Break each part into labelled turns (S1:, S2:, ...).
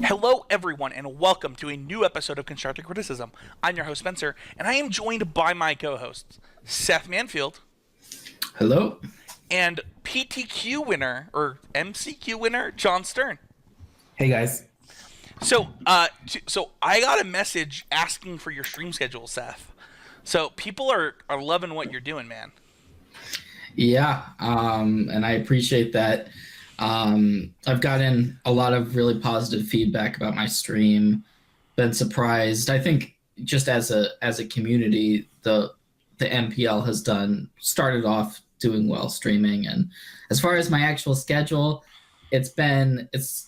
S1: Hello, everyone, and welcome to a new episode of Constructive Criticism. I'm your host, Spencer, and I am joined by my co-hosts, Seth Manfield
S2: Hello.
S1: and PTQ winner, or MCQ winner, John Stern.
S3: Hey guys.
S1: So I got a message asking for your stream schedule, Seth. So people are loving what you're doing, man.
S2: Yeah, and I appreciate that. I've gotten a lot of really positive feedback about my stream. Been surprised. I think just as a community, the MPL has started off doing well streaming. And as far as my actual schedule, it's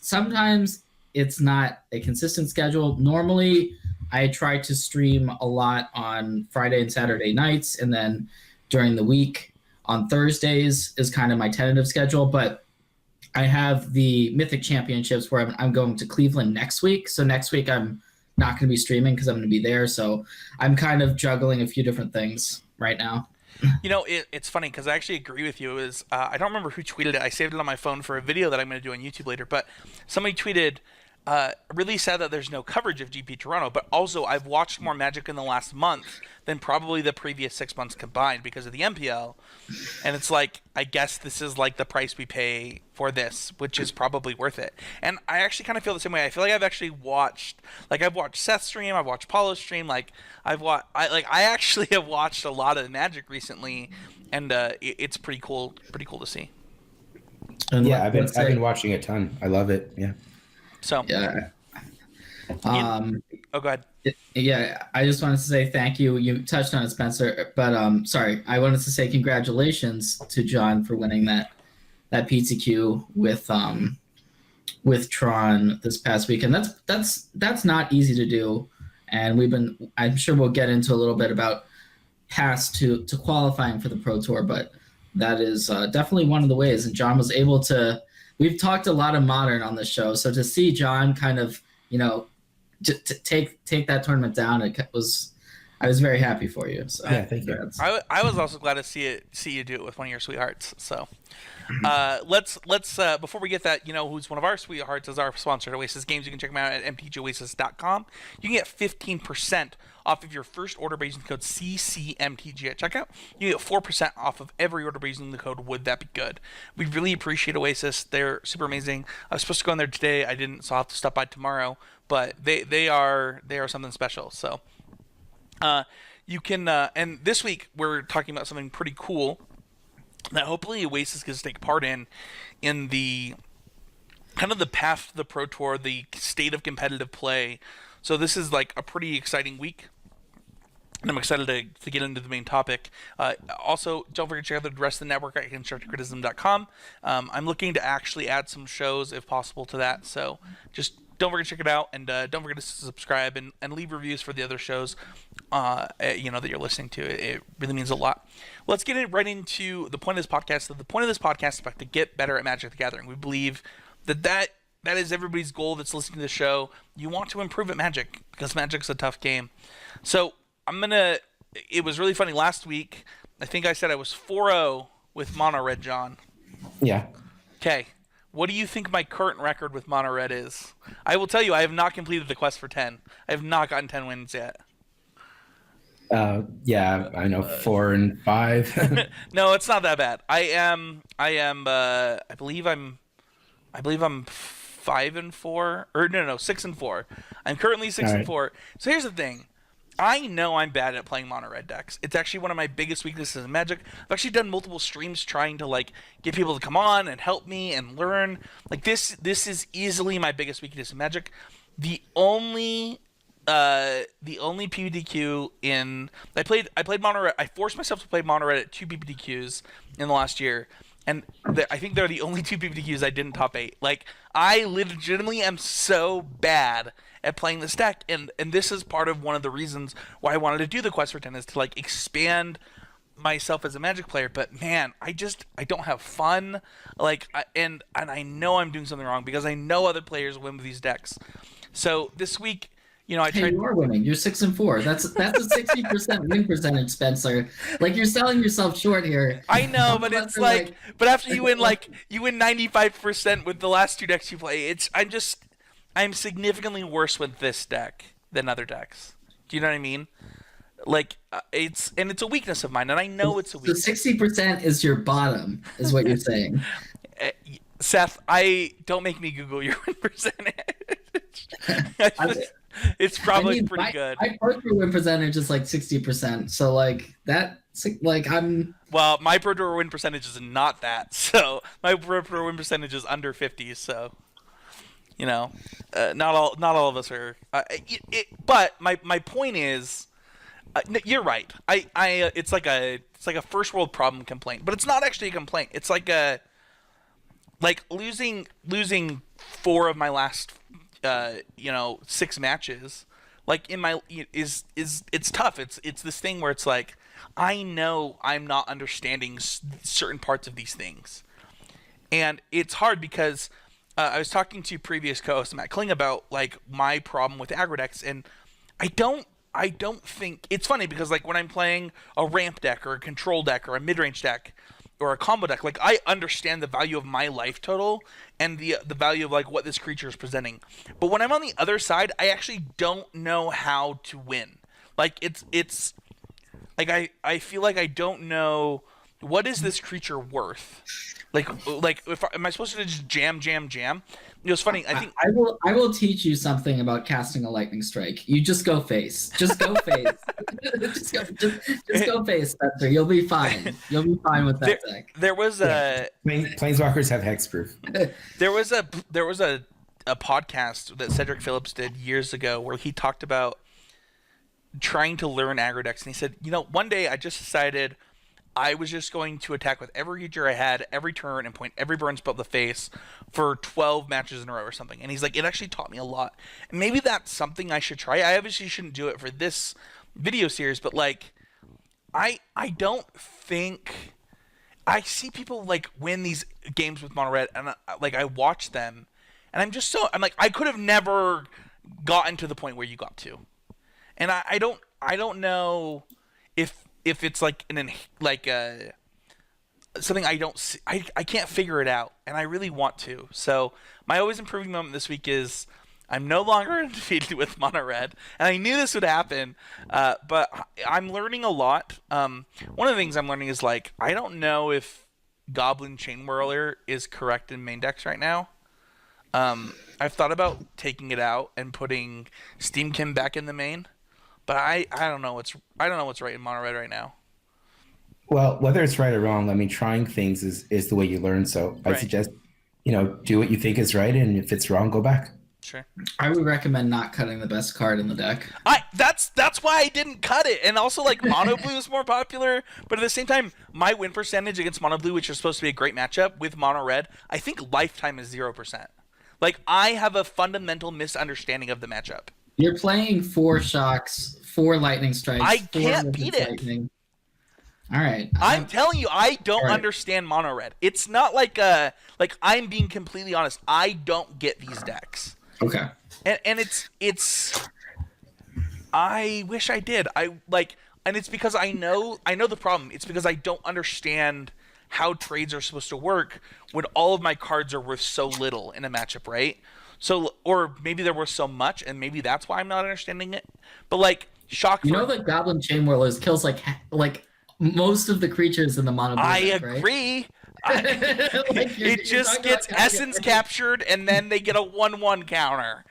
S2: sometimes it's not a consistent schedule. Normally, I try to stream a lot on Friday and Saturday nights, and then during the week on Thursdays is kind of my tentative schedule. But I have the Mythic Championships where I'm going to Cleveland next week. So next week I'm not going to be streaming because I'm going to be there. So I'm kind of juggling a few different things right now.
S1: You know, it's funny because I actually agree with you. I don't remember who tweeted it. I saved it on my phone for a video that I'm going to do on YouTube later. But somebody tweeted, really sad that there's no coverage of GP Toronto. But also, I've watched more Magic in the last month than probably the previous 6 months combined because of the MPL. And it's like, I guess this is like the price we pay for this, which is probably worth it. And I actually kind of feel the same way. I feel like I've actually watched, I've watched Seth stream, I've watched Paulo stream, I actually have watched a lot of Magic recently, and it's pretty cool to see.
S2: And
S3: Yeah, I've been watching a ton. I love it. Yeah.
S1: So
S2: yeah.
S1: Oh, go ahead.
S2: Yeah, I just wanted to say thank you. You touched on it, Spencer, but sorry, I wanted to say congratulations to John for winning that PTQ with Tron this past week, and that's not easy to do. And I'm sure we'll get into a little bit about paths to qualifying for the Pro Tour, but that is definitely one of the ways. And John was able to. We've talked a lot of Modern on the show, so to see John kind of, to take that tournament down, I was very happy for you. So
S3: yeah, thank you.
S1: I was also glad to see you do it with one of your sweethearts. So let's before we get that, who's one of our sweethearts is our sponsor, Oasis Games. You can check them out at mtgoasis.com. You can get 15% off of your first order by using the code CCMTG at checkout. You get 4% off of every order by using the code Would That Be Good. We really appreciate Oasis. They're super amazing. I was supposed to go in there today. I didn't, so I'll have to stop by tomorrow. But they are something special. So you can and this week we're talking about something pretty cool that hopefully Oasis gets to take part in the kind of the path to the Pro Tour, the state of competitive play. So this is like a pretty exciting week, and I'm excited to get into the main topic. Also, don't forget to check out the rest of the network at constructivecriticism.com. I'm looking to actually add some shows if possible to that, so just don't forget to check it out, and don't forget to subscribe and leave reviews for the other shows that you're listening to. It really means a lot. Let's get right into the point of this podcast. The point of this podcast is about to get better at Magic the Gathering. We believe that is everybody's goal that's listening to the show. You want to improve at Magic because Magic's a tough game. So it was really funny last week. I think I said I was 4-0 with Mono Red, John.
S3: Yeah.
S1: Okay. What do you think my current record with Mono Red is? I will tell you, I have not completed the quest for 10. I have not gotten 10 wins yet.
S3: Yeah, I know 4 and 5.
S1: No, it's not that bad. I believe I'm 5 and 4, or no, 6 and 4. I'm currently 6 and 4. So here's the thing. I know I'm bad at playing Mono Red decks. It's actually one of my biggest weaknesses in Magic. I've actually done multiple streams trying to get people to come on and help me and learn. This is easily my biggest weakness in Magic. The only PPTQ I played Mono Red. I forced myself to play Mono Red at 2 PPTQs in the last year. And I think they're the only 2 PPTQs I didn't top 8. I legitimately am so bad at playing this deck, and this is part of one of the reasons why I wanted to do the Quest for 10 is to expand myself as a Magic player. But man, I don't have fun. And I know I'm doing something wrong because I know other players win with these decks. So this week, I tried.
S2: You are winning. You're 6 and 4. That's a 60% win percentage, Spencer. You're selling yourself short here.
S1: I know, but it's but after you win 95% with the last 2 decks you play, I'm significantly worse with this deck than other decks. Do you know what I mean? Like it's a weakness of mine, and I know it's a
S2: So
S1: weakness.
S2: 60% is your bottom, is what you're saying.
S1: Uh, Seth, I don't make me Google your win percentage. It's probably pretty good.
S2: My per win percentage is like 60%. So like that, like I'm.
S1: Well, my pro tour win percentage is not that. So my pro tour win percentage is under 50. So not all of us are. But my point is, you're right. It's like a first world problem complaint, but it's not actually a complaint. It's like losing 4 of my last 6 matches. Like in my is it's tough. It's this thing where it's like I know I'm not understanding certain parts of these things, and it's hard because I was talking to previous co-host Matt Kling about like my problem with aggro decks, and I don't think it's funny because like when I'm playing a ramp deck or a control deck or a mid-range deck or a combo deck, like I understand the value of my life total and the value of like what this creature is presenting. But when I'm on the other side, I actually don't know how to win. Like it's like I feel like I don't know what is this creature worth. Like if am I supposed to just jam? It's funny. I think
S2: I will teach you something about casting a lightning strike. You just go face. Just go face. just go face, Spencer. You'll be fine. You'll be fine with that deck.
S1: There was
S3: Planeswalkers have hexproof.
S1: There was a podcast that Cedric Phillips did years ago where he talked about trying to learn aggro decks, and he said, one day I just decided I was just going to attack with every creature I had every turn and point every burn spell to the face for 12 matches in a row or something. And he's like, it actually taught me a lot. And maybe that's something I should try. I obviously shouldn't do it for this video series, but like, I don't think I see people like win these games with mono red, and I watch them, and I'm like, I could have never gotten to the point where you got to, and I don't know if it's like something I don't see, I can't figure it out, and I really want to. So my always improving moment this week is I'm no longer defeated with mono red, and I knew this would happen, but I'm learning a lot. One of the things I'm learning is like I don't know if Goblin Chain Whirler is correct in main decks right now. I've thought about taking it out and putting Steamkin back in the main. But I don't know what's right in mono red right now.
S3: Well, whether it's right or wrong, I mean, trying things is the way you learn. So I suggest, do what you think is right, and if it's wrong, go back.
S1: Sure.
S2: I would recommend not cutting the best card in the deck.
S1: That's why I didn't cut it. And also like mono blue is more popular, but at the same time, my win percentage against mono blue, which is supposed to be a great matchup with mono red, I think lifetime is 0%. Like I have a fundamental misunderstanding of the matchup.
S2: You're playing 4 shocks, 4 lightning strikes.
S1: I can't beat it.
S2: Lightning. All right.
S1: I'm telling you, I don't understand mono red. It's not like I'm being completely honest. I don't get these decks.
S2: Okay.
S1: And it's I wish I did. And it's because I know the problem. It's because I don't understand how trades are supposed to work when all of my cards are worth so little in a matchup, right? So, or maybe they're worth so much, and maybe that's why I'm not understanding it. But like, shock.
S2: The Goblin Chain Whirlers kills like most of the creatures in the mono blue
S1: I
S2: deck,
S1: agree.
S2: Right?
S1: It just gets essence captured, and then they get a 1/1 counter.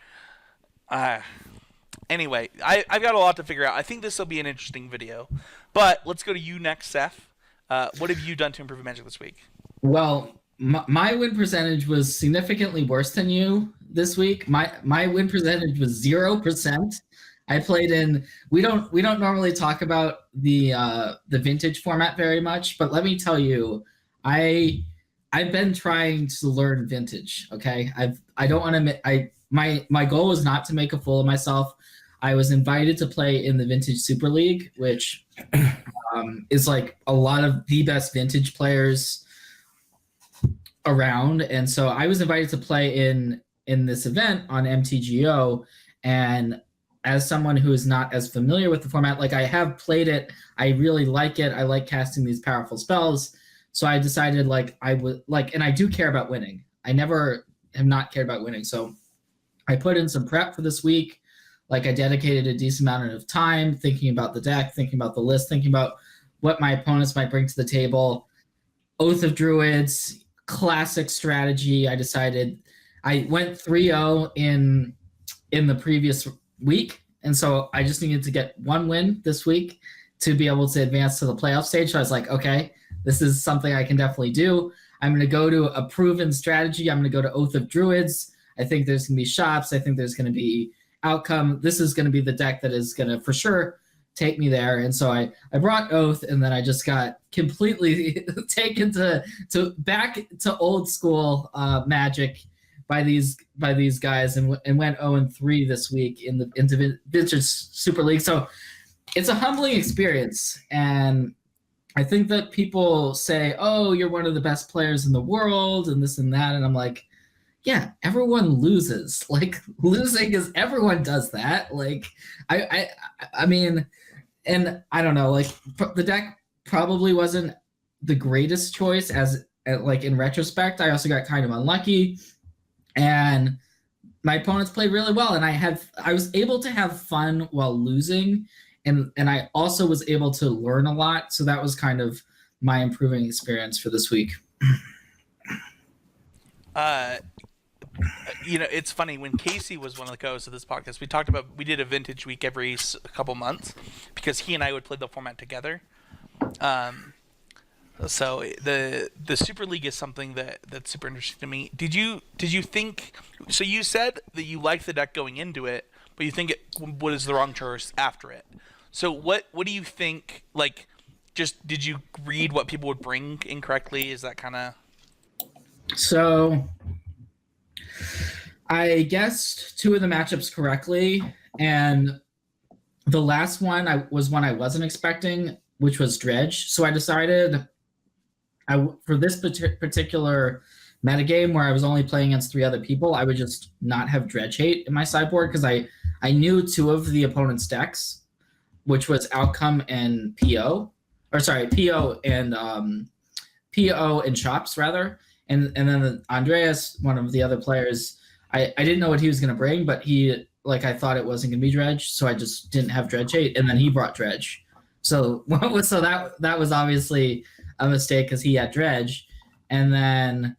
S1: Anyway, I've got a lot to figure out. I think this will be an interesting video. But let's go to you next, Seth. What have you done to improve Magic this week?
S2: Well, my win percentage was significantly worse than you this week. My win percentage was 0%. I played in. We don't normally talk about the vintage format very much, but let me tell you, I've been trying to learn vintage. Okay, I don't want to. My goal was not to make a fool of myself. I was invited to play in the Vintage Super League, which is like a lot of the best vintage players around, and so I was invited to play in this event on MTGO, and as someone who is not as familiar with the format, like I have played it, I really like it. I like casting these powerful spells, so I decided like I would like, and I do care about winning. I never have not cared about winning, so I put in some prep for this week. Like I dedicated a decent amount of time thinking about the deck, thinking about the list, thinking about what my opponents might bring to the table. Oath of Druids, classic strategy. I decided I went 3-0 in the previous week, and so I just needed to get one win this week to be able to advance to the playoff stage. So I was like, okay, this is something I can definitely do. I'm going to go to a proven strategy. I'm going to go to Oath of Druids. I think there's going to be shops. I think there's going to be outcome. This is going to be the deck that is going to for sure take me there. And so I brought Oath, and then I just got completely taken to back to old school Magic by these guys, and went 0-3 this week into Vintage Super League. So it's a humbling experience, and I think that people say, "Oh, you're one of the best players in the world," and this and that, and I'm like, yeah, everyone loses. Like losing is everyone does that. Like I mean, and I don't know. Like the deck probably wasn't the greatest choice as like in retrospect. I also got kind of unlucky, and my opponents played really well, and I was able to have fun while losing, and I also was able to learn a lot. So that was kind of my improving experience for this week.
S1: It's funny, when Casey was one of the co-hosts of this podcast, we did a vintage week every couple months because he and I would play the format together. So the Super League is something that's super interesting to me. Did you think? So you said that you liked the deck going into it, but you think it was the wrong choice after it. So what do you think? Like, just did you read what people would bring incorrectly? Is that kind of?
S2: So I guessed two of the matchups correctly, and the last one was one I wasn't expecting, which was Dredge. So I decided for this particular metagame where I was only playing against 3 other people, I would just not have Dredge Hate in my sideboard because I knew 2 of the opponent's decks, which was Outcome and PO. Or sorry, PO and Shops rather. And then Andreas, one of the other players, I didn't know what he was going to bring, but I thought it wasn't going to be Dredge, so I just didn't have Dredge Hate, and then he brought Dredge. So that was obviously a mistake because he had Dredge, and then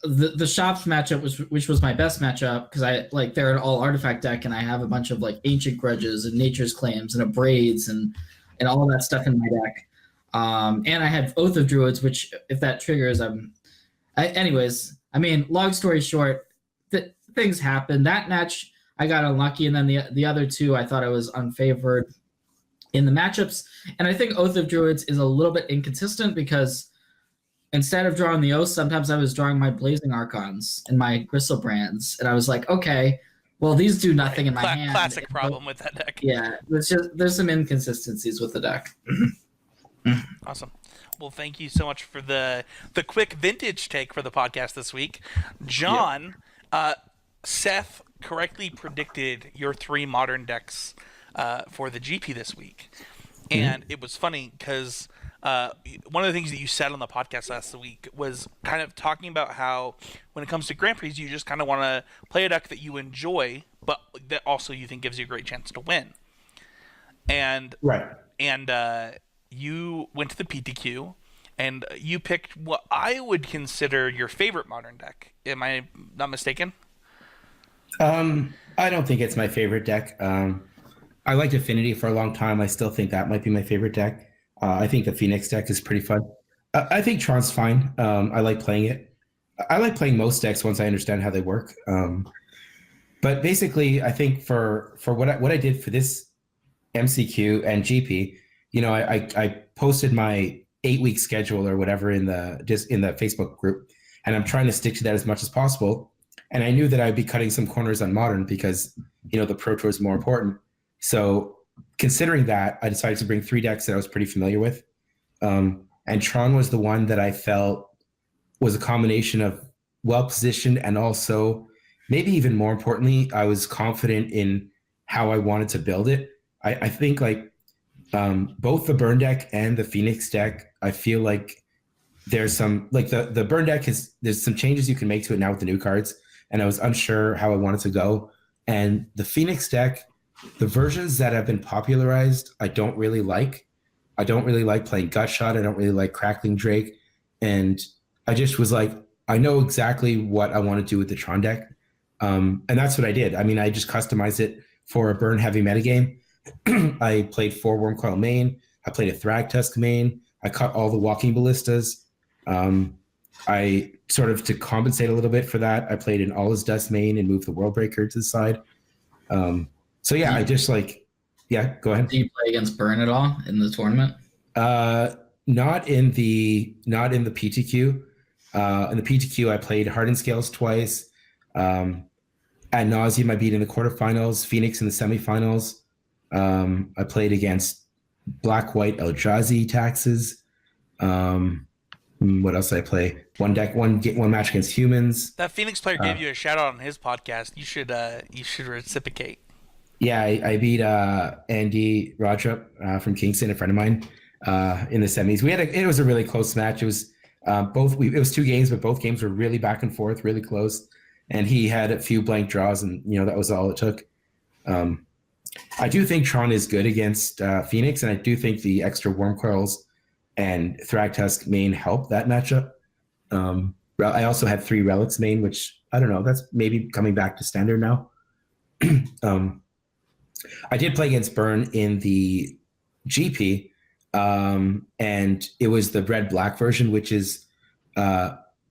S2: the Shops matchup which was my best matchup because they're an all artifact deck, and I have a bunch of like Ancient Grudges and Nature's Claims and Abrades and all that stuff in my deck. And I had Oath of Druids, which if that triggers, anyways. I mean, long story short, things happen. That match I got unlucky, and then the other 2 I thought I was unfavored in the matchups. And I think Oath of Druids is a little bit inconsistent because instead of drawing the Oath, sometimes I was drawing my Blazing Archons and my Gristlebrand's, and I was like, okay, well these do nothing in my hand.
S1: Classic problem with that deck.
S2: Yeah, there's some inconsistencies with the deck.
S1: Awesome. Well, thank you so much for the quick vintage take for the podcast this week. John, Seth correctly predicted your 3 modern decks for the GP this week. And it was funny because one of the things that you said on the podcast last week was kind of talking about how when it comes to Grand Prix, you just kind of want to play a deck that you enjoy, but that also you think gives you a great chance to win. And
S3: right.
S1: And you went to the PTQ, and you picked what I would consider your favorite modern deck. Am I not mistaken?
S3: I don't think it's my favorite deck. I liked Affinity for a long time. I still think that might be my favorite deck. I think the Phoenix deck is pretty fun. I think Tron's fine. I like playing it. I like playing most decks once I understand how they work. But basically, I think for what I did for this MCQ and GP, I posted my 8-week schedule or whatever in the Facebook group, and I'm trying to stick to that as much as possible. And I knew that I'd be cutting some corners on Modern because the Pro Tour is more important. So considering that, I decided to bring 3 decks that I was pretty familiar with. And Tron was the one that I felt was a combination of well-positioned and also, maybe even more importantly, I was confident in how I wanted to build it. I think both the Burn deck and the Phoenix deck, I feel like there's some, the Burn deck there's some changes you can make to it now with the new cards. and I was unsure how I wanted to go. And the Phoenix deck, the versions that have been popularized, I don't really like. I don't really like playing Gutshot. I don't really like Crackling Drake. And I just was like, I know exactly what I want to do with the Tron deck. And that's what I did. I mean, I just customized it for a burn heavy metagame. I played 4 Wormcoil main. I played a Thragtusk main. I cut all the Walking Ballistas. I sort of, to compensate a little bit for that, I played an All Is Dust main and moved the Worldbreaker to the side. So yeah, I just like, yeah, go ahead.
S2: Do you play against Burn at all in the tournament?
S3: Not in the PTQ. In the PTQ, I played Hardened Scales twice. Ad Nauseam, I beat in the quarterfinals. Phoenix in the semifinals. I played against Black White Eldrazi Taxes. What else did I play? One match against Humans.
S1: That Phoenix player gave you a shout out on his podcast. You should reciprocate.
S3: Yeah, I beat Andy Rodrup from Kingston, a friend of mine, in the semis. It was a really close match. It was it was 2 games, but both games were really back and forth, really close. And he had a few blank draws, and that was all it took. I do think Tron is good against Phoenix, and I do think the extra Wormcoils and Thragtusk main help that matchup. I also had 3 Relics main, which I don't know. That's maybe coming back to standard now. I did play against Burn in the GP, and it was the red-black version, which is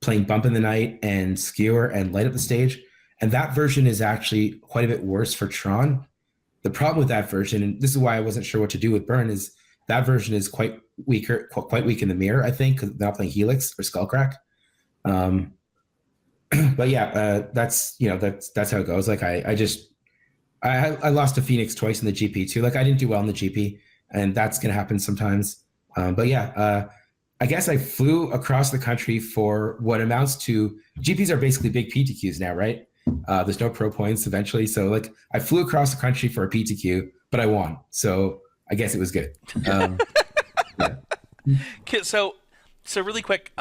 S3: playing Bump in the Night and Skewer and Light Up the Stage. And that version is actually quite a bit worse for Tron. The problem with that version, and this is why I wasn't sure what to do with Burn, is that version is quite weak in the mirror, I think, because not playing Helix or Skullcrack. But yeah, that's how it goes. Like I lost to Phoenix twice in the GP too. Like I didn't do well in the GP, and that's gonna happen sometimes. But yeah, I guess I flew across the country for what amounts to GPs are basically big PTQs now, right? There's no pro points eventually, so like I flew across the country for a PTQ, but I won, so I guess it was good. Yeah.
S1: Okay, so really quick,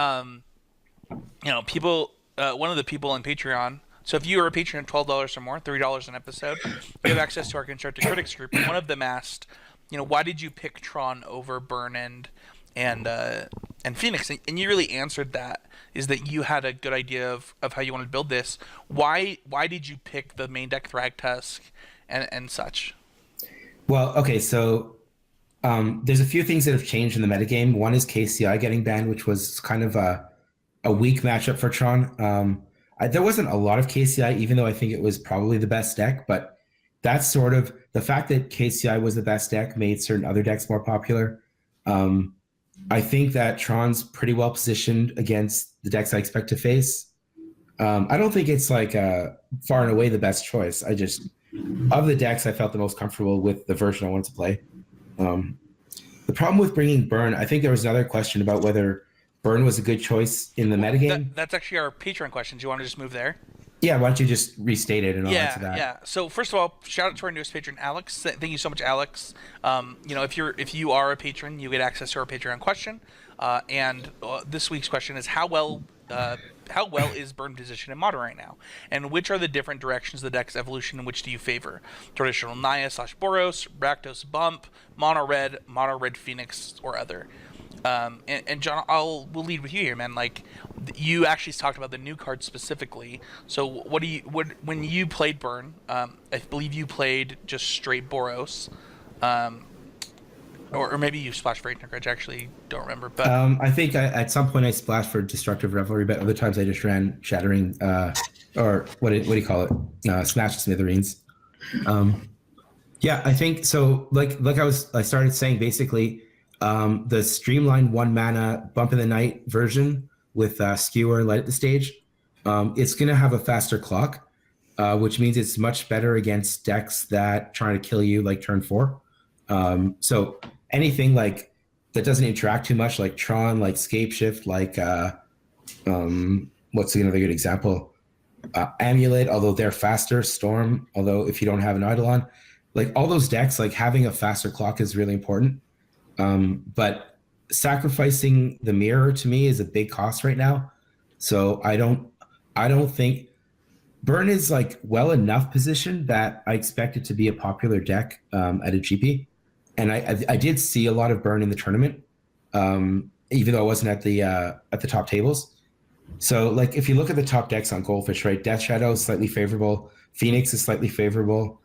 S1: people, one of the people on Patreon. So if you are a patron of $12 or more, $3 an episode, you have access to our Constructed Critics group. And one of them asked, why did you pick Tron over Burn and Phoenix? And you really answered that, is that you had a good idea of how you wanted to build this. Why did you pick the main deck Thragtusk and such? Well,
S3: okay, so there's a few things that have changed in the metagame. One is KCI getting banned, which was kind of a weak matchup for Tron. There wasn't a lot of KCI, even though I think it was probably the best deck, but that's sort of the fact that KCI was the best deck made certain other decks more popular. I think that Tron's pretty well positioned against the decks I expect to face. I don't think it's like far and away the best choice. Of the decks, I felt the most comfortable with the version I wanted to play. The problem with bringing Burn, I think there was another question about whether Burn was a good choice in the metagame.
S1: That's actually our Patreon question. Do you want to just move there?
S3: Yeah, why don't you just restate it and I'll answer that.
S1: Yeah. So first of all, shout out to our newest patron, Alex. Thank you so much, Alex. If you are a patron, you get access to our Patreon question. And this week's question is how well is Burn positioned in Modern right now? And which are the different directions of the deck's evolution, and which do you favor? Traditional Naya / Boros, Rakdos Bump, Mono Red Phoenix, or other? And John, we'll lead with you here, man. Like, you actually talked about the new card specifically. So when you played Burn, I believe you played just straight Boros, or maybe you splashed for Ignigrudge. I actually don't remember. But
S3: I think at some point I splashed for Destructive Revelry, but other times I just ran Shattering, or what do you call it? Smash Smithereens. Yeah, I think so. Like I started saying, basically. The streamlined 1 mana Bump in the Night version with Skewer Light at the Stage, it's going to have a faster clock, which means it's much better against decks that trying to kill you like turn 4. So anything like that doesn't interact too much, like Tron, like Scapeshift, like what's another good example? Amulet, although they're faster. Storm, although if you don't have an Eidolon, like all those decks, like having a faster clock is really important. But sacrificing the mirror to me is a big cost right now. So I don't think Burn is like well enough positioned that I expect it to be a popular deck at a GP, and I did see a lot of Burn in the tournament, even though I wasn't at the top tables. So like if you look at the top decks on Goldfish, right, Death Shadow is slightly favorable, Phoenix is slightly favorable,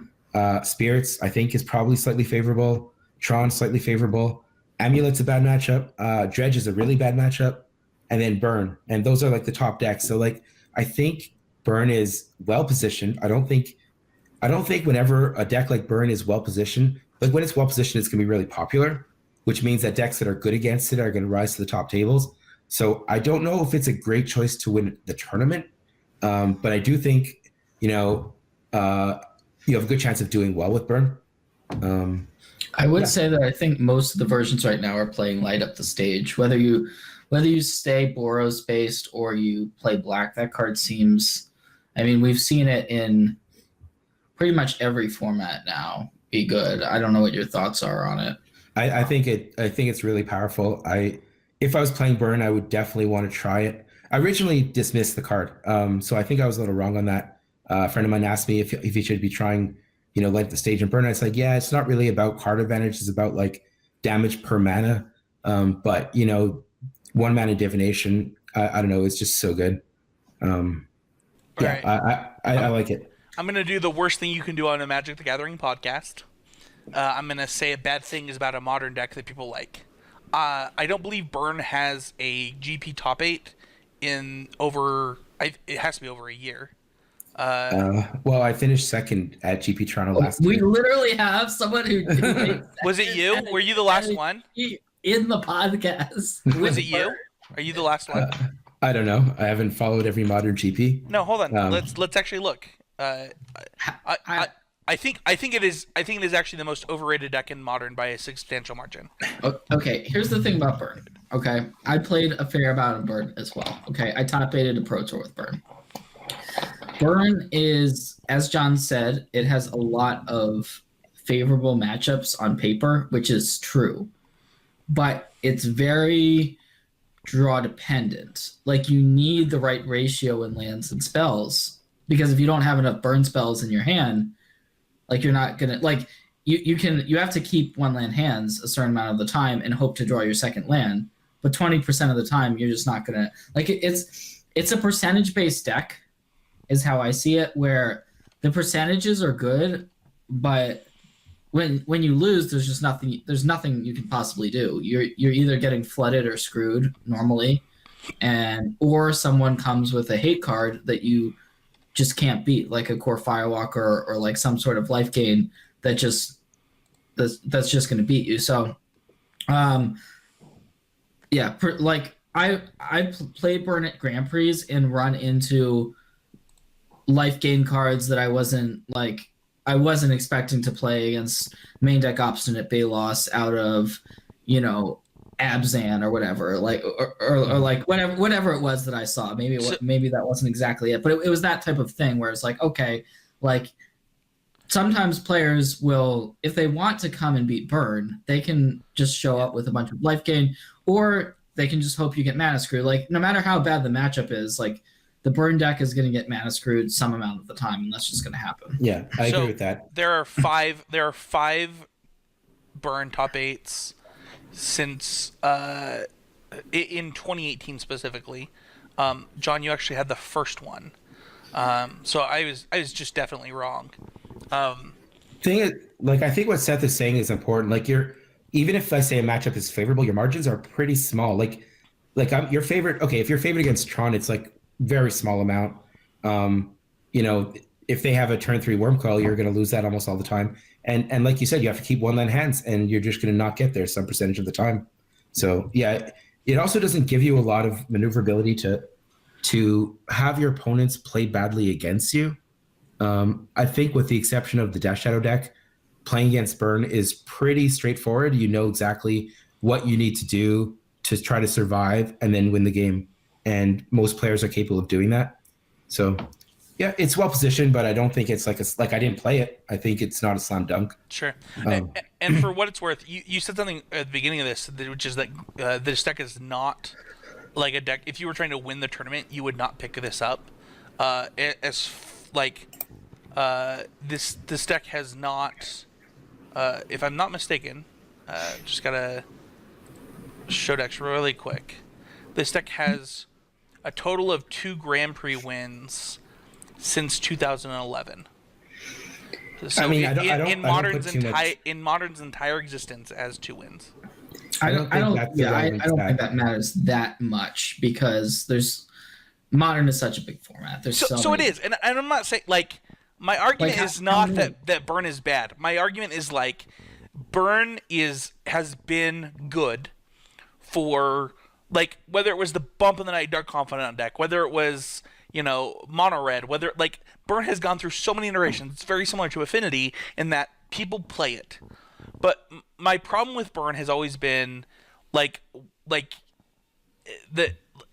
S3: Spirits I think is probably slightly favorable, Tron slightly favorable, Amulet's a bad matchup, Dredge is a really bad matchup, and then Burn, and those are like the top decks. So like I think Burn is well positioned. I don't think whenever a deck like Burn is well positioned, like when it's well positioned, it's gonna be really popular, which means that decks that are good against it are gonna rise to the top tables. So I don't know if it's a great choice to win the tournament, but I do think you have a good chance of doing well with Burn.
S2: I would
S3: Yeah.
S2: say that I think most of the versions right now are playing light up the stage. Whether you stay Boros based or you play black, that card seems. I mean, we've seen it in pretty much every format now. Be good. I don't know what your thoughts are on it.
S3: I think it's really powerful. If I was playing Burn, I would definitely want to try it. I originally dismissed the card, so I think I was a little wrong on that. A friend of mine asked me if he should be trying, light the stage and Burn. I was like, yeah, it's not really about card advantage. It's about like damage per mana. But one mana divination, I don't know, it's just so good. Yeah,
S1: Right.
S3: I like it.
S1: I'm gonna do the worst thing you can do on a Magic the Gathering podcast. I'm gonna say a bad thing is about a modern deck that people like. I don't believe Burn has a GP top 8 in over. It has to be over a year.
S3: Well, I finished second at GP Toronto last
S2: We
S3: year.
S2: literally have someone who
S1: Was it you? Were you the last one?
S2: in the podcast.
S1: Was it you? Are you the last one?
S3: I don't know. I haven't followed every modern GP.
S1: No, hold on.
S3: Um,
S1: Let's actually look. I think it is actually the most overrated deck in Modern by a substantial margin.
S2: Okay, here's the thing about Burn. Okay, I played a fair amount of Burn as well. Okay, I top aided a Pro Tour with Burn. Burn is, as John said, it has a lot of favorable matchups on paper, which is true, but it's very draw dependent. Like you need the right ratio in lands and spells, because if you don't have enough burn spells in your hand, like you're not gonna like you have to keep one land hands a certain amount of the time and hope to draw your second land, but 20% of the time you're just not gonna like it's a percentage based deck is how I see it, where the percentages are good, but when you lose, there's nothing you can possibly do. You're either getting flooded or screwed normally, or someone comes with a hate card that you just can't beat, like a Core Firewalker or like some sort of life gain that's just going to beat you. So, like I played Burn at Grand Prix and run into life gain cards that I wasn't expecting to play against main deck Obstinate Balos out of, Abzan or whatever, like or like whatever it was that I saw. Maybe that wasn't exactly it, but it was that type of thing where it's like, okay, like sometimes players will, if they want to come and beat Burn, they can just show up with a bunch of life gain, or they can just hope you get mana screwed. Like no matter how bad the matchup is, like the Burn deck is going to get mana screwed some amount of the time, and that's just going to happen.
S3: Yeah, I agree with that.
S1: There are five Burn top 8s since in 2018 specifically. John, you actually had the first one. So I was just definitely wrong.
S3: Thing is, like I think what Seth is saying is important. Like even if I say a matchup is favorable, your margins are pretty small. Like your favorite. Okay, if you're favored against Tron, it's like very small amount. If they have a turn 3 Wormcoil, you're going to lose that almost all the time. And like you said, you have to keep one land hands, and you're just going to not get there some percentage of the time. So yeah, it also doesn't give you a lot of maneuverability to have your opponents play badly against you. I think with the exception of the Death Shadow deck, playing against Burn is pretty straightforward. You know exactly what you need to do to try to survive and then win the game. And most players are capable of doing that. So yeah, it's well positioned, but I don't think it's like I didn't play it. I think it's not a slam dunk.
S1: Sure. And for what it's worth, you said something at the beginning of this, which is that this deck is not like a deck. If you were trying to win the tournament, you would not pick this up. As like this deck has not, if I'm not mistaken, just gotta show decks really quick. This deck has a total of 2 Grand Prix wins since 2011. So
S3: I mean, I don't
S1: in
S3: put too much-
S1: Modern's entire existence as 2 wins.
S2: I don't
S3: that's the relevant
S2: think
S3: stat.
S2: that matters that much because Modern is such a big format. There's
S1: So it
S2: many.
S1: is, and I'm not saying like my argument
S2: Like,
S1: is
S2: how
S1: not
S2: many-
S1: that Burn is bad. My argument is like Burn has been good for like whether it was the Bump in the Night Dark Confidant deck, whether it was Mono Red, whether like Burn has gone through so many iterations. It's very similar to Affinity in that people play it. But my problem with Burn has always been like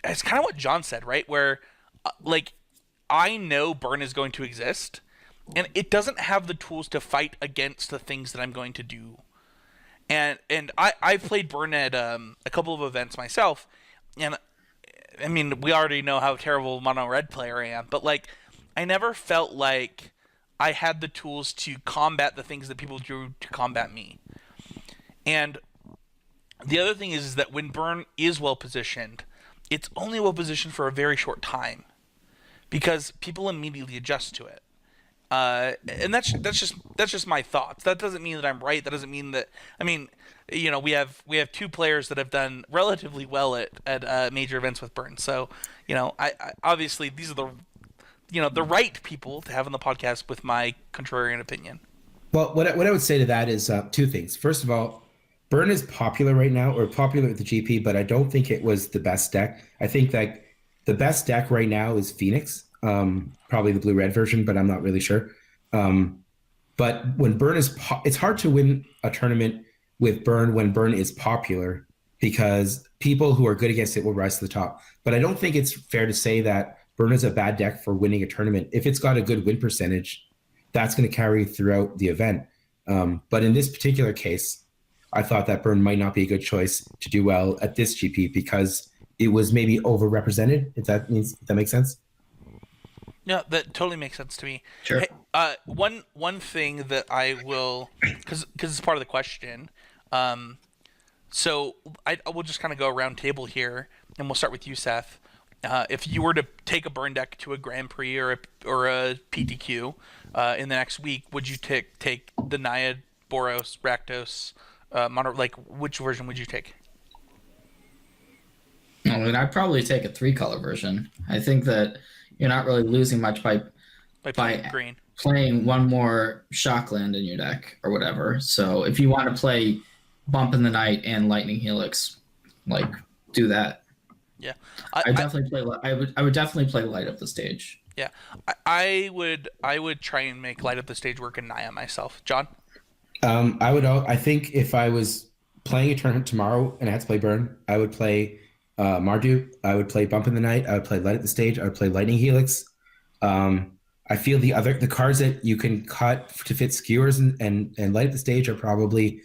S1: it's kind of what John said, right? Where like I know Burn is going to exist, and it doesn't have the tools to fight against the things that I'm going to do. And I've played Burn at a couple of events myself, and I mean we already know how terrible Mono Red player I am, but like I never felt like I had the tools to combat the things that people do to combat me. And the other thing is that when Burn is well positioned, it's only well positioned for a very short time because people immediately adjust to it. And that's just my thoughts. That doesn't mean that I'm right. That doesn't mean that. I mean, we have 2 players that have done relatively well at major events with Burn. So, I obviously these are the right people to have on the podcast with my contrarian opinion.
S3: Well, what I would say to that is 2 things. First of all, Burn is popular right now, or popular with the GP, but I don't think it was the best deck. I think that the best deck right now is Phoenix, probably the blue-red version, but I'm not really sure. But when Burn it's hard to win a tournament with Burn when Burn is popular because people who are good against it will rise to the top. But I don't think it's fair to say that Burn is a bad deck for winning a tournament. If it's got a good win percentage, that's going to carry throughout the event. But in this particular case, I thought that Burn might not be a good choice to do well at this GP because it was maybe overrepresented. If that makes sense.
S1: No, that totally makes sense to me.
S2: Sure.
S1: Hey, one thing that I will, because it's part of the question. So I will just kind of go around table here, and we'll start with you, Seth. If you were to take a Burn deck to a Grand Prix or a PTQ in the next week, would you take the Naiad, Boros, Rakdos, Mono? Like, which version would you take?
S2: I mean, I'd probably take a 3-color version. I think that you're not really losing much by
S1: Playing green.
S2: playing one more Shockland in your deck or whatever. So if you want to play Bump in the Night and Lightning Helix, like do that.
S1: Yeah,
S2: I would definitely play Light Up the Stage.
S1: Yeah, I would try and make Light Up the Stage work in Naya myself. John?
S3: I think if I was playing a tournament tomorrow and I had to play Burn, I would play Mardu. I would play Bump in the Night. I would play Light Up the Stage. I would play Lightning Helix. I feel the cards that you can cut to fit skewers and Light Up the Stage are probably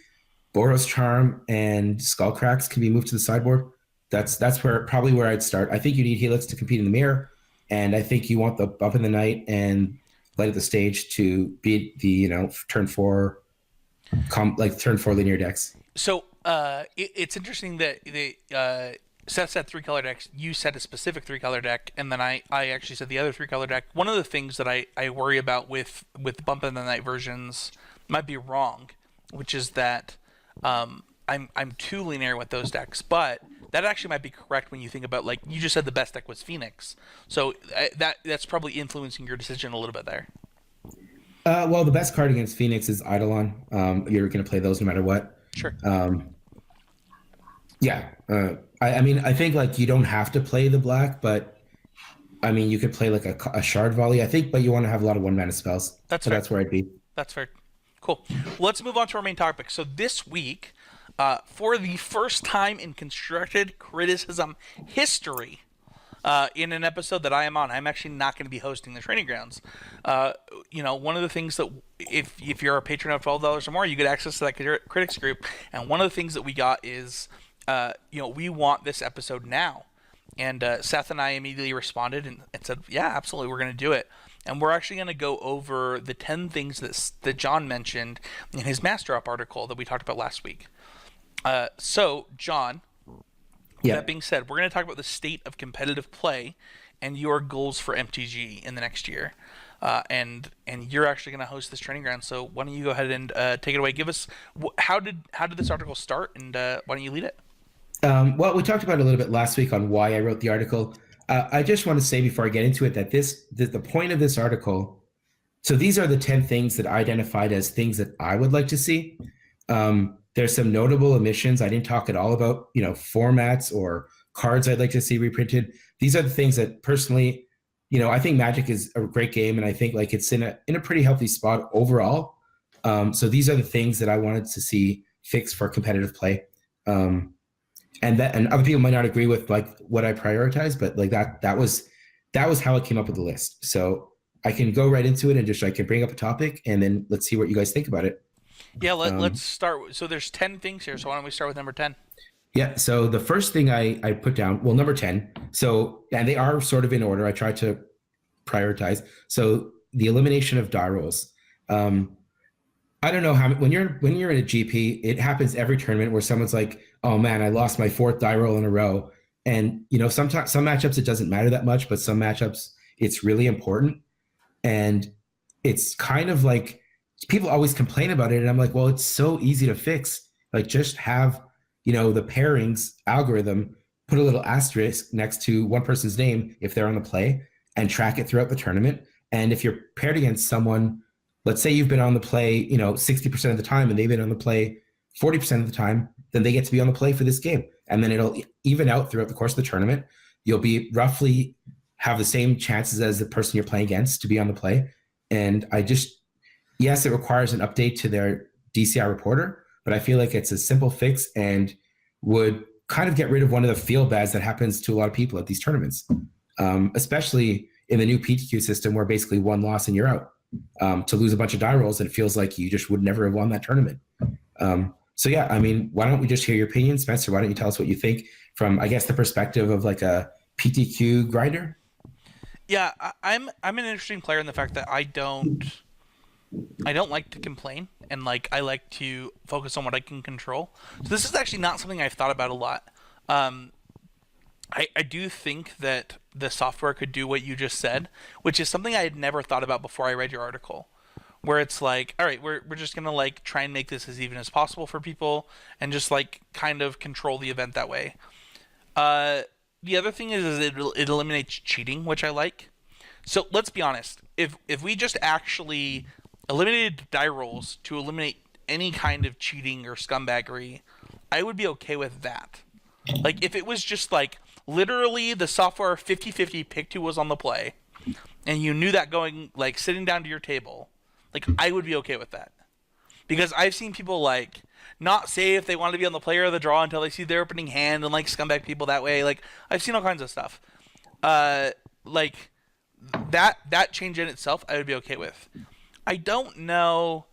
S3: Boros Charm and Skullcracks can be moved to the sideboard. That's probably where I'd start. I think you need Helix to compete in the mirror, and I think you want the Bump in the Night and Light Up the Stage to beat the turn 4 linear decks.
S1: So it's interesting that Seth said 3-color decks. You said a specific 3-color deck, and then I actually said the other 3-color deck. One of the things that I worry about with Bump in the Night versions might be wrong, which is that I'm too linear with those decks, but that actually might be correct when you think about, like, you just said the best deck was Phoenix, so that's probably influencing your decision a little bit there.
S3: Well, the best card against Phoenix is Eidolon. You're going to play those no matter what.
S1: Sure.
S3: Yeah. I mean, I think like you don't have to play the black, but I mean, you could play like a Shard Volley, I think, but you want to have a lot of 1-mana spells.
S1: That's
S3: so
S1: fair.
S3: That's where I'd be.
S1: That's fair. Cool. Let's move on to our main topic. So this week, for the first time in Constructed Criticism history, in an episode that I am on, I'm actually not going to be hosting the Training Grounds. One of the things that if you're a patron of $12 or more, you get access to that critics group. And one of the things that we got is, we want this episode now. And Seth and I immediately responded and said, yeah, absolutely, we're going to do it. and we're actually going to go over the 10 things that John mentioned in his Master Up article that we talked about last week. So, John,
S3: Yeah.
S1: that being said, we're going to talk about the state of competitive play and your goals for MTG in the next year. And you're actually going to host this training ground. So why don't you go ahead and take it away? Give us how did this article start, and why don't you lead it?
S3: Well, we talked about it a little bit last week on why I wrote the article. I just want to say before I get into it that the point of this article. So these are the 10 things that I identified as things that I would like to see. There's some notable omissions. I didn't talk at all about formats or cards I'd like to see reprinted. These are the things that personally. I think Magic is a great game, and I think like it's in a pretty healthy spot overall. So these are the things that I wanted to see fixed for competitive play. And other people might not agree with like what I prioritize, but like that was how I came up with the list. So I can go right into it and just I can bring up a topic, and then let's see what you guys think about it.
S1: Yeah, let's start. So there's 10 things here. So why don't we start with number 10?
S3: Yeah. So the first thing I put down, well, number 10. So, and they are sort of in order. I tried to prioritize. So the elimination of die rolls. I don't know how when you're in a GP, it happens every tournament where someone's like, "Oh man, I lost my 4th die roll in a row." And sometimes some matchups it doesn't matter that much, but some matchups it's really important. And it's kind of like people always complain about it, and I'm like, well, it's so easy to fix. Like just have the pairings algorithm, put a little asterisk next to one person's name if they're on the play and track it throughout the tournament. And if you're paired against someone, let's say you've been on the play, 60% of the time and they've been on the play 40% of the time, then they get to be on the play for this game. And then it'll even out throughout the course of the tournament. You'll be roughly have the same chances as the person you're playing against to be on the play. And yes, it requires an update to their DCI reporter, but I feel like it's a simple fix and would kind of get rid of one of the feel bads that happens to a lot of people at these tournaments, especially in the new PTQ system where basically one loss and you're out. To lose a bunch of die rolls, it feels like you just would never have won that tournament. So yeah, I mean, why don't we just hear your opinion, Spencer? Why don't you tell us what you think from, I guess, the perspective of like a PTQ grinder?
S1: Yeah, I'm an interesting player in the fact that I don't like to complain, and like I like to focus on what I can control. So this is actually not something I've thought about a lot. I do think that the software could do what you just said, which is something I had never thought about before I read your article, where it's like, all right, we're just gonna like try and make this as even as possible for people, and just like kind of control the event that way. The other thing is it eliminates cheating, which I like. So let's be honest. If we just actually eliminated die rolls to eliminate any kind of cheating or scumbaggery, I would be okay with that. Like if it was just like literally the software 50-50 picked who was on the play, and you knew that going like sitting down to your table, like I would be okay with that. Because I've seen people like not say if they want to be on the play or the draw until they see their opening hand and like scumbag people that way. Like I've seen all kinds of stuff. Like that change in itself I would be okay with. I don't know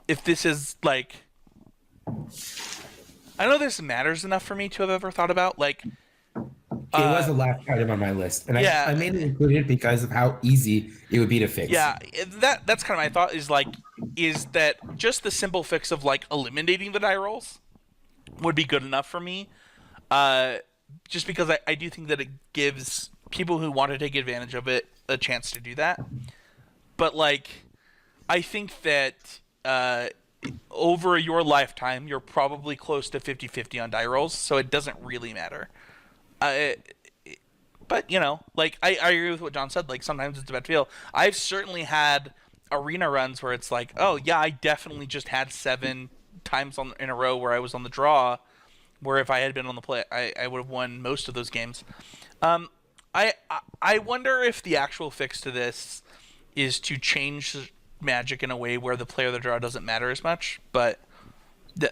S1: if this is like, I don't know if this matters enough for me to have ever thought about. Like,
S3: It was the last item on my list, and
S1: yeah.
S3: I mainly included it because of how easy it would be to fix.
S1: Yeah, that's kind of my thought. Is that just the simple fix of like eliminating the die rolls would be good enough for me. Just because I do think that it gives people who want to take advantage of it a chance to do that. But like, I think that over your lifetime, you're probably close to 50-50 on die rolls, so it doesn't really matter. But like I agree with what John said. Like sometimes it's a bad feel. I've certainly had arena runs where it's like, oh yeah, I definitely just had 7 times in a row where I was on the draw, where if I had been on the play, I would have won most of those games. I wonder if the actual fix to this is to change Magic in a way where the player of the draw doesn't matter as much, but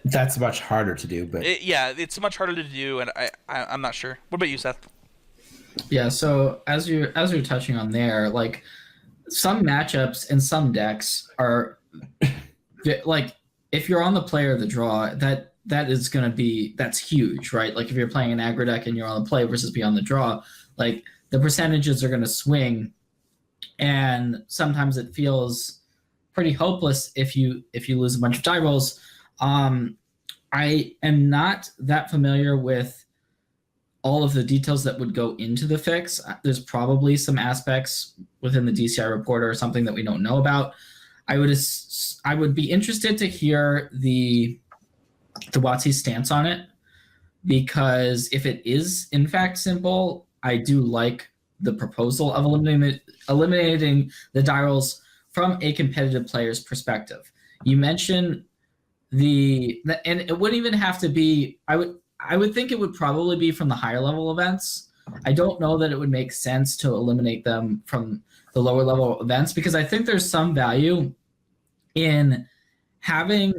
S3: that's much harder to do. But
S1: it's much harder to do, and I'm not sure. What about you, Seth?
S2: Yeah, so as you're touching on there, like some matchups and some decks are like if you're on the player of the draw, that is going to be, that's huge, right? Like if you're playing an aggro deck and you're on the play versus be on the draw, like the percentages are going to swing and sometimes it feels pretty hopeless if you lose a bunch of die rolls. I am not that familiar with all of the details that would go into the fix. There's probably some aspects within the DCI report or something that we don't know about. I would be interested to hear the WotC's stance on it, because if it is in fact simple, I do like the proposal of eliminating the die rolls from a competitive player's perspective. You mentioned and it wouldn't even have to be. I would think it would probably be from the higher level events. I don't know that it would make sense to eliminate them from the lower level events, because I think there's some value in having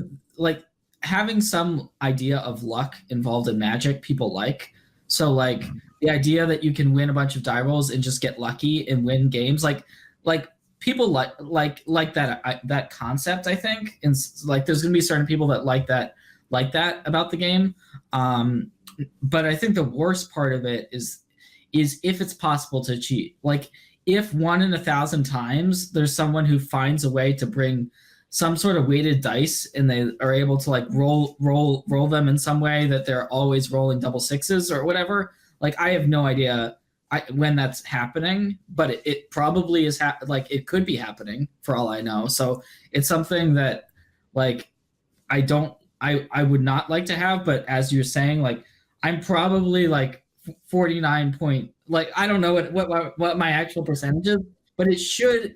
S2: some idea of luck involved in Magic. People like, so like the idea that you can win a bunch of die rolls and just get lucky and win games, like people like that concept, I think. And like there's gonna be certain people that like that about the game. But I think the worst part of it is if it's possible to cheat. Like if 1 in 1,000 times there's someone who finds a way to bring some sort of weighted dice and they are able to like roll them in some way that they're always rolling double sixes or whatever. Like I have no idea when that's happening, but it probably is like it could be happening for all I know. So it's something that like I would not like to have, but as you're saying, like I'm probably like 49 point, like I don't know what my actual percentage is, but it should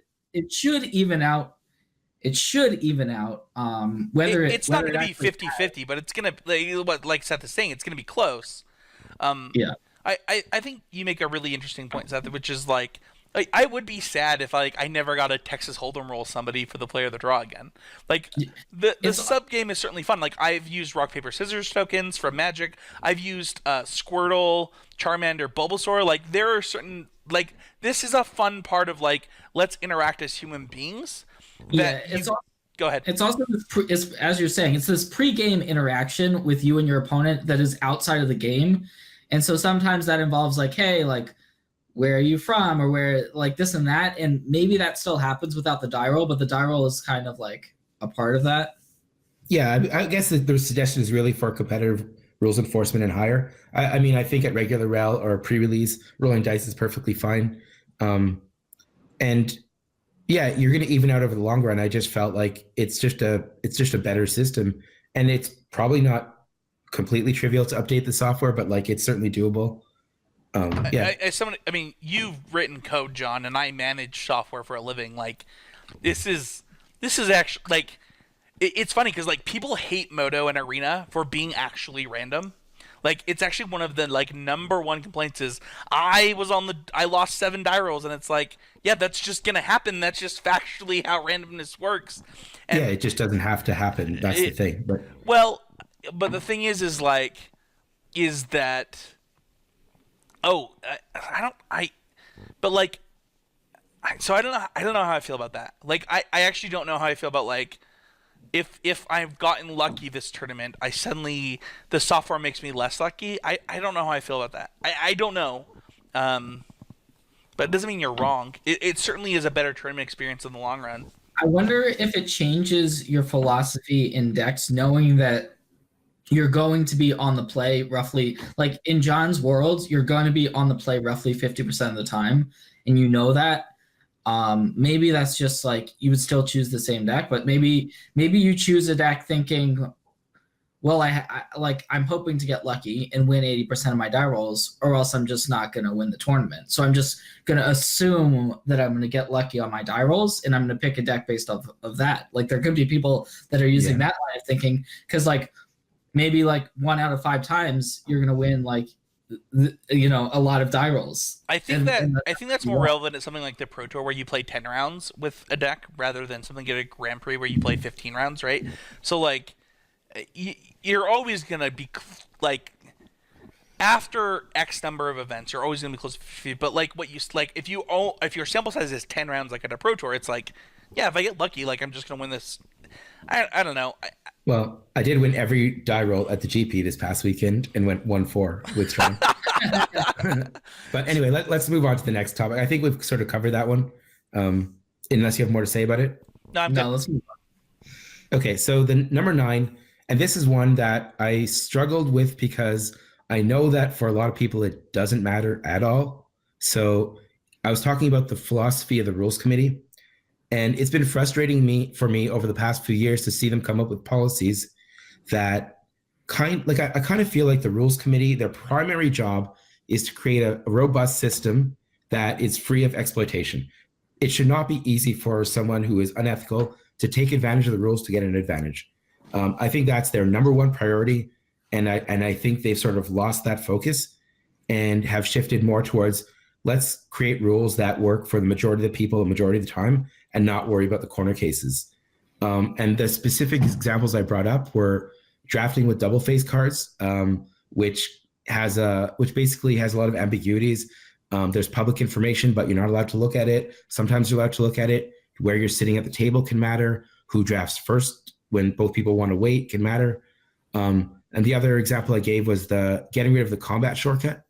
S2: even out. It should even out. Whether
S1: it's not going to be 50-50, but it's going to, like Seth is saying, it's going to be close.
S2: Yeah.
S1: I think you make a really interesting point, Seth, which is like I would be sad if I never got a Texas Hold'em roll somebody for the Player of the Draw again. Like the sub game is certainly fun. Like I've used rock paper scissors tokens from Magic. I've used Squirtle, Charmander, Bulbasaur. Like there are certain, like this is a fun part of like let's interact as human beings. Go ahead.
S2: It's also as you're saying, it's this pre-game interaction with you and your opponent that is outside of the game. And so sometimes that involves like, hey, like, where are you from, or where, like this and that. And maybe that still happens without the die roll, but the die roll is kind of like a part of that.
S3: Yeah, I guess the suggestion is really for competitive rules enforcement and higher. I mean, I think at regular rel or pre-release, rolling dice is perfectly fine. And yeah, you're going to even out over the long run. I just felt like it's just a better system, and it's probably not completely trivial to update the software, but like it's certainly doable. Yeah.
S1: I mean, you've written code, John, and I manage software for a living. Like, this is actually like, it's funny because like people hate Moto and Arena for being actually random. Like, it's actually one of the like number one complaints is I lost 7 die rolls, and it's like, yeah, that's just gonna happen. That's just factually how randomness works. And
S3: yeah, it just doesn't have to happen. That's the thing.
S1: But the thing is that. Oh, I don't know how I feel about that. Like, I actually don't know how I feel about, like, if I've gotten lucky this tournament, the software makes me less lucky. I don't know how I feel about that. I don't know. But it doesn't mean you're wrong. It certainly is a better tournament experience in the long run.
S2: I wonder if it changes your philosophy in decks, knowing that you're going to be on the play roughly, like in John's world, you're going to be on the play roughly 50% of the time, and you know that. Maybe that's just like you would still choose the same deck, but maybe you choose a deck thinking, well, I'm hoping to get lucky and win 80% of my die rolls, or else I'm just not going to win the tournament. So I'm just going to assume that I'm going to get lucky on my die rolls, and I'm going to pick a deck based off of that. Like there could be people that are using that line of thinking, because like maybe like 1 out of 5 times you're going to win like, you know, a lot of die rolls.
S1: I think that's more relevant at something like the Pro Tour where you play 10 rounds with a deck rather than something like a Grand Prix where you play 15 rounds, right? So like you're always going to be like after X number of events, you're always going to be close to 50, but like what you like if your sample size is 10 rounds like at a Pro Tour, it's like, yeah, if I get lucky, like I'm just going to win this. I don't know.
S3: Well, I did win every die roll at the GP this past weekend and went 1-4 with Tron. But anyway, let's move on to the next topic. I think we've sort of covered that one. Unless you have more to say about it.
S1: No, I'm good.
S2: No, let's move
S3: Okay, so the number 9, and this is one that I struggled with because I know that for a lot of people it doesn't matter at all. So I was talking about the philosophy of the rules committee, and it's been frustrating for me over the past few years to see them come up with policies that I kind of feel like the rules committee, their primary job is to create a robust system that is free of exploitation. It should not be easy for someone who is unethical to take advantage of the rules to get an advantage. I think that's their number one priority, and I think they've sort of lost that focus and have shifted more towards let's create rules that work for the majority of the people the majority of the time and not worry about the corner cases. And the specific examples I brought up were drafting with double face cards, which basically has a lot of ambiguities. There's public information, but you're not allowed to look at it. Sometimes you're allowed to look at it. Where you're sitting at the table can matter. Who drafts first when both people want to wait can matter. And the other example I gave was the getting rid of the combat shortcut,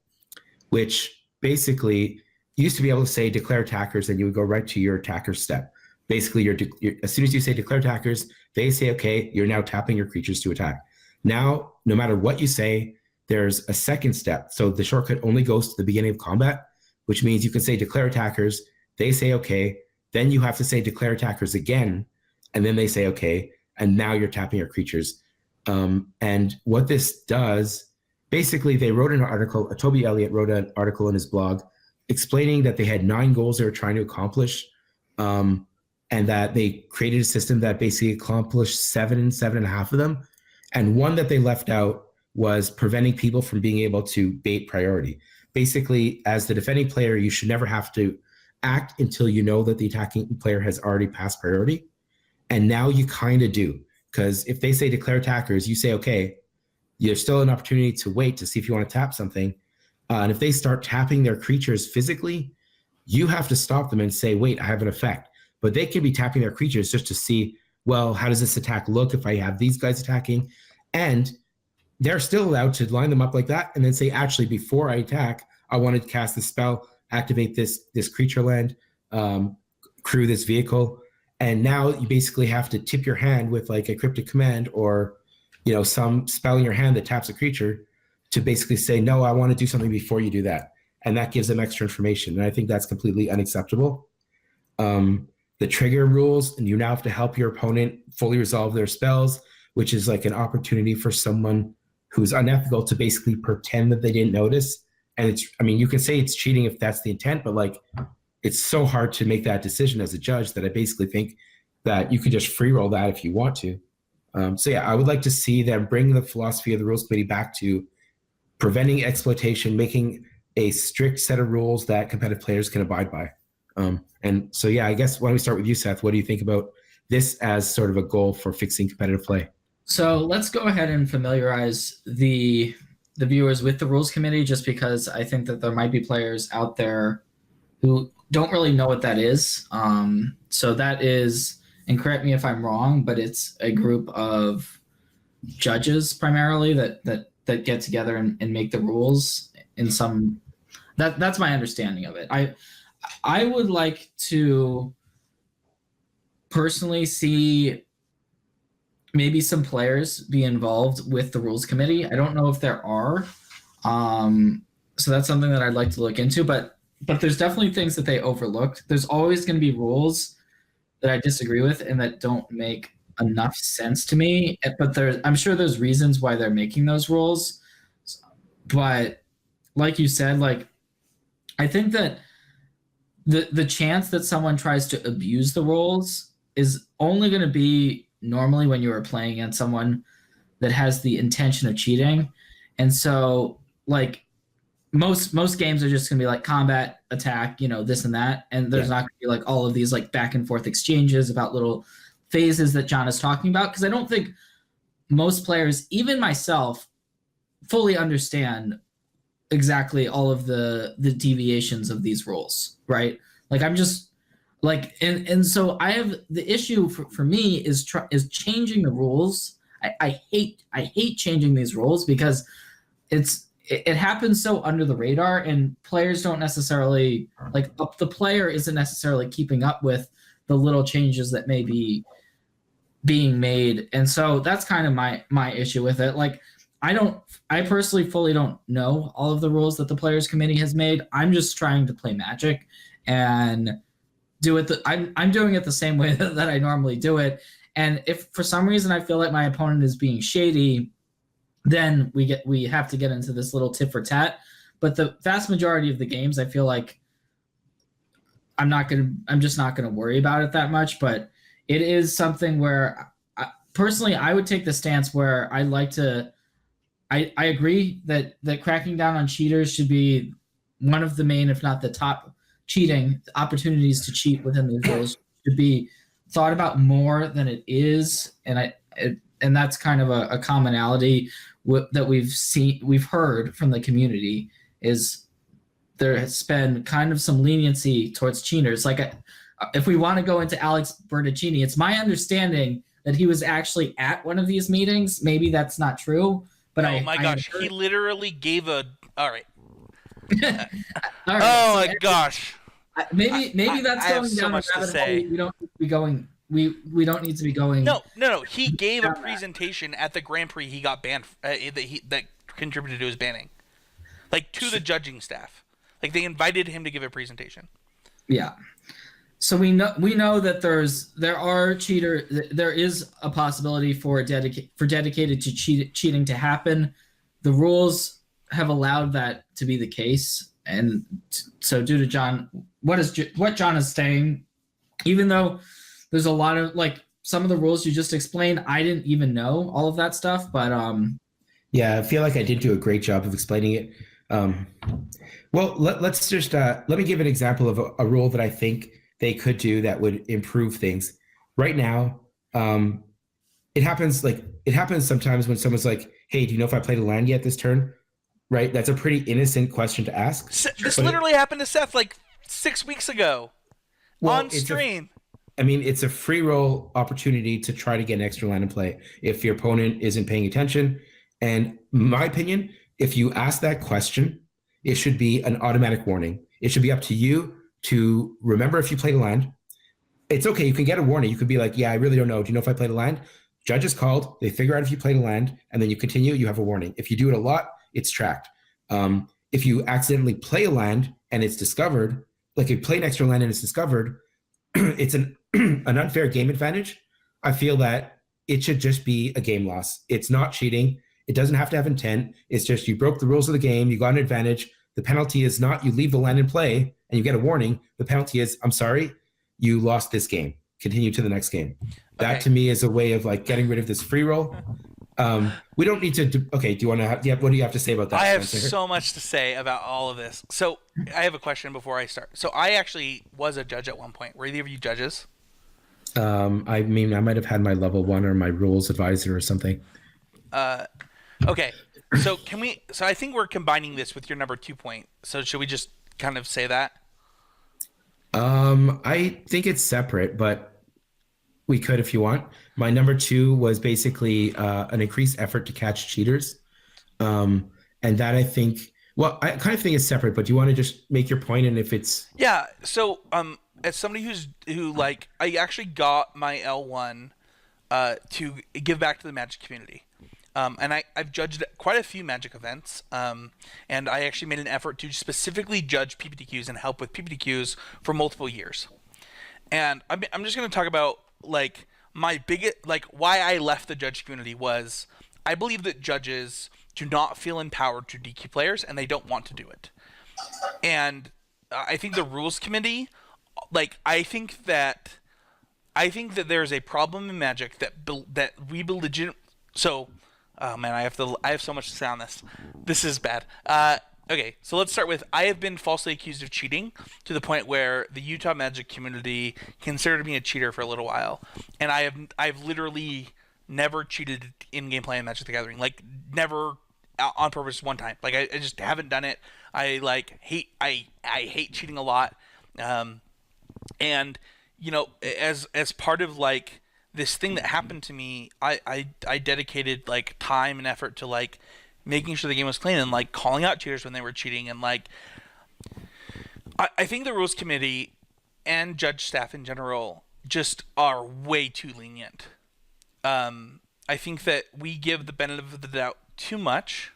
S3: which basically used to be able to say declare attackers, and you would go right to your attacker step. Basically, as soon as you say declare attackers, they say, okay, you're now tapping your creatures to attack. Now, no matter what you say, there's a second step. So the shortcut only goes to the beginning of combat, which means you can say declare attackers. They say, okay. Then you have to say declare attackers again. And then they say, okay. And now you're tapping your creatures. And what this does, basically, they wrote an article, Toby Elliott wrote an article in his blog explaining that they had 9 goals they were trying to accomplish, and that they created a system that basically accomplished 7 and 7.5 of them. And one that they left out was preventing people from being able to bait priority. Basically, as the defending player, you should never have to act until you know that the attacking player has already passed priority. And now you kind of do, because if they say declare attackers, you say, okay, there's still an opportunity to wait to see if you want to tap something. And if they start tapping their creatures physically, you have to stop them and say, wait, I have an effect. But they could be tapping their creatures just to see, well, how does this attack look if I have these guys attacking? And they're still allowed to line them up like that and then say, actually, before I attack, I want to cast the spell, activate this creature land, crew this vehicle. And now you basically have to tip your hand with like a cryptic command or, some spell in your hand that taps a creature to basically say, no, I want to do something before you do that. And that gives them extra information. And I think that's completely unacceptable. The trigger rules, and you now have to help your opponent fully resolve their spells, which is like an opportunity for someone who's unethical to basically pretend that they didn't notice. And you can say it's cheating if that's the intent, but like, it's so hard to make that decision as a judge that I basically think that you could just free roll that if you want to. So yeah, I would like to see them bring the philosophy of the rules committee back to preventing exploitation, making a strict set of rules that competitive players can abide by. And so, yeah, I guess why don't we start with you, Seth? What do you think about this as sort of a goal for fixing competitive play?
S2: So let's go ahead and familiarize the viewers with the rules committee, just because I think that there might be players out there who don't really know what that is. So that is, and correct me if I'm wrong, but it's a group of judges primarily that get together and make the rules in some. That's my understanding of it. I would like to personally see maybe some players be involved with the rules committee. I don't know if there are. So that's something that I'd like to look into, but there's definitely things that they overlooked. There's always going to be rules that I disagree with and that don't make enough sense to me. But I'm sure there's reasons why they're making those rules. But like you said, like, I think that the chance that someone tries to abuse the rules is only going to be normally when you are playing against someone that has the intention of cheating. And so, like, most games are just going to be like combat, attack, this and that. And there's not going to be like all of these like back and forth exchanges about little phases that John is talking about. Because I don't think most players, even myself, fully understand exactly all of the deviations of these rules, right? Like, I'm just like, and so I have the issue for me is changing the rules. I hate changing these rules because it happens so under the radar, and players don't necessarily like the player isn't necessarily keeping up with the little changes that may be being made. And so that's kind of my issue with it. Like I personally fully don't know all of the rules that the players committee has made. I'm just trying to play Magic and do it. I'm doing it the same way that I normally do it. And if for some reason I feel like my opponent is being shady, then we have to get into this little tit for tat. But the vast majority of the games, I feel like I'm just not gonna worry about it that much. But it is something where personally I would take the stance where I like to. I agree that cracking down on cheaters should be one of the main, if not the top, cheating opportunities to cheat within these rules should be thought about more than it is, and that's kind of a commonality that we've heard from the community is there has been kind of some leniency towards cheaters. Like if we want to go into Alex Bertoncini, it's my understanding that he was actually at one of these meetings. Maybe that's not true. But
S1: oh my gosh, he literally gave a. All right.
S2: All right.
S1: Oh my gosh.
S2: Maybe that's
S1: I have
S2: going
S1: so
S2: down
S1: much
S2: a
S1: to
S2: rabbit
S1: say.
S2: hole. We don't need to be going. We don't need to be going.
S1: No. He gave a presentation at the Grand Prix. He got banned. That contributed to his banning, like to the judging staff. Like they invited him to give a presentation.
S2: Yeah. So we know that there is a possibility for dedicated to cheating to happen. The rules have allowed that to be the case, and so due to John, what John is saying, even though there's a lot of like some of the rules you just explained, I didn't even know all of that stuff, but
S3: yeah, I feel like I didn't do a great job of explaining it. Well, let's just let me give an example of a rule that I think they could do that would improve things. Right now, it happens sometimes when someone's like, "Hey, do you know if I played a land yet this turn?" Right? That's a pretty innocent question to ask.
S1: This literally happened to Seth like 6 weeks ago on stream.
S3: It's a free roll opportunity to try to get an extra land in play if your opponent isn't paying attention. And in my opinion, if you ask that question, it should be an automatic warning. It should be up to you to remember if you played a land. It's okay. You can get a warning. You could be like, yeah, I really don't know. Do you know if I played a land? Judge is called. They figure out if you played a land, and then you continue. You have a warning. If you do it a lot, it's tracked. If you accidentally play a land and it's discovered, like you play an extra land and it's discovered, it's an unfair game advantage. I feel that it should just be a game loss. It's not cheating. It doesn't have to have intent. It's just you broke the rules of the game. You got an advantage. The penalty is not you leave the land in play and you get a warning. The penalty is, I'm sorry, you lost this game. Continue to the next game. That to me is a way of like getting rid of this free roll. We don't need to do, okay, do you want to what do you have to say about that?
S1: I have so much to say about all of this. So I have a question before I start. So I actually was a judge at one point. Were either of you judges?
S3: I mean, I might have had my level 1 or my rules advisor or something.
S1: Okay. So I think we're combining this with your number 2 point. So should we just kind of say that?
S3: I think it's separate, but we could if you want. My number 2 was basically an increased effort to catch cheaters. And that I think, well, I kind of think it's separate, but do you want to just make your point and if it's...
S1: Yeah. So as somebody who I actually got my L1 to give back to the Magic community. And I've judged quite a few Magic events, and I actually made an effort to specifically judge PPTQs and help with PPTQs for multiple years. And I'm just going to talk about like my biggest, like why I left the judge community was I believe that judges do not feel empowered to DQ players, and they don't want to do it. And I think the rules committee, like I think that there's a problem in Magic that we legit. So. Oh man, I have so much to say on this. This is bad. Okay, so let's start with I have been falsely accused of cheating to the point where the Utah Magic community considered me a cheater for a little while, and I've literally never cheated in gameplay in Magic the Gathering. Like never on purpose one time. Like I just haven't done it. I hate cheating a lot. And you know, as part of like this thing that happened to me, I dedicated like time and effort to like making sure the game was clean, and like calling out cheaters when they were cheating, and like I think the rules committee and judge staff in general just are way too lenient. I think that we give the benefit of the doubt too much.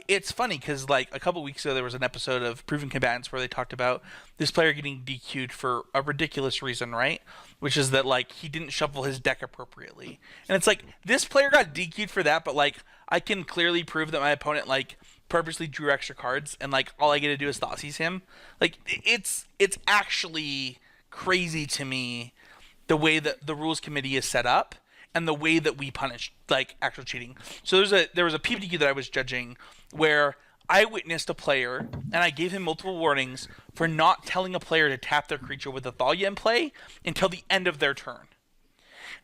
S1: It's funny because like a couple weeks ago there was an episode of Proven Combatants where they talked about this player getting DQ'd for a ridiculous reason, right? Which is that like he didn't shuffle his deck appropriately, and it's like this player got DQ'd for that, but like I can clearly prove that my opponent like purposely drew extra cards, and like all I get to do is Thoughtseize him. Like it's actually crazy to me the way that the rules committee is set up and the way that we punish like actual cheating. So there was a PPTQ that I was judging where I witnessed a player and I gave him multiple warnings for not telling a player to tap their creature with a Thalia in play until the end of their turn.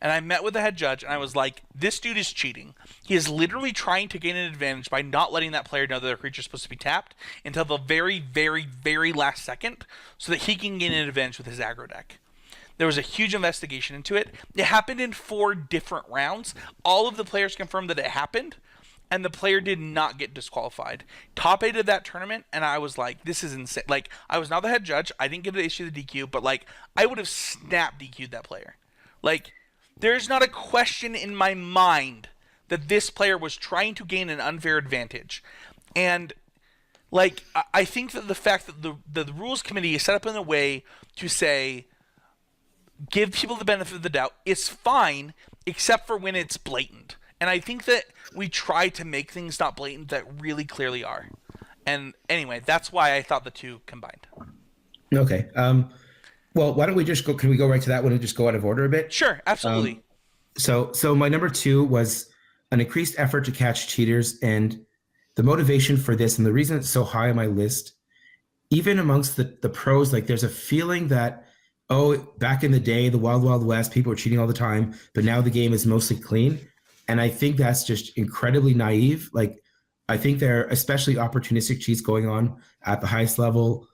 S1: And I met with the head judge and I was like, this dude is cheating. He is literally trying to gain an advantage by not letting that player know that their creature is supposed to be tapped until the very, very, very last second so that he can gain an advantage with his aggro deck. There was a huge investigation into it. It happened in 4 different rounds. All of the players confirmed that it happened, and the player did not get disqualified. Top 8 of that tournament, and I was like, this is insane. Like, I was not the head judge. I didn't get to issue the DQ, but, like, I would have snap DQ'd that player. Like, there's not a question in my mind that this player was trying to gain an unfair advantage. And, like, I think that the fact that the rules committee is set up in a way to say, give people the benefit of the doubt, it's fine, except for when it's blatant. And I think that we try to make things not blatant that really clearly are. And anyway, that's why I thought the two combined.
S3: Okay. Well, why don't we just go? Can we go right to that one and just go out of order a bit?
S1: Sure, absolutely.
S3: So my number 2 was an increased effort to catch cheaters, and the motivation for this, and the reason it's so high on my list, even amongst the pros, like there's a feeling that, oh, back in the day, the Wild Wild West, people were cheating all the time, but now the game is mostly clean. And I think that's just incredibly naive. Like, I think there are especially opportunistic cheats going on at the highest level.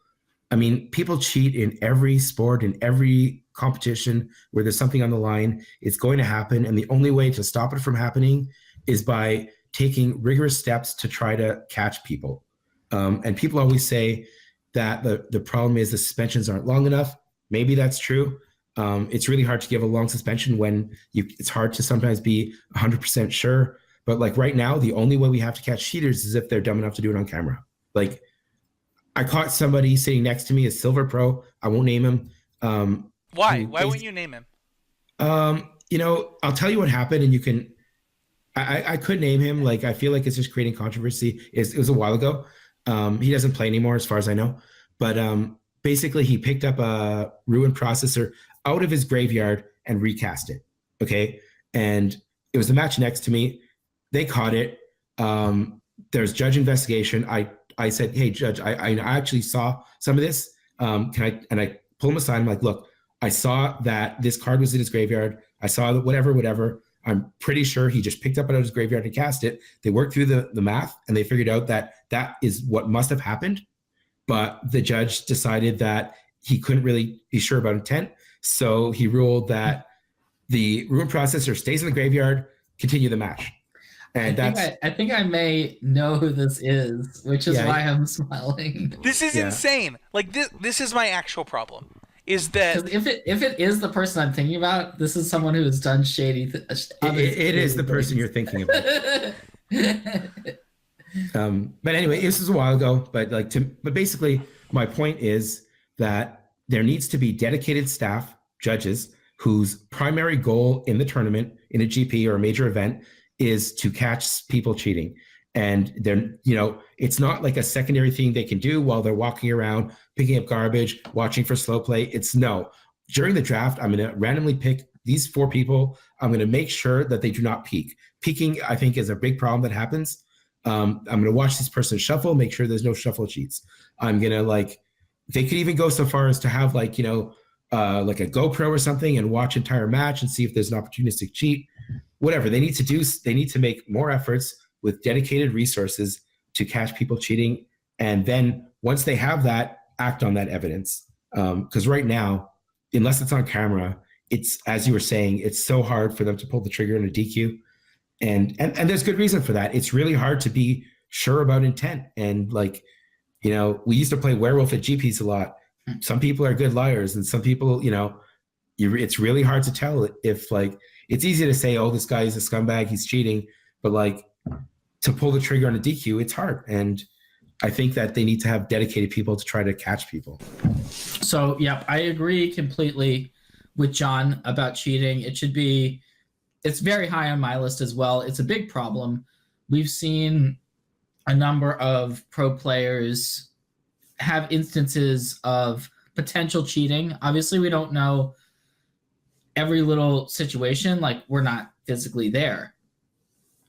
S3: I mean, people cheat in every sport, in every competition where there's something on the line. It's going to happen. And the only way to stop it from happening is by taking rigorous steps to try to catch people. And people always say that the problem is the suspensions aren't long enough. Maybe that's true. It's really hard to give a long suspension when it's hard to sometimes be 100% sure. But like right now, the only way we have to catch cheaters is if they're dumb enough to do it on camera. Like, I caught somebody sitting next to me, a Silver Pro. I won't name him.
S1: Why? Why wouldn't you name him?
S3: I'll tell you what happened, and you can. I could name him. Like, I feel like it's just creating controversy. It was a while ago. He doesn't play anymore, as far as I know. But basically, he picked up a Ruin Processor out of his graveyard and recast it. Okay, and it was the match next to me. They caught it. There's judge investigation. I said, hey, judge, I actually saw some of this. And I pull him aside. I'm like, look, I saw that this card was in his graveyard. I saw that whatever. I'm pretty sure he just picked up out of his graveyard and cast it. They worked through the math and they figured out that that is what must have happened. But the judge decided that he couldn't really be sure about intent. So he ruled that the Ruin Processor stays in the graveyard, continue the match. And
S2: I think I may know who this is, which is why I'm smiling.
S1: This is insane. Like this is my actual problem. Is that
S2: if it is the person I'm thinking about, this is someone who has done shady.
S3: It is the person you're thinking about. But anyway, this was a while ago. But basically, my point is that there needs to be dedicated staff, judges, whose primary goal in the tournament, in a GP or a major event, is to catch people cheating. And they're, it's not like a secondary thing they can do while they're walking around, picking up garbage, watching for slow play. It's no. During the draft, I'm going to randomly pick these 4 people. I'm going to make sure that they do not peek. Peeking, I think, is a big problem that happens. I'm going to watch this person shuffle, make sure there's no shuffle cheats. I'm going to they could even go so far as to have like a GoPro or something and watch entire match and see if there's an opportunistic cheat. Whatever they need to do, they need to make more efforts with dedicated resources to catch people cheating. And then once they have that, act on that evidence. Because right now, unless it's on camera, it's, as you were saying, it's so hard for them to pull the trigger in a DQ. and there's good reason for that. It's really hard to be sure about intent. And like, we used to play werewolf at GPs a lot. Some people are good liars, and some people, it's really hard to tell if like, it's easy to say, oh, this guy is a scumbag, he's cheating, but like to pull the trigger on a DQ, it's hard. And I think that they need to have dedicated people to try to catch people.
S2: So, yeah, I agree completely with John about cheating. It's very high on my list as well. It's a big problem. We've seen a number of pro players have instances of potential cheating. Obviously, we don't know every little situation, like we're not physically there.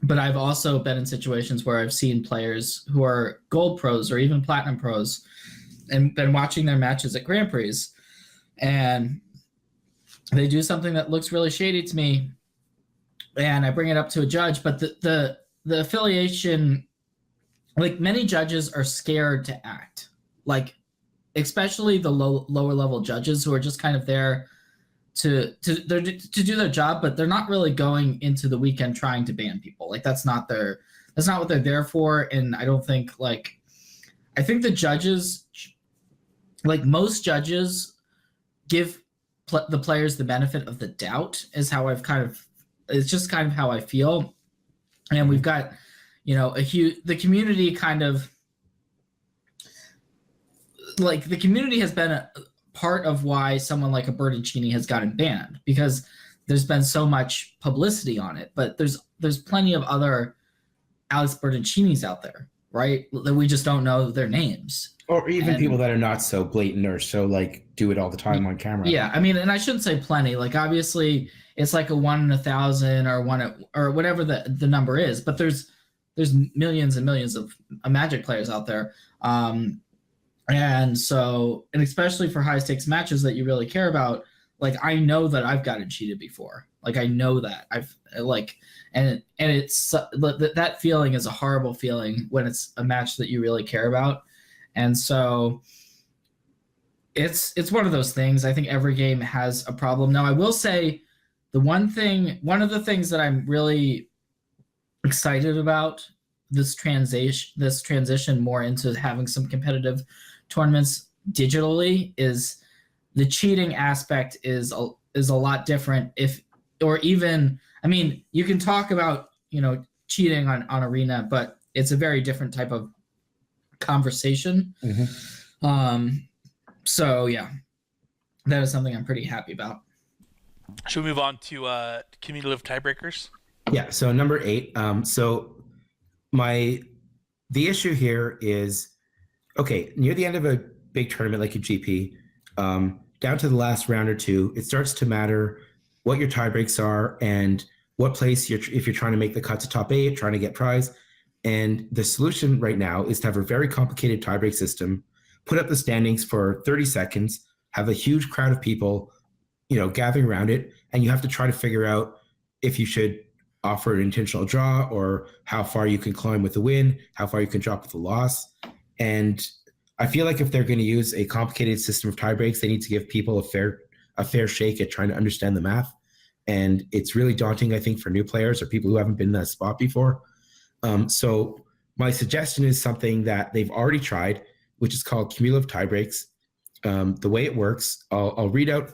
S2: But I've also been in situations where I've seen players who are gold pros or even platinum pros and been watching their matches at Grand Prix, and they do something that looks really shady to me, and I bring it up to a judge. But the affiliation, like many judges are scared to act, like especially the lower level judges who are just kind of there to do their job, but they're not really going into the weekend trying to ban people. Like that's not what they're there for. And I don't think I think the judges, like most judges, give the players the benefit of the doubt is how it's just kind of how I feel. And we've got, the community kind of like the community has been a part of why someone like a Bertoncini has gotten banned, because there's been so much publicity on it. But there's plenty of other Alex Bertoncinis out there, right? That we just don't know their names.
S3: Or even people that are not so blatant or so like do it all the time on camera.
S2: Yeah, I mean, and I shouldn't say plenty. Like obviously it's like a 1 in 1,000 or whatever the number is. But there's millions and millions of Magic players out there. And especially for high stakes matches that you really care about, like I know that I've gotten cheated before. Like I know that and it's that feeling is a horrible feeling when it's a match that you really care about. And so it's one of those things. I think every game has a problem. Now I will say one of the things that I'm really excited about this transition more into having some competitive tournaments digitally is the cheating aspect is a lot different. You can talk about cheating on Arena, but it's a very different type of conversation.
S3: Mm-hmm.
S2: So yeah, that is something I'm pretty happy about.
S1: Should we move on to cumulative tiebreakers?
S3: Yeah, so number 8. The issue here is, okay, near the end of a big tournament like a GP, down to the last round or two, it starts to matter what your tiebreaks are and what place if you're trying to make the cut to top 8, trying to get prize. And the solution right now is to have a very complicated tiebreak system, put up the standings for 30 seconds, have a huge crowd of people, gathering around it, and you have to try to figure out if you should offer an intentional draw or how far you can climb with a win, how far you can drop with a loss. And I feel like if they're going to use a complicated system of tiebreaks, they need to give people a fair shake at trying to understand the math. And it's really daunting, I think, for new players or people who haven't been in that spot before. So my suggestion is something that they've already tried, which is called cumulative tiebreaks. The way it works, I'll read out.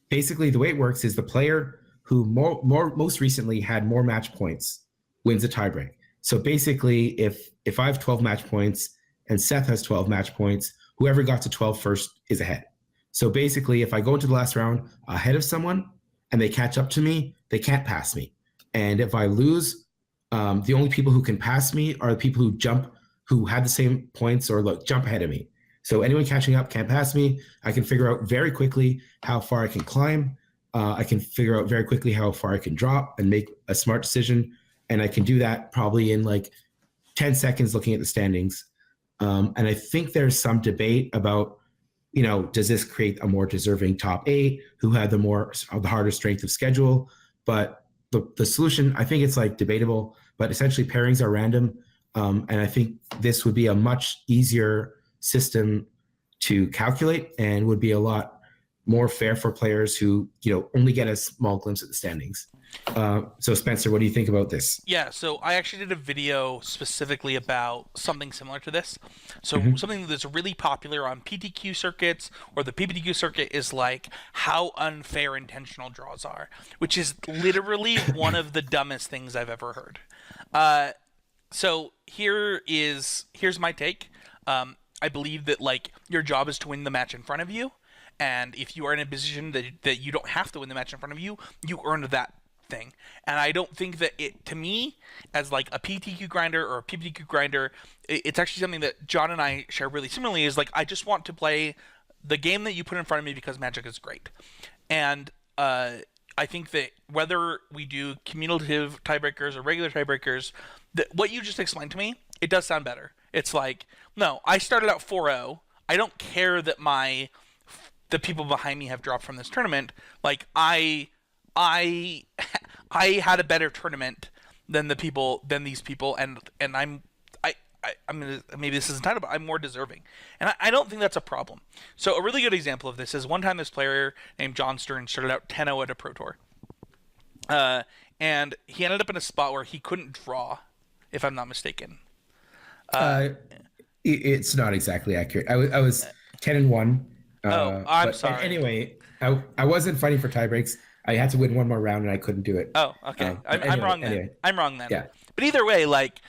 S3: Basically, the way it works is the player who most recently had more match points wins a tiebreak. So basically, if I have 12 match points and Seth has 12 match points, whoever got to 12 first is ahead. So basically, if I go into the last round ahead of someone and they catch up to me, they can't pass me. And if I lose, the only people who can pass me are the people who had the same points or jump ahead of me. So anyone catching up can't pass me. I can figure out very quickly how far I can climb. I can figure out very quickly how far I can drop and make a smart decision. And I can do that probably in 10 seconds looking at the standings. And I think there's some debate about, does this create a more deserving top 8 who had the harder strength of schedule? But the solution, I think it's debatable, but essentially pairings are random. And I think this would be a much easier system to calculate and would be a lot more fair for players who, only get a small glimpse at the standings. So Spencer, what do you think about this?
S1: Yeah, so I actually did a video specifically about something similar to this. So something that's really popular on PTQ circuits or the PPTQ circuit is like how unfair intentional draws are, which is literally one of the dumbest things I've ever heard. So here's my take. I believe that like your job is to win the match in front of you, and if you are in a position that you don't have to win the match in front of you, you earned that thing. And I don't think that it, to me, as like a PTQ grinder or a PPTQ grinder, it's actually something that John and I share really similarly, is like I just want to play the game that you put in front of me because Magic is great. And I think that whether we do cumulative tiebreakers or regular tiebreakers, what you just explained to me, it does sound better. It's like, no, I started out 4-0. I don't care that the people behind me have dropped from this tournament. Like I had a better tournament than these people, and I'm gonna, maybe this isn't title, but I'm more deserving, and I don't think that's a problem. So a really good example of this is one time this player named John Stern started out 10-0 at a Pro Tour, and he ended up in a spot where he couldn't draw, if I'm not mistaken.
S3: It's not exactly accurate. I was 10-1.
S1: I'm sorry.
S3: Anyway, I wasn't fighting for tiebreaks. I had to win one more round and I couldn't do it.
S1: Oh, okay. I'm wrong then. I'm wrong then.
S3: Yeah.
S1: But either way, like,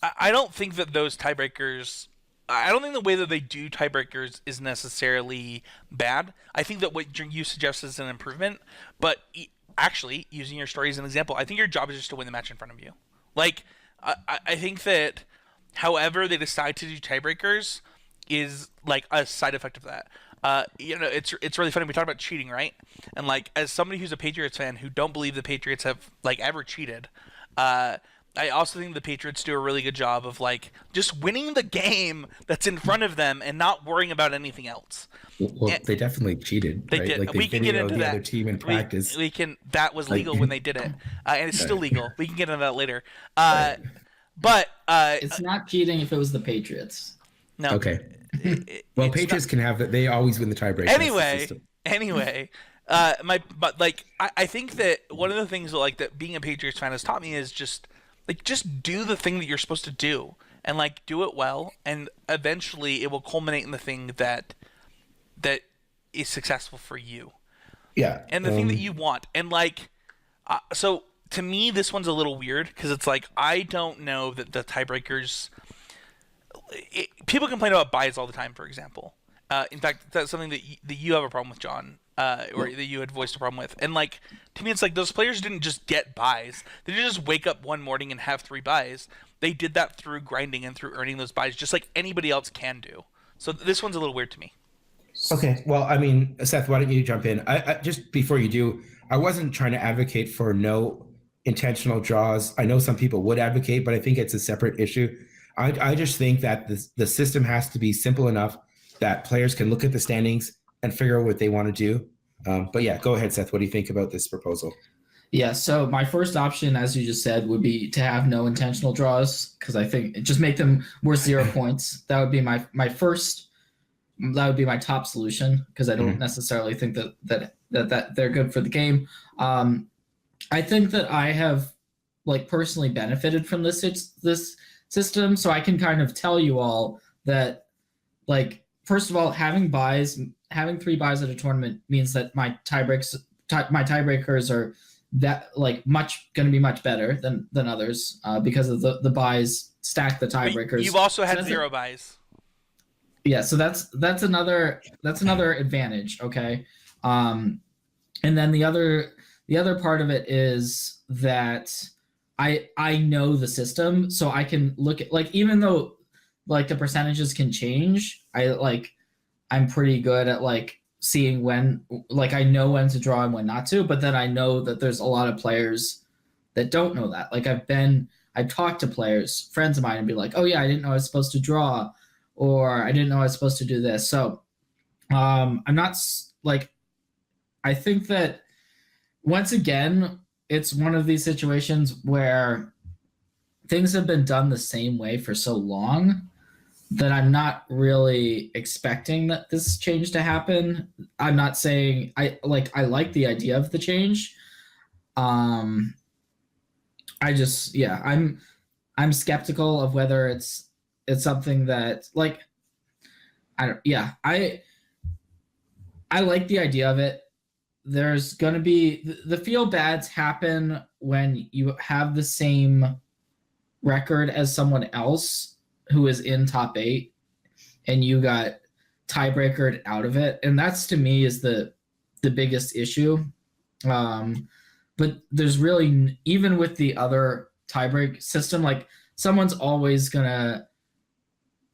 S1: I don't think that those tiebreakers. I don't think the way that they do tiebreakers is necessarily bad. I think that what you suggest is an improvement. But actually, using your story as an example, I think your job is just to win the match in front of you. Like, I think that however they decide to do tiebreakers is like a side effect of that. It's really funny. We talked about cheating, right? And like, as somebody who's a Patriots fan who don't believe the Patriots have like ever cheated, I also think the Patriots do a really good job of like just winning the game that's in front of them and not worrying about anything else.
S3: Well, they definitely cheated.
S1: They
S3: right?
S1: did.
S3: Like, they
S1: We can get into
S3: the
S1: that.
S3: other team in practice.
S1: We can. That was legal when they did it, and it's still legal. We can get into that later. But
S2: It's not cheating if it was the Patriots.
S1: no.
S3: Okay. Well, Patriots can have that. They always win the tiebreak.
S1: Anyway, I think that one of the things that being a Patriots fan has taught me is just do the thing that you're supposed to do and like do it well, and eventually it will culminate in the thing that is successful for you.
S3: Yeah.
S1: And the thing that you want. And like, so to me, this one's a little weird because it's like, I don't know that the tiebreakers. People complain about buys all the time, for example. In fact, that's something that you have a problem with, John, or that you had voiced a problem with. And like, to me, it's like those players didn't just get buys. They didn't just wake up one morning and have 3 buys. They did that through grinding and through earning those buys, just like anybody else can do. So this one's a little weird to me.
S3: Okay. Well, I mean, Seth, why don't you jump in? I just before you do, I wasn't trying to advocate for no intentional draws. I know some people would advocate, but I think it's a separate issue. I just think that the system has to be simple enough that players can look at the standings and figure out what they want to do. But yeah, go ahead, Seth. What do you think about this proposal?
S2: Yeah, so my first option, as you just said, would be to have no intentional draws, because I think just make them worth 0 points. That would be my first. That would be my top solution, because I don't necessarily think that they're good for the game. I think that I have like personally benefited from this system, so I can kind of tell you all that, like, first of all, having 3 buys at a tournament means that my tiebreakers are that like going to be much better than others, because of the buys stack the tiebreakers.
S1: You've also had 0 buys.
S2: Yeah, so that's another advantage. Okay, and then the other part of it is that I know the system, so I can look at, like, even though like the percentages can change, I'm pretty good at like seeing when, like, I know when to draw and when not to, but then I know that there's a lot of players that don't know that. Like, I've talked to players, friends of mine, and be like, oh yeah, I didn't know I was supposed to draw, or I didn't know I was supposed to do this. So I'm not like, I think that once again, it's one of these situations where things have been done the same way for so long that I'm not really expecting that this change to happen. I'm not saying I like the idea of the change. I just I'm skeptical of whether it's something that like I don't I like the idea of it. There's going to be the feel bads happen when you have the same record as someone else who is in top 8 and you got tiebreakered out of it, and that's to me is the biggest issue. But there's really, even with the other tiebreak system, like there's always gonna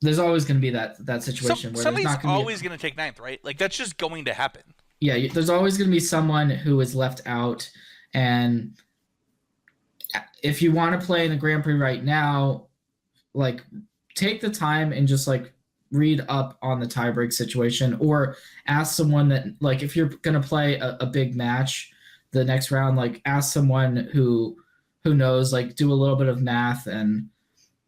S2: be that situation where
S1: somebody's
S2: there's not gonna
S1: always going to take ninth, right? Like that's just going to happen.
S2: Yeah, there's always going to be someone who is left out, and if you want to play in the Grand Prix right now, like take the time and just like read up on the tiebreak situation, or ask someone that, like, if you're going to play a big match the next round, like ask someone who knows, like do a little bit of math. And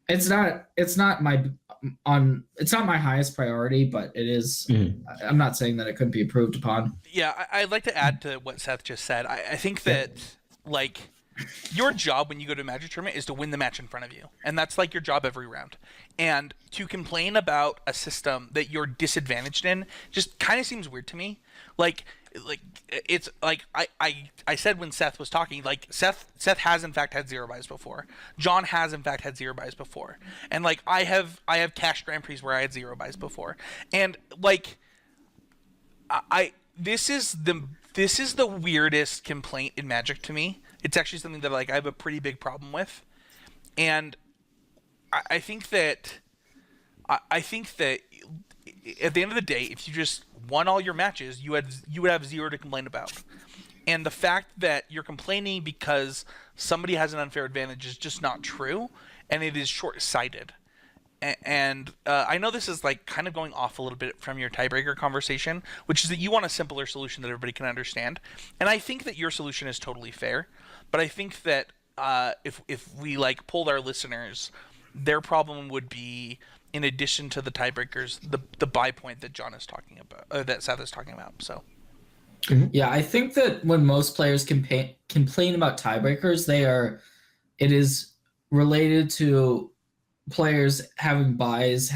S2: it's not my highest priority, but it is. I'm not saying that it couldn't be improved upon.
S1: Yeah, I'd like to add to what Seth just said. I think that like your job when you go to a Magic tournament is to win the match in front of you, and that's like your job every round. And to complain about a system that you're disadvantaged in just kind of seems weird to me. Like it's like I said when Seth was talking, like Seth has in fact had 0 buys before. John has in fact had 0 buys before, and like I have cash Grand Prix where I had 0 buys before, and like this is the weirdest complaint in Magic to me. It's actually something that like I have a pretty big problem with, and I think that at the end of the day, if you just won all your matches, you would have 0 to complain about. And the fact that you're complaining because somebody has an unfair advantage is just not true, and it is short-sighted. And I know this is like kind of going off a little bit from your tiebreaker conversation, which is that you want a simpler solution that everybody can understand. And I think that your solution is totally fair, but I think that if we like polled our listeners, their problem would be, in addition to the tiebreakers, the buy point that John is talking about, that Seth is talking about. So,
S2: yeah, I think that when most players complain about tiebreakers, it is related to players having buys,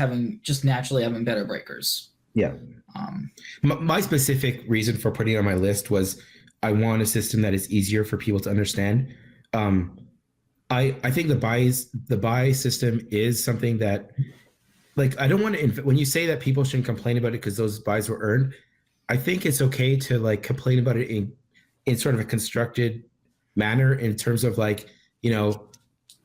S2: naturally having better breakers.
S3: Yeah. My specific reason for putting it on my list was I want a system that is easier for people to understand. I think the buy system is something that, like, I don't want to, when you say that people shouldn't complain about it because those buys were earned, I think it's okay to like complain about it in sort of a constructed manner, in terms of like,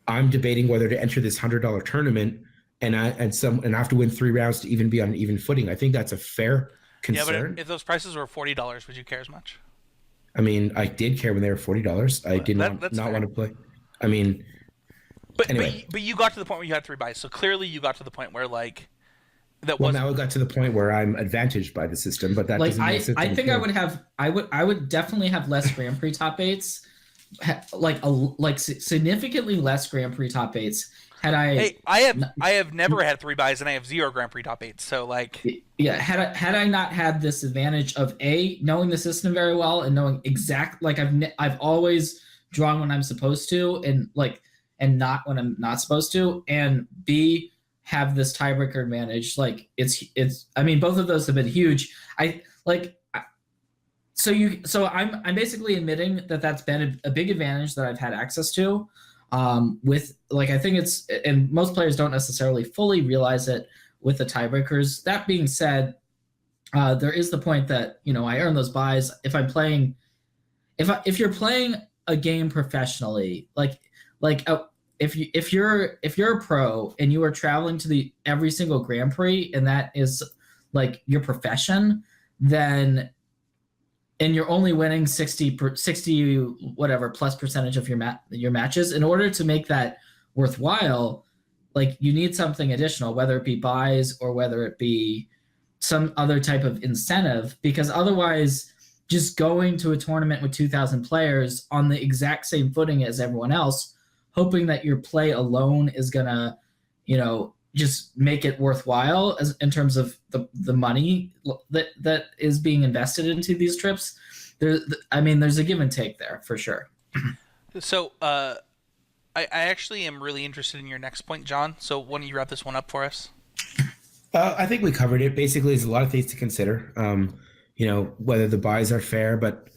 S3: I'm debating whether to enter this $100 tournament and I have to win 3 rounds to even be on an even footing. I think that's a fair concern.
S1: Yeah, but if those prices were $40, would you care as much?
S3: I mean, I did care when they were $40. I did not want to play. I mean, anyway.
S1: But you got to the point where you had 3 buys, so clearly you got to the point where like that.
S3: Well, now it got to the point where I'm advantaged by the system, but that
S2: like
S3: doesn't make sense.
S2: I think I would definitely have less Grand Prix top 8s, significantly less Grand Prix top 8s.
S1: I have never had 3 buys, and I have 0 Grand Prix top 8s. So like,
S2: yeah, had I not had this advantage of knowing the system very well and knowing I've always drawn when I'm supposed to, and not when I'm not supposed to, and B, have this tiebreaker advantage. Like I mean, both of those have been huge. So I'm basically admitting that that's been a big advantage that I've had access to. With like, I think it's, and most players don't necessarily fully realize it with the tiebreakers. That being said, there is the point that, I earn those buys if I'm playing, if you're playing a game professionally, if you're a pro and you are traveling to every single Grand Prix, and that is like your profession, then, and you're only winning 60 whatever plus percentage of your matches, in order to make that worthwhile, like you need something additional, whether it be buys or whether it be some other type of incentive, because otherwise just going to a tournament with 2,000 players on the exact same footing as everyone else, hoping that your play alone is gonna, just make it worthwhile as in terms of the money that is being invested into these trips. There's a give and take there for sure.
S1: So, I actually am really interested in your next point, John. So, why don't you wrap this one up for us?
S3: I think we covered it. Basically, there's a lot of things to consider. Whether the buys are fair, but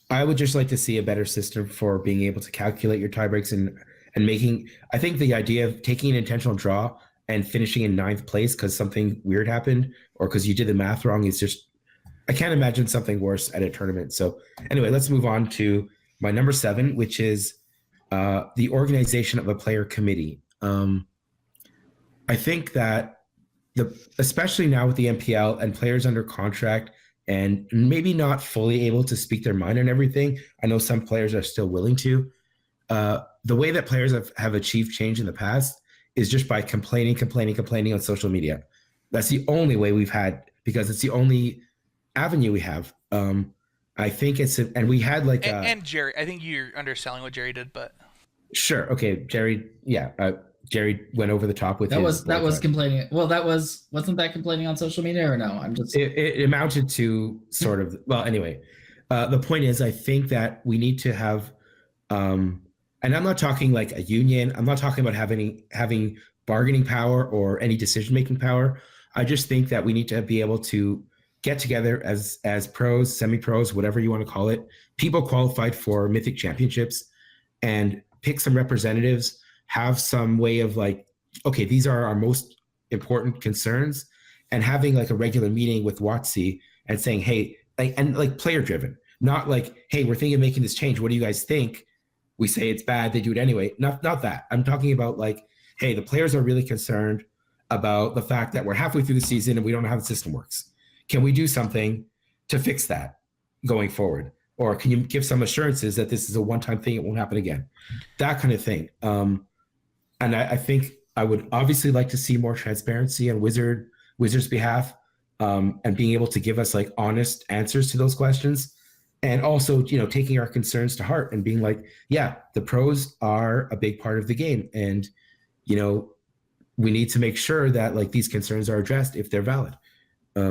S3: I would just like to see a better system for being able to calculate your tie breaks and making. I think the idea of taking an intentional draw and finishing in 9th place because something weird happened or because you did the math wrong is just. I can't imagine something worse at a tournament. So anyway, let's move on to my number 7, which is the organization of a player committee. I think that especially now with the MPL and players under contract and maybe not fully able to speak their mind on everything. I know some players are still willing to. The way that players have achieved change in the past is just by complaining on social media. That's the only way we've had, because it's the only avenue we have. I think and we had like
S1: and Jerry. I think you're underselling what Jerry did, but
S3: sure, okay, Jerry. Yeah, Jerry went over the top with
S2: that was complaining. Well, wasn't that complaining on social media or no? I'm just
S3: it amounted to sort of. Well, anyway, the point is, I think that we need to have, and I'm not talking like a union. I'm not talking about having bargaining power or any decision making power. I just think that we need to be able to get together as pros, semi-pros, whatever you want to call it, people qualified for Mythic Championships, and pick some representatives. Have some way of like, okay, these are our most important concerns, and having like a regular meeting with WotC and saying, hey, like player driven, not like, hey, we're thinking of making this change. What do you guys think? We say it's bad. They do it anyway. Not that. I'm talking about like, hey, the players are really concerned about the fact that we're halfway through the season and we don't know how the system works. Can we do something to fix that going forward? Or can you give some assurances that this is a one-time thing? It won't happen again. That kind of thing. And I think I would obviously like to see more transparency on Wizards' behalf, and being able to give us like honest answers to those questions, and also taking our concerns to heart and being like, yeah, the pros are a big part of the game, and we need to make sure that like these concerns are addressed if they're valid.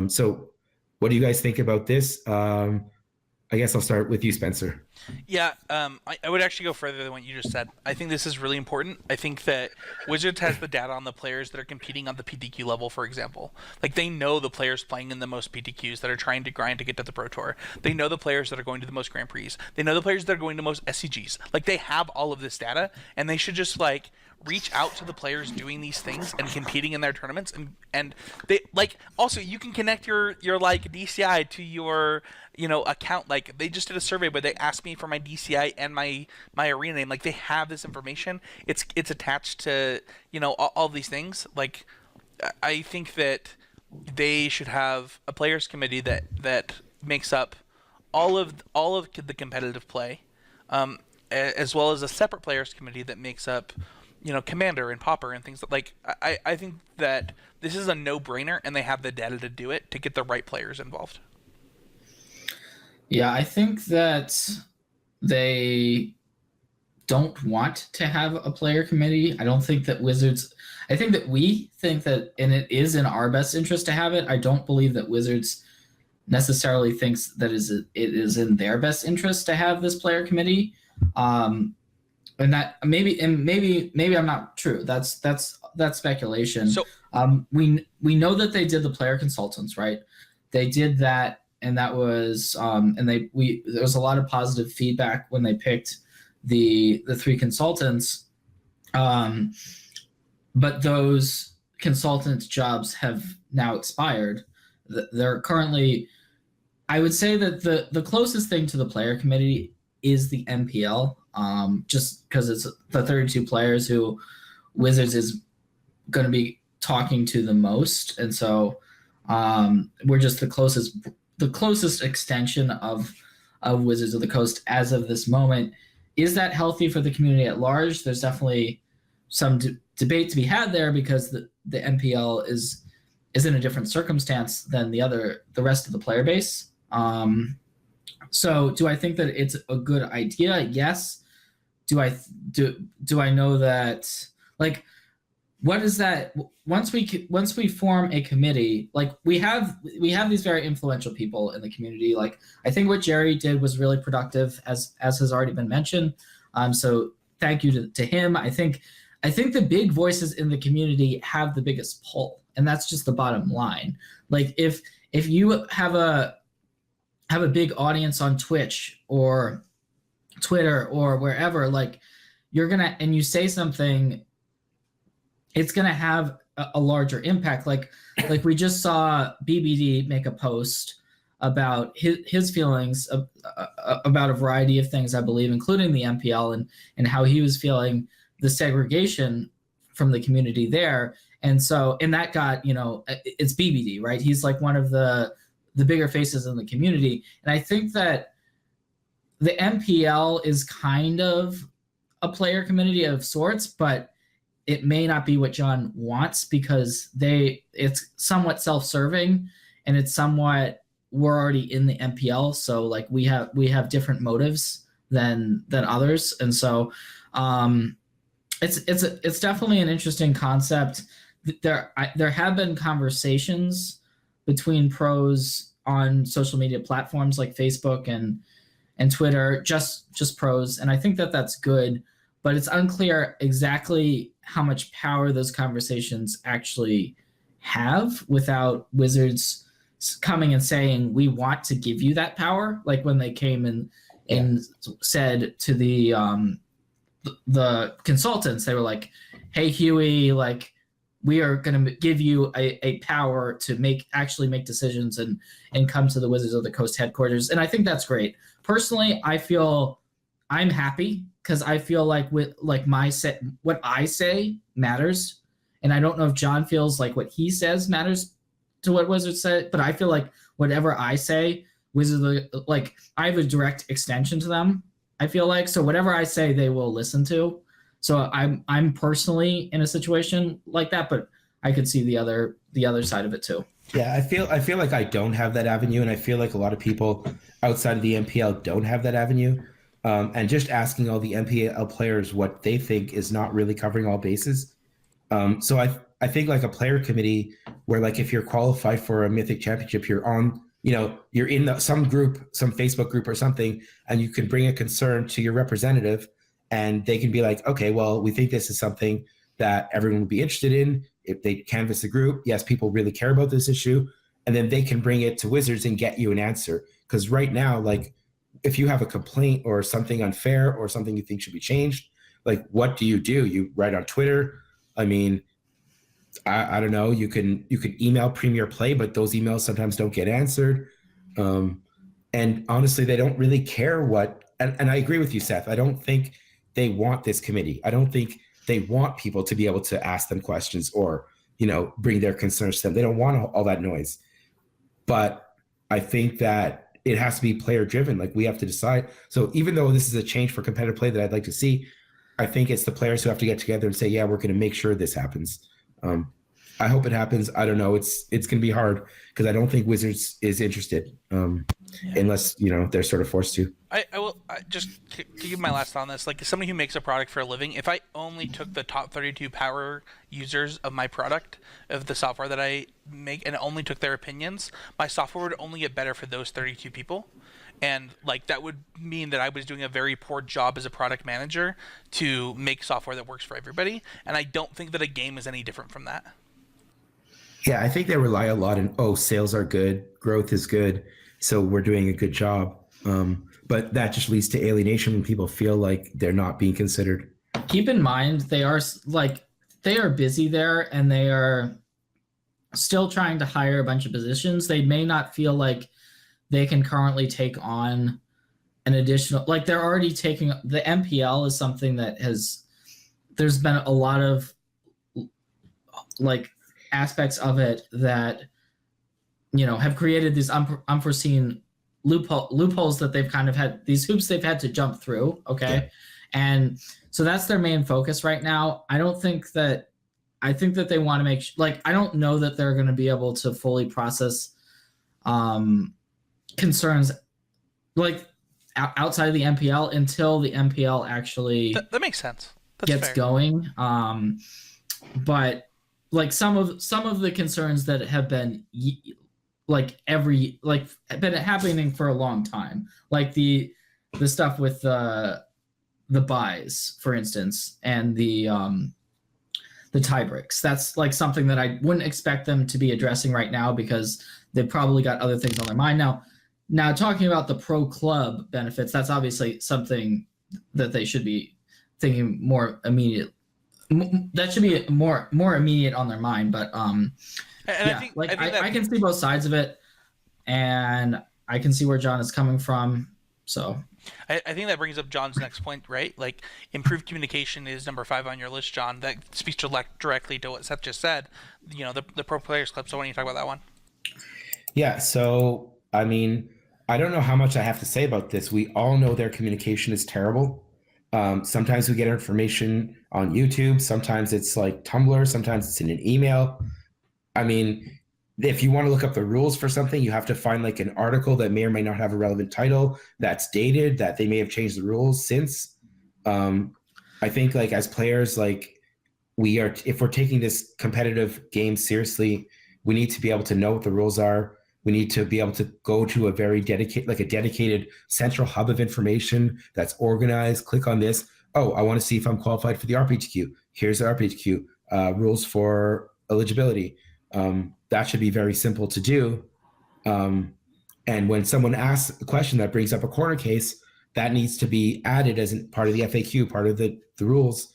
S3: So, what do you guys think about this? I guess I'll start with you, Spencer.
S1: Yeah, I would actually go further than what you just said. I think this is really important. I think that Wizards has the data on the players that are competing on the PTQ level, for example. Like, they know the players playing in the most PTQs that are trying to grind to get to the Pro Tour. They know the players that are going to the most Grand Prix. They know the players that are going to most SCGs. Like, they have all of this data, and they should just, like, reach out to the players doing these things and competing in their tournaments, and they like also you can connect your like DCI to your account. Like, they just did a survey where they asked me for my DCI and my arena name. Like, they have this information. It's attached to all these things. Like, I think that they should have a players committee that makes up all of the competitive play, as well as a separate players committee that makes up Commander and Pauper and things like. I think that this is a no-brainer, and they have the data to do it, to get the right players involved.
S2: Yeah, I think that they don't want to have a player committee. I don't think that Wizards. I think that we think that, and it is in our best interest to have it. I don't believe that Wizards necessarily thinks that it is in their best interest to have this player committee. And that maybe I'm not true. That's speculation.
S1: So
S2: we know that they did the player consultants, right? They did that, and that was there was a lot of positive feedback when they picked the 3 consultants. But those consultants' jobs have now expired. They're currently, I would say that the closest thing to the player committee is the MPL. Just because it's the 32 players who Wizards is going to be talking to the most, and so we're just the closest extension of Wizards of the Coast as of this moment. Is that healthy for the community at large? There's definitely some debate to be had there, because the MPL is in a different circumstance than the rest of the player base. So do I think that it's a good idea? Yes. Do I know that, like, what is that? Once we form a committee, like we have these very influential people in the community. Like I think what Jerry did was really productive, as has already been mentioned. So thank you to him. I think the big voices in the community have the biggest pull, and that's just the bottom line. Like if you have a big audience on Twitch or Twitter or wherever, like and you say something, it's gonna have a larger impact. Like we just saw BBD make a post about his feelings about a variety of things, I believe, including the MPL and how he was feeling the segregation from the community there. And that got, it's BBD, right? He's like one of the bigger faces in the community. And I think that the MPL is kind of a player community of sorts, but it may not be what John wants, because it's somewhat self-serving, and it's somewhat, we're already in the MPL, so like we have different motives than others. And so it's definitely an interesting concept. There have been conversations between pros on social media platforms like Facebook and Twitter, just pros, and I think that that's good, but it's unclear exactly how much power those conversations actually have without Wizards coming and saying, we want to give you that power. Like when they came and said to the consultants, they were like, hey, Huey, like we are going to give you a power to actually make decisions and come to the Wizards of the Coast headquarters. And I think that's great. Personally, I feel I'm happy, because I feel like what I say matters. And I don't know if John feels like what he says matters to what Wizards said, but I feel like whatever I say, Wizards, like I have a direct extension to them, I feel like. So whatever I say, they will listen to. So I'm personally in a situation like that, but I could see the other side of it too.
S3: Yeah, I feel like I don't have that avenue, and I feel like a lot of people outside of the MPL don't have that avenue. And just asking all the MPL players what they think is not really covering all bases. So I think like a player committee where, like, if you're qualified for a Mythic Championship, you're on, you're in some group, some Facebook group or something, and you can bring a concern to your representative, and they can be like, okay, well, we think this is something that everyone would be interested in. If they canvass the group, yes, people really care about this issue, and then they can bring it to Wizards and get you an answer. Because right now, like, if you have a complaint or something unfair or something you think should be changed, like, what do? You write on Twitter. I mean, I don't know. You can email Premier Play, but those emails sometimes don't get answered. And honestly, they don't really care and I agree with you, Seth. I don't think they want this committee. I don't think they want people to be able to ask them questions or, bring their concerns to them. They don't want all that noise. But I think that it has to be player driven. Like, we have to decide. So even though this is a change for competitive play that I'd like to see, I think it's the players who have to get together and say, yeah, we're going to make sure this happens. I hope it happens. I don't know. It's going to be hard, because I don't think Wizards is interested unless, they're sort of forced to.
S1: I will just to give my last on this. Like, as somebody who makes a product for a living, if I only took the top 32 power users of my product, of the software that I make, and only took their opinions, my software would only get better for those 32 people. And like, that would mean that I was doing a very poor job as a product manager to make software that works for everybody. And I don't think that a game is any different from that.
S3: Yeah, I think they rely a lot on, sales are good, growth is good, so we're doing a good job. But that just leads to alienation when people feel like they're not being considered.
S2: Keep in mind, they are busy there, and they are still trying to hire a bunch of positions. They may not feel like they can currently take on an additional, like, they're already taking, the MPL is something that there's been a lot of like aspects of it that have created these unforeseen loopholes that they've kind of had, these hoops they've had to jump through. Okay. Yeah. And so that's their main focus right now. I think that they want to make I don't know that they're going to be able to fully process concerns like outside of the MPL until the MPL actually
S1: that makes sense. That's
S2: gets
S1: fair.
S2: going. but like some of the concerns that have been been happening for a long time, like the stuff with the buys, for instance, and the tie breaks. That's like something that I wouldn't expect them to be addressing right now because they've probably got other things on their mind now. Talking about the pro club benefits, that's obviously something that they should be thinking more immediate. That should be more immediate on their mind. But I can see both sides of it, and I can see where John is coming from. So
S1: I think that brings up John's next point, right? Like, improved communication is number 5 on your list, John. That speaks directly to what Seth just said. The Pro Players Club. So why don't you talk about that one?
S3: Yeah. So I mean, I don't know how much I have to say about this. We all know their communication is terrible. Sometimes we get information on YouTube. Sometimes it's like Tumblr. Sometimes it's in an email. I mean, if you want to look up the rules for something, you have to find like an article that may or may not have a relevant title, that's dated, that they may have changed the rules since. I think like as players, like if we're taking this competitive game seriously, we need to be able to know what the rules are. We need to be able to go to a very dedicated central hub of information that's organized. Click on this. Oh, I want to see if I'm qualified for the RPHQ. Here's the RPHQ rules for eligibility. That should be very simple to do. And when someone asks a question that brings up a corner case, that needs to be added as part of the FAQ, part of the rules.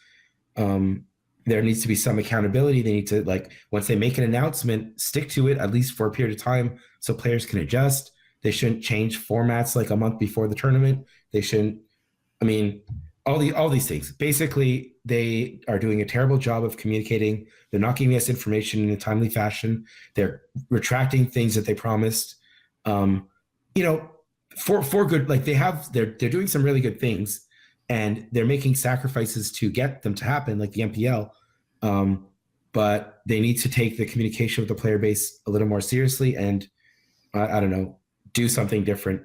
S3: There needs to be some accountability. They need to, like, once they make an announcement, stick to it at least for a period of time so players can adjust. They shouldn't change formats like a month before the tournament. They shouldn't, I mean, all these things. Basically, they are doing a terrible job of communicating. They're not giving us information in a timely fashion. They're retracting things that they promised. For good, like they're doing some really good things, and they're making sacrifices to get them to happen, like the MPL. But they need to take the communication with the player base a little more seriously, and I don't know, do something different.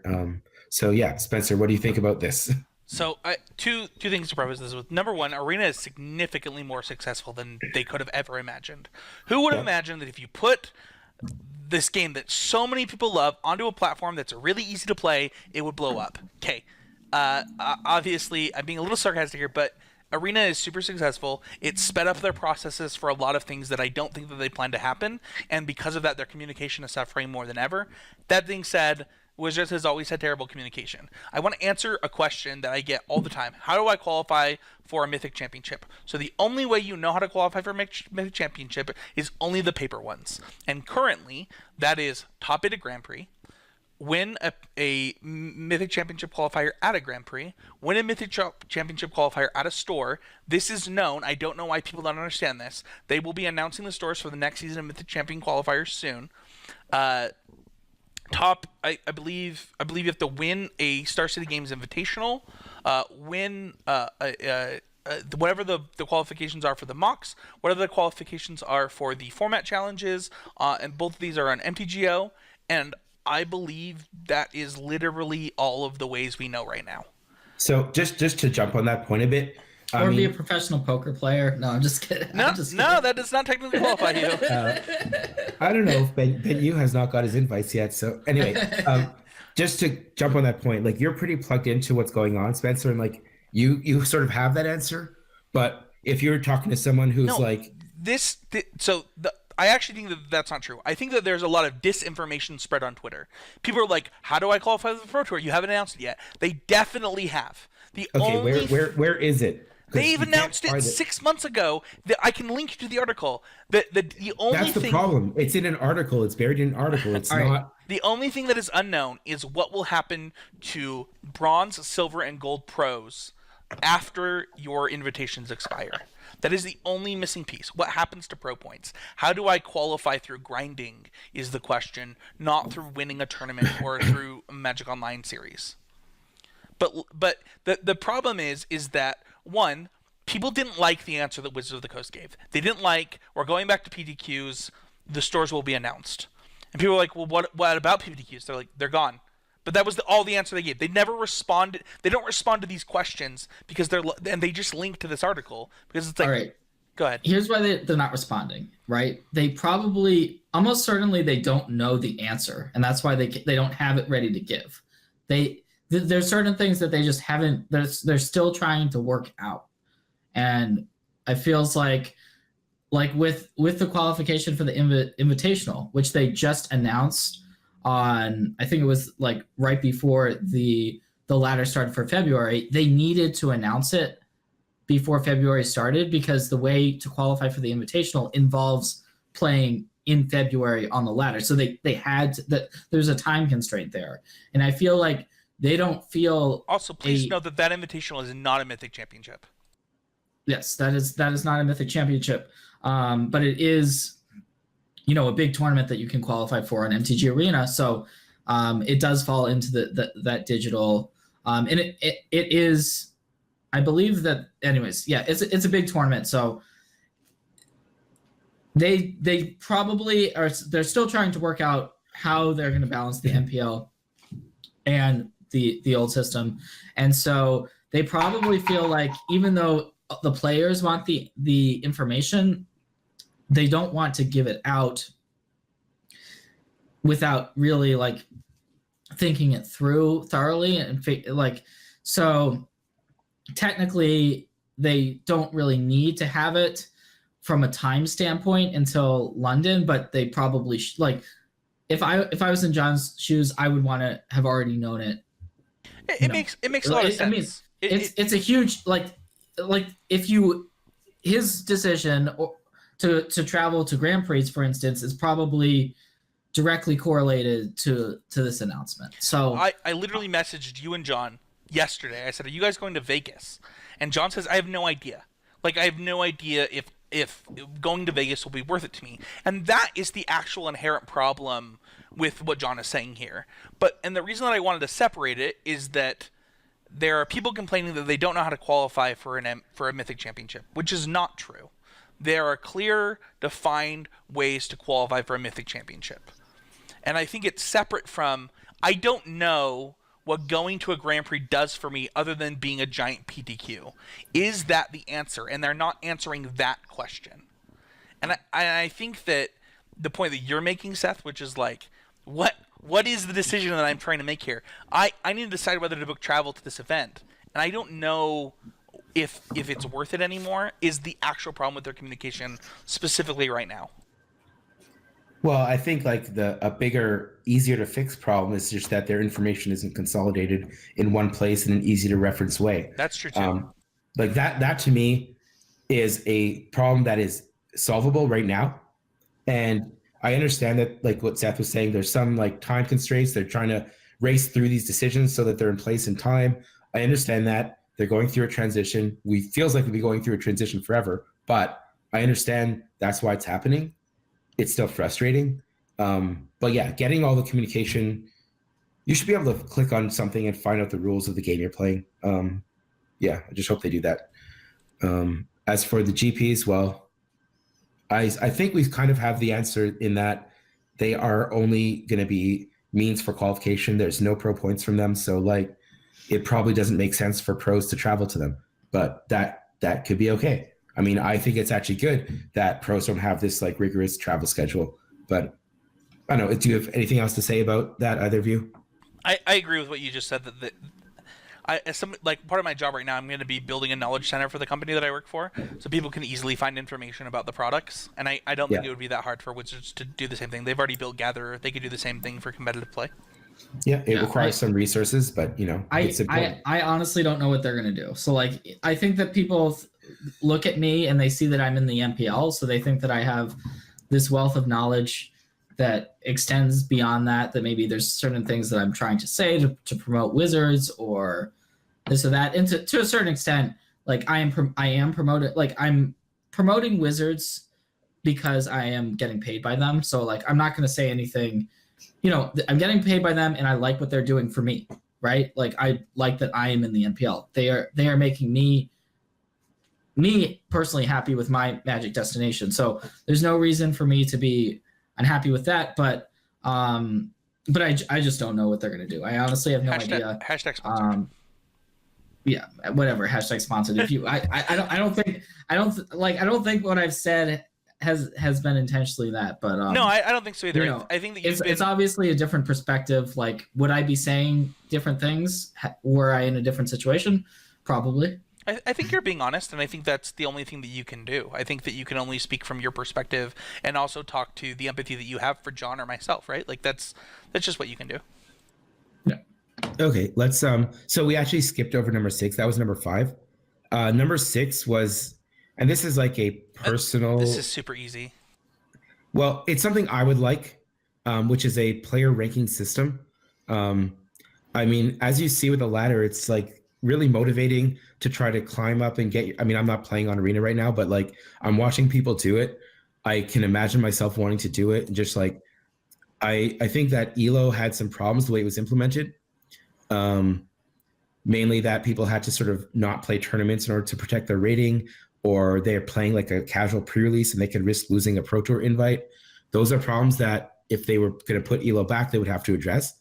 S3: So yeah, Spencer, what do you think about this?
S1: So two things to preface this with. Number one, Arena is significantly more successful than they could have ever imagined. Who would have imagined that if you put this game that so many people love onto a platform that's really easy to play, it would blow up? Okay. Obviously, I'm being a little sarcastic here, but Arena is super successful. It sped up their processes for a lot of things that I don't think that they plan to happen, and because of that, their communication is suffering more than ever. That being said, Wizards has always had terrible communication. I want to answer a question that I get all the time. How do I qualify for a Mythic Championship? So the only way you know how to qualify for a Mythic Championship is only the paper ones. And currently, that is top 8 at Grand Prix, win a Mythic Championship qualifier at a Grand Prix, win a Mythic Championship qualifier at a store. This is known. I don't know why people don't understand this. They will be announcing the stores for the next season of Mythic Champion qualifiers soon. I believe you have to win a Star City Games Invitational, win whatever the qualifications are for the mocks, whatever the qualifications are for the format challenges, and both of these are on MTGO, and I believe that is literally all of the ways we know right now.
S3: So just to jump on that point a bit,
S2: or be a professional poker player. No, I'm just kidding.
S1: No, that does not technically qualify you.
S3: I don't know if Ben Yu has not got his invites yet. So anyway, just to jump on that point, like you're pretty plugged into what's going on, Spencer, and like you sort of have that answer. But if you're talking to someone who's
S1: I actually think that that's not true. I think that there's a lot of disinformation spread on Twitter. People are like, "How do I qualify for the Pro Tour? You haven't announced it yet." They definitely have.
S3: Where is it?
S1: They even announced it 6 months ago. That I can link you to the article. The only
S3: That's the problem. It's in an article. It's buried in an article. It's not.
S1: The only thing that is unknown is what will happen to bronze, silver, and gold pros after your invitations expire. That is the only missing piece. What happens to pro points? How do I qualify through grinding is the question, not through winning a tournament or through a Magic Online series. But the problem is that, one, people didn't like the answer that Wizards of the Coast gave. They didn't like, we're going back to PTQs, the stores will be announced. And people were like, well, what about PTQs? They're like, they're gone. But that was all the answer they gave. They never responded. They don't respond to these questions because they just link to this article because it's like,
S2: all right.
S1: Go ahead.
S2: Here's why they're not responding, right? They probably, almost certainly, they don't know the answer, and that's why they don't have it ready to give. There's certain things that they just haven't. They're still trying to work out, and it feels like with the qualification for the invitational, which they just announced on, I think it was like right before the ladder started for February. They needed to announce it before February started because the way to qualify for the invitational involves playing in February on the ladder. So they had that. There's a time constraint there, and I feel like they don't feel.
S1: Also, please note that invitational is not a Mythic Championship.
S2: Yes, that is not a Mythic Championship, but it is, a big tournament that you can qualify for on MTG Arena. So it does fall into that digital, and it is. I believe that, anyways, yeah, it's a big tournament, so they probably are. They're still trying to work out how they're going to balance the MPL and the old system, and so they probably feel like even though the players want the information, they don't want to give it out without really like thinking it through thoroughly and so. Technically, they don't really need to have it from a time standpoint until London, but they probably if I was in John's shoes, I would want to have already known it.
S1: It makes a lot of sense.
S2: I mean, it's a huge if his decision to travel to Grand Prix, for instance, is probably directly correlated to this announcement. So
S1: I literally messaged you and John yesterday. I said, "Are you guys going to Vegas?" And John says, "I have no idea. Like, I have no idea if going to Vegas will be worth it to me." And that is the actual inherent problem with what John is saying here. And the reason that I wanted to separate it is that there are people complaining that they don't know how to qualify for a Mythic Championship, which is not true. There are clear, defined ways to qualify for a Mythic Championship. And I think it's separate from, I don't know what going to a Grand Prix does for me other than being a giant PTQ. Is that the answer? And they're not answering that question. And I think that the point that you're making, Seth, which is like, what is the decision that I'm trying to make here? I need to decide whether to book travel to this event. And I don't know if it's worth it anymore, is the actual problem with their communication specifically right now.
S3: Well, I think like a bigger, easier to fix problem is just that their information isn't consolidated in one place in an easy to reference way.
S1: That's true too.
S3: Like that to me is a problem that is solvable right now. And I understand that, like what Seth was saying, there's some like time constraints. They're trying to race through these decisions so that they're in place in time. I understand that they're going through a transition. Feels like we'll be going through a transition forever, but I understand that's why it's happening. It's still frustrating. But yeah, getting all the communication, you should be able to click on something and find out the rules of the game you're playing. Yeah, I just hope they do that. As for the GPs, well, I think we kind of have the answer in that they are only going to be means for qualification. There's no pro points from them. So like, it probably doesn't make sense for pros to travel to them, but that could be okay. I mean, I think it's actually good that pros don't have this like rigorous travel schedule, but I don't know. Do you have anything else to say about that, either of you?
S1: I agree with what you just said. Like part of my job right now, I'm going to be building a knowledge center for the company that I work for, so people can easily find information about the products. And I don't think it would be that hard for Wizards to do the same thing. They've already built Gatherer. They could do the same thing for competitive play.
S3: Yeah, it requires some resources, but it's important.
S2: I honestly don't know what they're going to do. So like, I think that people look at me and they see that I'm in the MPL, so they think that I have this wealth of knowledge that extends beyond that maybe there's certain things that I'm trying to say to promote Wizards or this or that. And to a certain extent, like I am promoted, like I'm promoting Wizards because I am getting paid by them. So like, I'm not going to say anything, I'm getting paid by them and I like what they're doing for me, right? Like I like that I am in the MPL. They are making me personally happy with my Magic destination. So there's no reason for me to be unhappy with that, but I just don't know what they're going to do. I honestly have no idea.
S1: Hashtag sponsored.
S2: Yeah, whatever. Hashtag sponsored. If you, I don't think I don't think what I've said has been intentionally that, but
S1: No, I don't think so either.
S2: you know,
S1: I think that
S2: it's obviously a different perspective. Like, would I be saying different things were I in a different situation? Probably.
S1: I think you're being honest, and I think that's the only thing that you can do. I think that you can only speak from your perspective and also talk to the empathy that you have for John or myself, right? Like that's just what you can do.
S2: Yeah.
S3: Okay, let's so we actually skipped over number 6. That was number 5. Number 6 was, and this is like a personal,
S1: This is super easy.
S3: well, it's something I would like, which is a player ranking system. I mean, as you see with the ladder, it's like really motivating to try to climb up and get. I mean, I'm not playing on Arena right now, but like I'm watching people do it. I can imagine myself wanting to do it, and just like I think that Elo had some problems the way it was implemented. Mainly that people had to sort of not play tournaments in order to protect their rating, or they're playing like a casual pre-release and they could risk losing a Pro Tour invite. Those are problems that if they were going to put Elo back, they would have to address.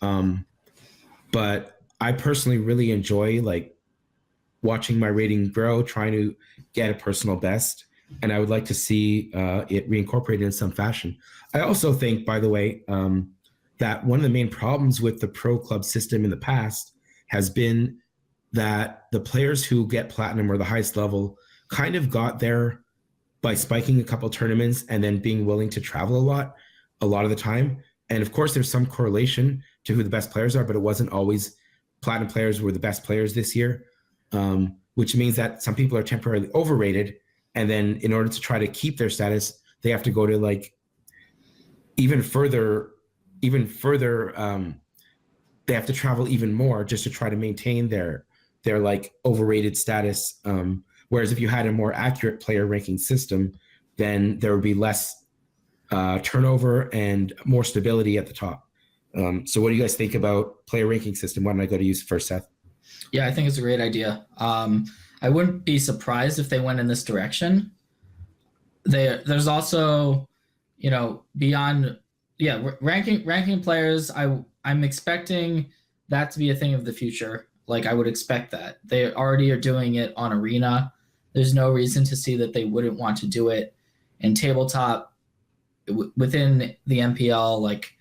S3: But I personally really enjoy like watching my rating grow, trying to get a personal best, and I would like to see it reincorporated in some fashion. I also think, by the way, that one of the main problems with the pro club system in the past has been that the players who get platinum or the highest level kind of got there by spiking a couple tournaments and then being willing to travel a lot of the time. And of course, there's some correlation to who the best players are, but it wasn't always platinum players were the best players this year, which means that some people are temporarily overrated. And then in order to try to keep their status, they have to go to like even further, they have to travel even more just to try to maintain their like overrated status. Whereas if you had a more accurate player ranking system, then there would be less turnover and more stability at the top. So what do you guys think about player ranking system? Why don't I go to you first, Seth?
S2: Yeah, I think it's a great idea. I wouldn't be surprised if they went in this direction. There's also, beyond, ranking players. I'm expecting that to be a thing of the future. Like I would expect that. They already are doing it on Arena. There's no reason to see that they wouldn't want to do it in tabletop within the MPL. Like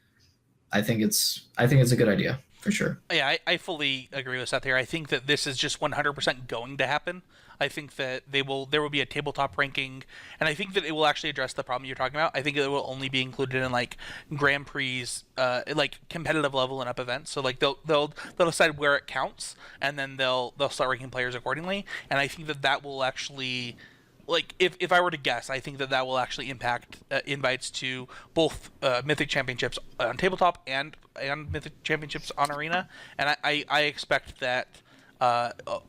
S2: I think it's a good idea for sure.
S1: Yeah, I fully agree with Seth here. I think that this is just 100% going to happen. I think that there will be a tabletop ranking, and I think that it will actually address the problem you're talking about. I think it will only be included in like Grand Prix, like competitive level and up events. So like they'll decide where it counts, and then they'll start ranking players accordingly. And I think that will actually, like if I were to guess, I think that will actually impact invites to both Mythic Championships on tabletop and Mythic Championships on Arena. And I expect that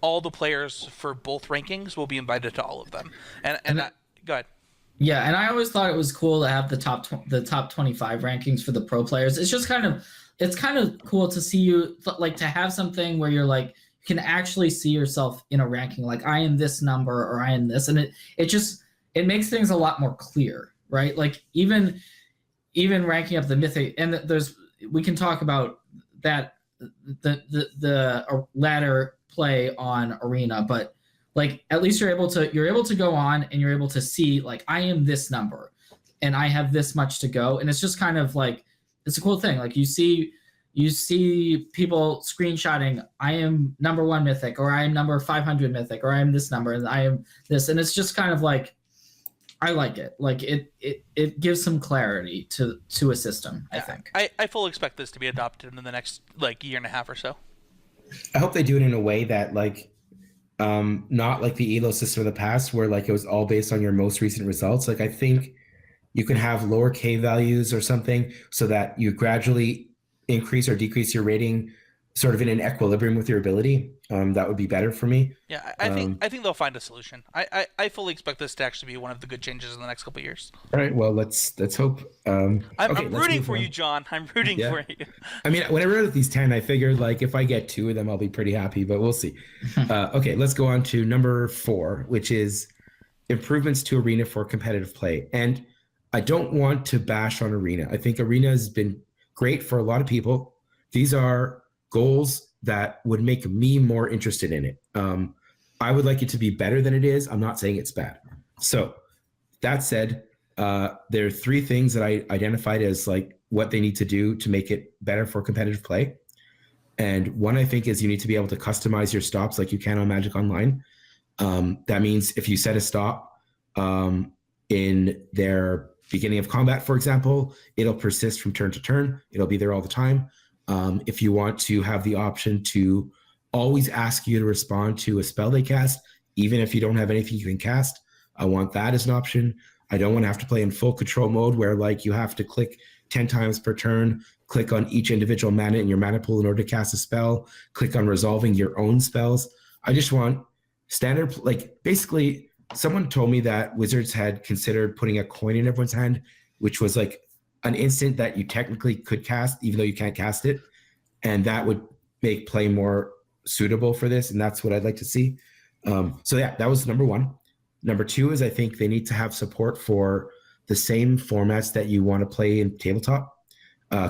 S1: all the players for both rankings will be invited to all of them. And that, go ahead.
S2: Yeah, and I always thought it was cool to have the top 25 rankings for the pro players. It's kind of cool to see you like to have something where you're like you can actually see yourself in a ranking, like I am this number or I am this, and it makes things a lot more clear, right? Like even ranking up the Mythic, and we can talk about that the ladder play on Arena, but like at least you're able to go on and you're able to see like I am this number and I have this much to go, and it's just kind of like it's a cool thing. Like you see people screenshotting I am number 1 Mythic, or I am number 500 Mythic, or I am this number and I am this, and it's just kind of like I like it. Like it gives some clarity to a system, I think.
S1: I fully expect this to be adopted in the next like year and a half or so.
S3: I hope they do it in a way that like not like the Elo system of the past where like it was all based on your most recent results. Like I think you can have lower K values or something so that you gradually increase or decrease your rating sort of in an equilibrium with your ability. That would be better for me.
S1: Yeah, I think they'll find a solution. I fully expect this to actually be one of the good changes in the next couple of years.
S3: All right, well let's hope.
S1: I'm rooting for you, John. I'm rooting for you.
S3: I mean, when I wrote these 10, I figured like if I get 2 of them, I'll be pretty happy. But we'll see. Okay, let's go on to number 4, which is improvements to Arena for competitive play. And I don't want to bash on Arena. I think Arena has been great for a lot of people. These are goals that would make me more interested in it. I would like it to be better than it is. I'm not saying it's bad. So that said, there are 3 things that I identified as like what they need to do to make it better for competitive play. And one, I think, is you need to be able to customize your stops like you can on Magic Online. That means if you set a stop in their beginning of combat, for example, it'll persist from turn to turn. It'll be there all the time. If you want to have the option to always ask you to respond to a spell they cast, even if you don't have anything you can cast, I want that as an option. I don't want to have to play in full control mode where like you have to click 10 times per turn, click on each individual mana in your mana pool in order to cast a spell, click on resolving your own spells. I just want standard, like basically someone told me that Wizards had considered putting a coin in everyone's hand, which was like an instant that you technically could cast, even though you can't cast it. And that would make play more suitable for this. And that's what I'd like to see. So yeah, that was number 1. Number 2 is I think they need to have support for the same formats that you want to play in tabletop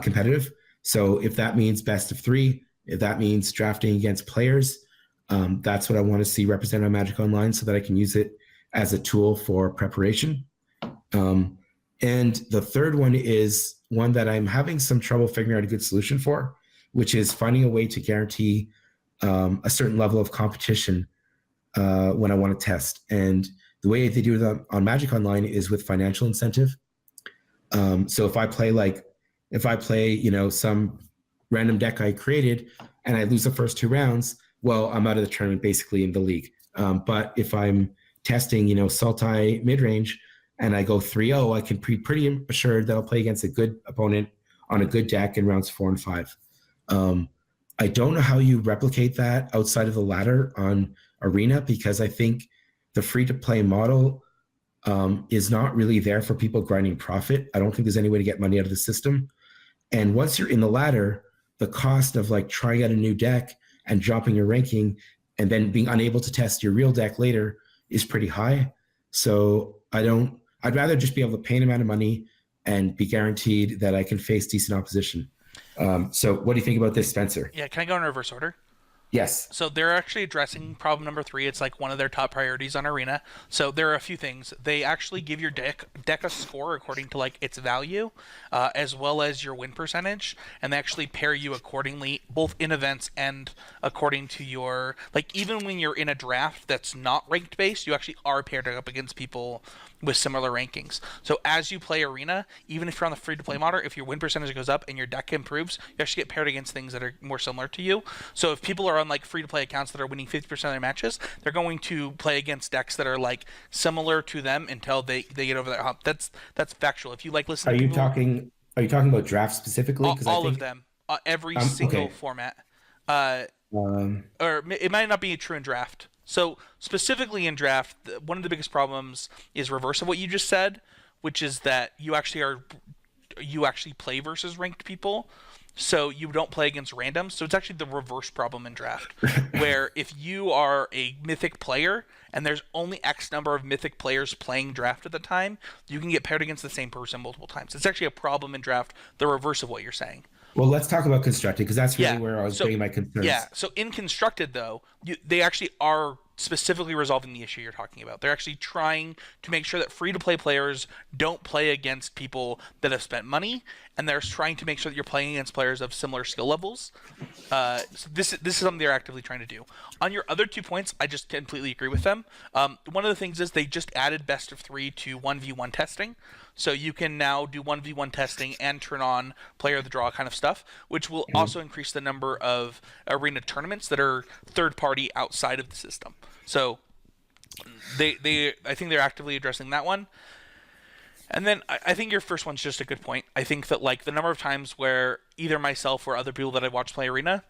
S3: competitive. So if that means best of 3, if that means drafting against players, that's what I want to see represented on Magic Online so that I can use it as a tool for preparation. And the third one is one that I'm having some trouble figuring out a good solution for, which is finding a way to guarantee a certain level of competition when I want to test. And the way they do it on Magic Online is with financial incentive. So if I play, you know, some random deck I created and I lose the first 2 rounds, well, I'm out of the tournament basically in the league. But if I'm testing, you know, Sultai midrange and I go 3-0, I can be pretty assured that I'll play against a good opponent on a good deck in rounds 4 and 5. I don't know how you replicate that outside of the ladder on Arena, because I think the free-to-play model is not really there for people grinding profit. I don't think there's any way to get money out of the system. And once you're in the ladder, the cost of like trying out a new deck and dropping your ranking and then being unable to test your real deck later is pretty high. So I'd rather just be able to pay an amount of money and be guaranteed that I can face decent opposition. So what do you think about this, Spencer?
S1: Yeah, can I go in reverse order?
S3: Yes.
S1: So they're actually addressing problem number 3. It's like one of their top priorities on Arena. So there are a few things. They actually give your deck a score according to like its value, as well as your win percentage, and they actually pair you accordingly, both in events and according to your, like, even when you're in a draft that's not ranked based, you actually are paired up against people with similar rankings. So as you play Arena, even if you're on the free-to-play model, if your win percentage goes up and your deck improves, you actually get paired against things that are more similar to you. So if people are on like free-to-play accounts that are winning 50% of their matches, they're going to play against decks that are like similar to them until they get over that hump. That's factual. If you like listening,
S3: Are you talking about draft specifically?
S1: All of them, every single
S3: okay.
S1: format. Or it might not be true in draft. So specifically in draft, one of the biggest problems is reverse of what you just said, which is that you actually play versus ranked people. So you don't play against randoms. So it's actually the reverse problem in draft, where if you are a mythic player and there's only X number of mythic players playing draft at the time, you can get paired against the same person multiple times. It's actually a problem in draft, the reverse of what you're saying.
S3: Well, let's talk about constructed, because that's really where I was getting my concerns.
S1: Yeah, so in constructed, though, they actually are specifically resolving the issue you're talking about. They're actually trying to make sure that free-to-play players don't play against people that have spent money, and they're trying to make sure that you're playing against players of similar skill levels. So this is something they're actively trying to do. On your other 2 points, I just completely agree with them. One of the things is they just added best of 3 to 1v1 testing. So you can now do 1v1 testing and turn on player of the draw kind of stuff, which will also increase the number of Arena tournaments that are third-party outside of the system. So I think they're actively addressing that one. And then I think your first one's just a good point. I think that like the number of times where either myself or other people that I watch play Arena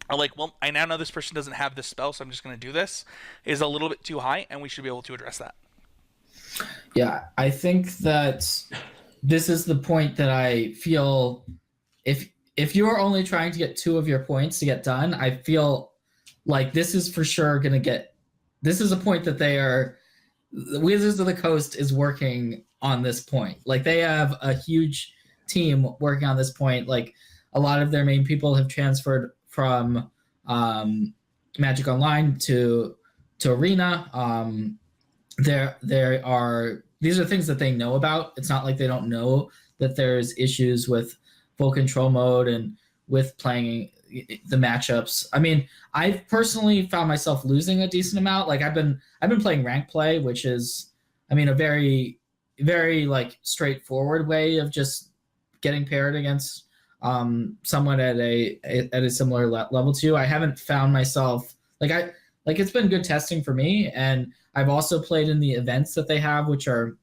S1: are like, well, I now know this person doesn't have this spell, so I'm just going to do this, is a little bit too high, and we should be able to address that.
S2: Yeah, I think that this is the point that I feel if you are only trying to get 2 of your points to get done, I feel like this is for sure going to get – this is a point that the Wizards of the Coast is working on this point. Like they have a huge team working on this point. Like a lot of their main people have transferred from Magic Online to to Arena. These are things that they know about. It's not like they don't know that there's issues with full control mode and with playing the matchups. I mean, I've personally found myself losing a decent amount. Like I've been playing rank play, which is, I mean, a very, very like straightforward way of just getting paired against someone at a similar level to you. I haven't found myself like it's been good testing for me, and I've also played in the events that they have, which are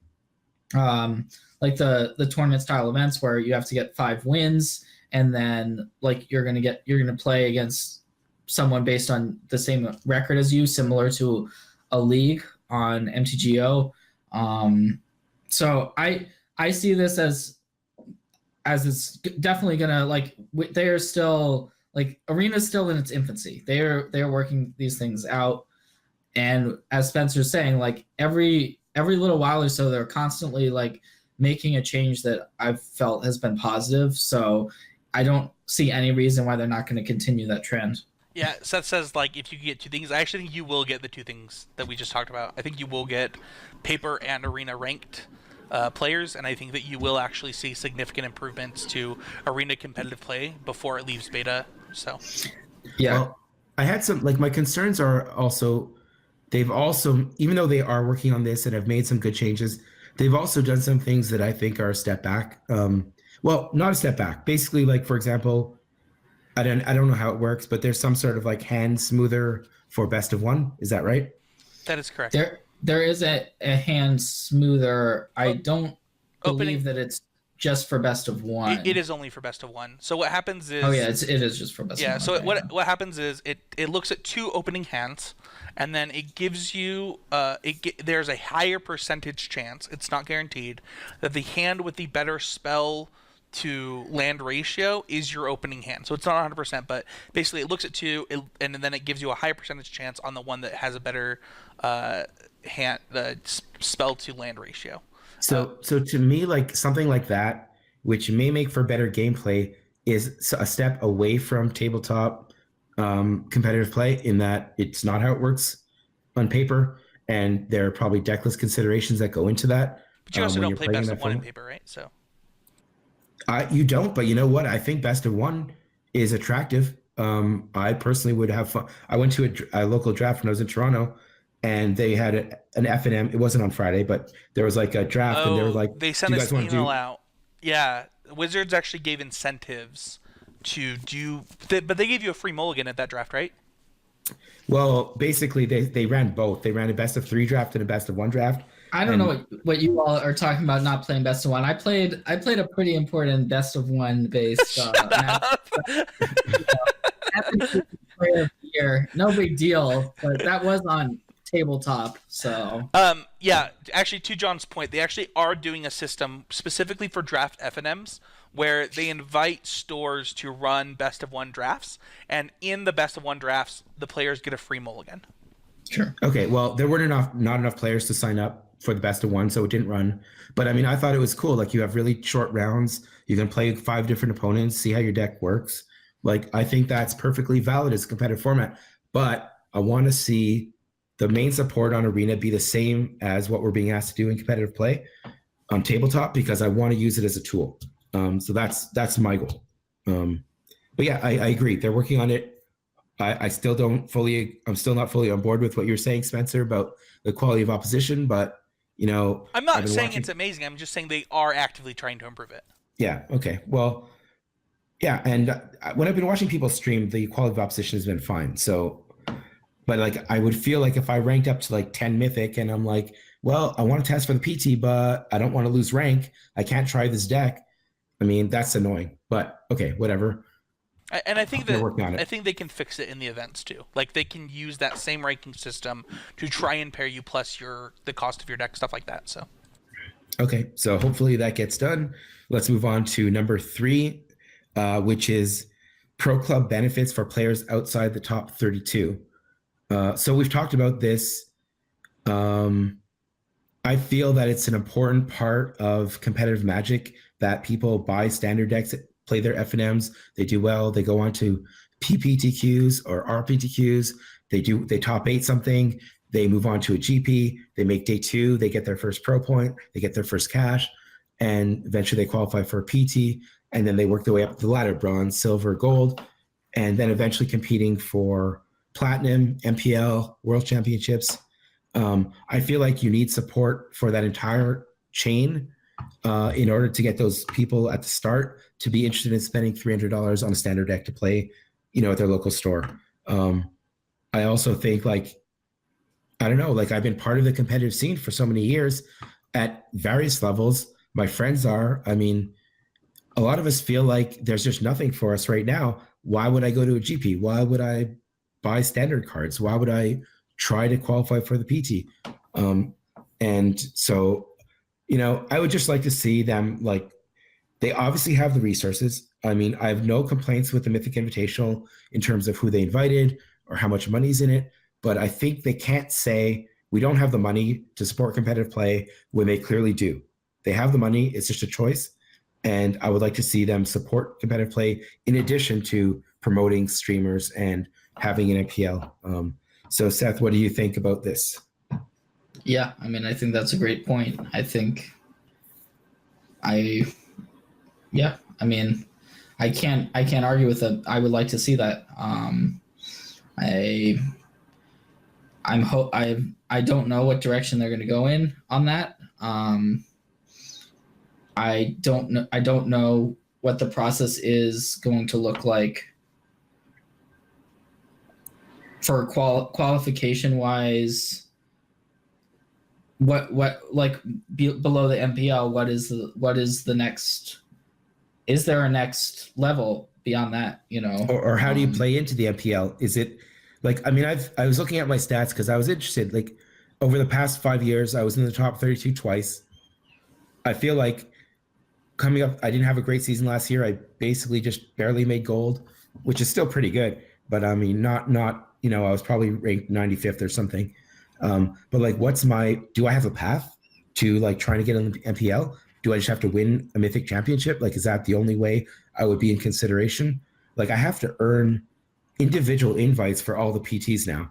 S2: like the tournament style events where you have to get 5 wins, and then like you're gonna play against someone based on the same record as you, similar to a league on MTGO. So I see this as it's definitely gonna like they are still like Arena's still in its infancy. They're working these things out, and as Spencer's saying, like every little while or so, they're constantly like making a change that I've felt has been positive. So I don't see any reason why they're not going to continue that trend.
S1: Yeah, Seth says like if you get 2 things, I actually think you will get the 2 things that we just talked about. I think you will get paper and arena ranked players, and I think that you will actually see significant improvements to arena competitive play before it leaves beta. So
S2: yeah,
S3: Well, I had some like my concerns are also they've also, even though they are working on this and have made some good changes, they've also done some things that I think are a step back. Well, not a step back. Basically, like for example, I don't know how it works, but there's some sort of like hand smoother for best of one. Is that right?
S1: that is correct.
S2: there is a hand smoother. I don't
S1: Opening-
S2: believe that it's just for best of one.
S1: It is only for best of one. So what happens is
S2: Oh yeah, it is just for best of
S1: yeah.
S2: one.
S1: So
S2: Okay,
S1: what happens is it looks at 2 opening hands, and then it gives you there's a higher percentage chance, it's not guaranteed, that the hand with the better spell to land ratio is your opening hand. So it's not 100%, but basically it looks at 2, and then it gives you a higher percentage chance on the one that has a better hand spell to land ratio.
S3: So to me, like something like that, which may make for better gameplay, is a step away from tabletop competitive play in that it's not how it works on paper, and there are probably deckless considerations that go into that.
S1: But you also
S3: when
S1: don't
S3: you're
S1: play
S3: playing
S1: best
S3: that
S1: of one in
S3: format.
S1: paper, right? So
S3: You don't, but you know what? I think best of one is attractive. I personally would have fun. I went to a local draft when I was in Toronto, and they had an F&M. It wasn't on Friday, but there was like a draft, and they were like,
S1: they
S3: "Do
S1: sent
S3: you
S1: us
S3: guys
S1: an
S3: want to
S1: email
S3: do?"
S1: out. Yeah, Wizards actually gave incentives to do, but they gave you a free mulligan at that draft, right?
S3: Well, basically, they ran both. They ran a best of 3 draft and a best of 1 draft.
S2: I don't know what you all are talking about not playing best of one. I played a pretty important best of one based match. Player of the year. No big deal, but that was on tabletop. So
S1: Yeah, actually, to John's point, they actually are doing a system specifically for draft FNMs where they invite stores to run best of one drafts, and in the best of one drafts, the players get a free mulligan.
S2: sure.
S3: Okay, well, there weren't not enough players to sign up for the best of one, so it didn't run. But I mean, I thought it was cool. Like you have really short rounds. You can play 5 different opponents, see how your deck works. Like I think that's perfectly valid as a competitive format. But I want to see the main support on Arena be the same as what we're being asked to do in competitive play on tabletop, because I want to use it as a tool. So that's my goal. But yeah, I agree. They're working on it. I'm still not fully on board with what you're saying, Spencer, about the quality of opposition, but you know,
S1: I'm not saying it's amazing. I'm just saying they are actively trying to improve it.
S3: Yeah. Okay. Well, yeah. And when I've been watching people stream, the quality of opposition has been fine. So, but like, I would feel like if I ranked up to like 10 mythic and I'm like, well, I want to test for the PT, but I don't want to lose rank. I can't try this deck. I mean, that's annoying, but okay, whatever.
S1: And I think
S3: They're working on it.
S1: I think they can fix it in the events too. Like they can use that same ranking system to try and pair you plus the cost of your deck, stuff like that. So
S3: Okay, so hopefully that gets done. Let's move on to number 3, which is Pro Club benefits for players outside the top 32. So we've talked about this. I feel that it's an important part of competitive Magic that people buy standard decks, play their FNMs, they do well, they go on to PPTQs or RPTQs, they top 8 something, they move on to a GP, they make day 2, they get their first pro point, they get their first cash, and eventually they qualify for a PT, and then they work their way up the ladder, bronze, silver, gold, and then eventually competing for platinum, MPL, world championships. I feel like you need support for that entire chain in order to get those people at the start to be interested in spending $300 on a standard deck to play, at their local store. I also think I don't know, I've been part of the competitive scene for so many years at various levels. My friends are, a lot of us feel like there's just nothing for us right now. Why would I go to a GP? Why would I buy standard cards? Why would I try to qualify for the PT? And so, I would just like to see them, they obviously have the resources. I have no complaints with the Mythic Invitational in terms of who they invited or how much money's in it. But I think they can't say we don't have the money to support competitive play when they clearly do. They have the money. It's just a choice. And I would like to see them support competitive play in addition to promoting streamers and having an MPL. So Seth, what do you think about this?
S2: Yeah, I think that's a great point. I can't argue with it. I would like to see that. I don't know what direction they're going to go in on that. I don't know what the process is going to look like for qualification wise. What below the MPL? What is the next? Is there a next level beyond that?
S3: Or how do you play into the MPL? Is it I was looking at my stats because I was interested. Over the past 5 years, I was in the top 32 twice. I feel like coming up, I didn't have a great season last year. I basically just barely made gold, which is still pretty good. But I was probably ranked 95th or something. But do I have a path to trying to get on the MPL? Do I just have to win a Mythic championship? Is that the only way I would be in consideration? I have to earn individual invites for all the PTs now.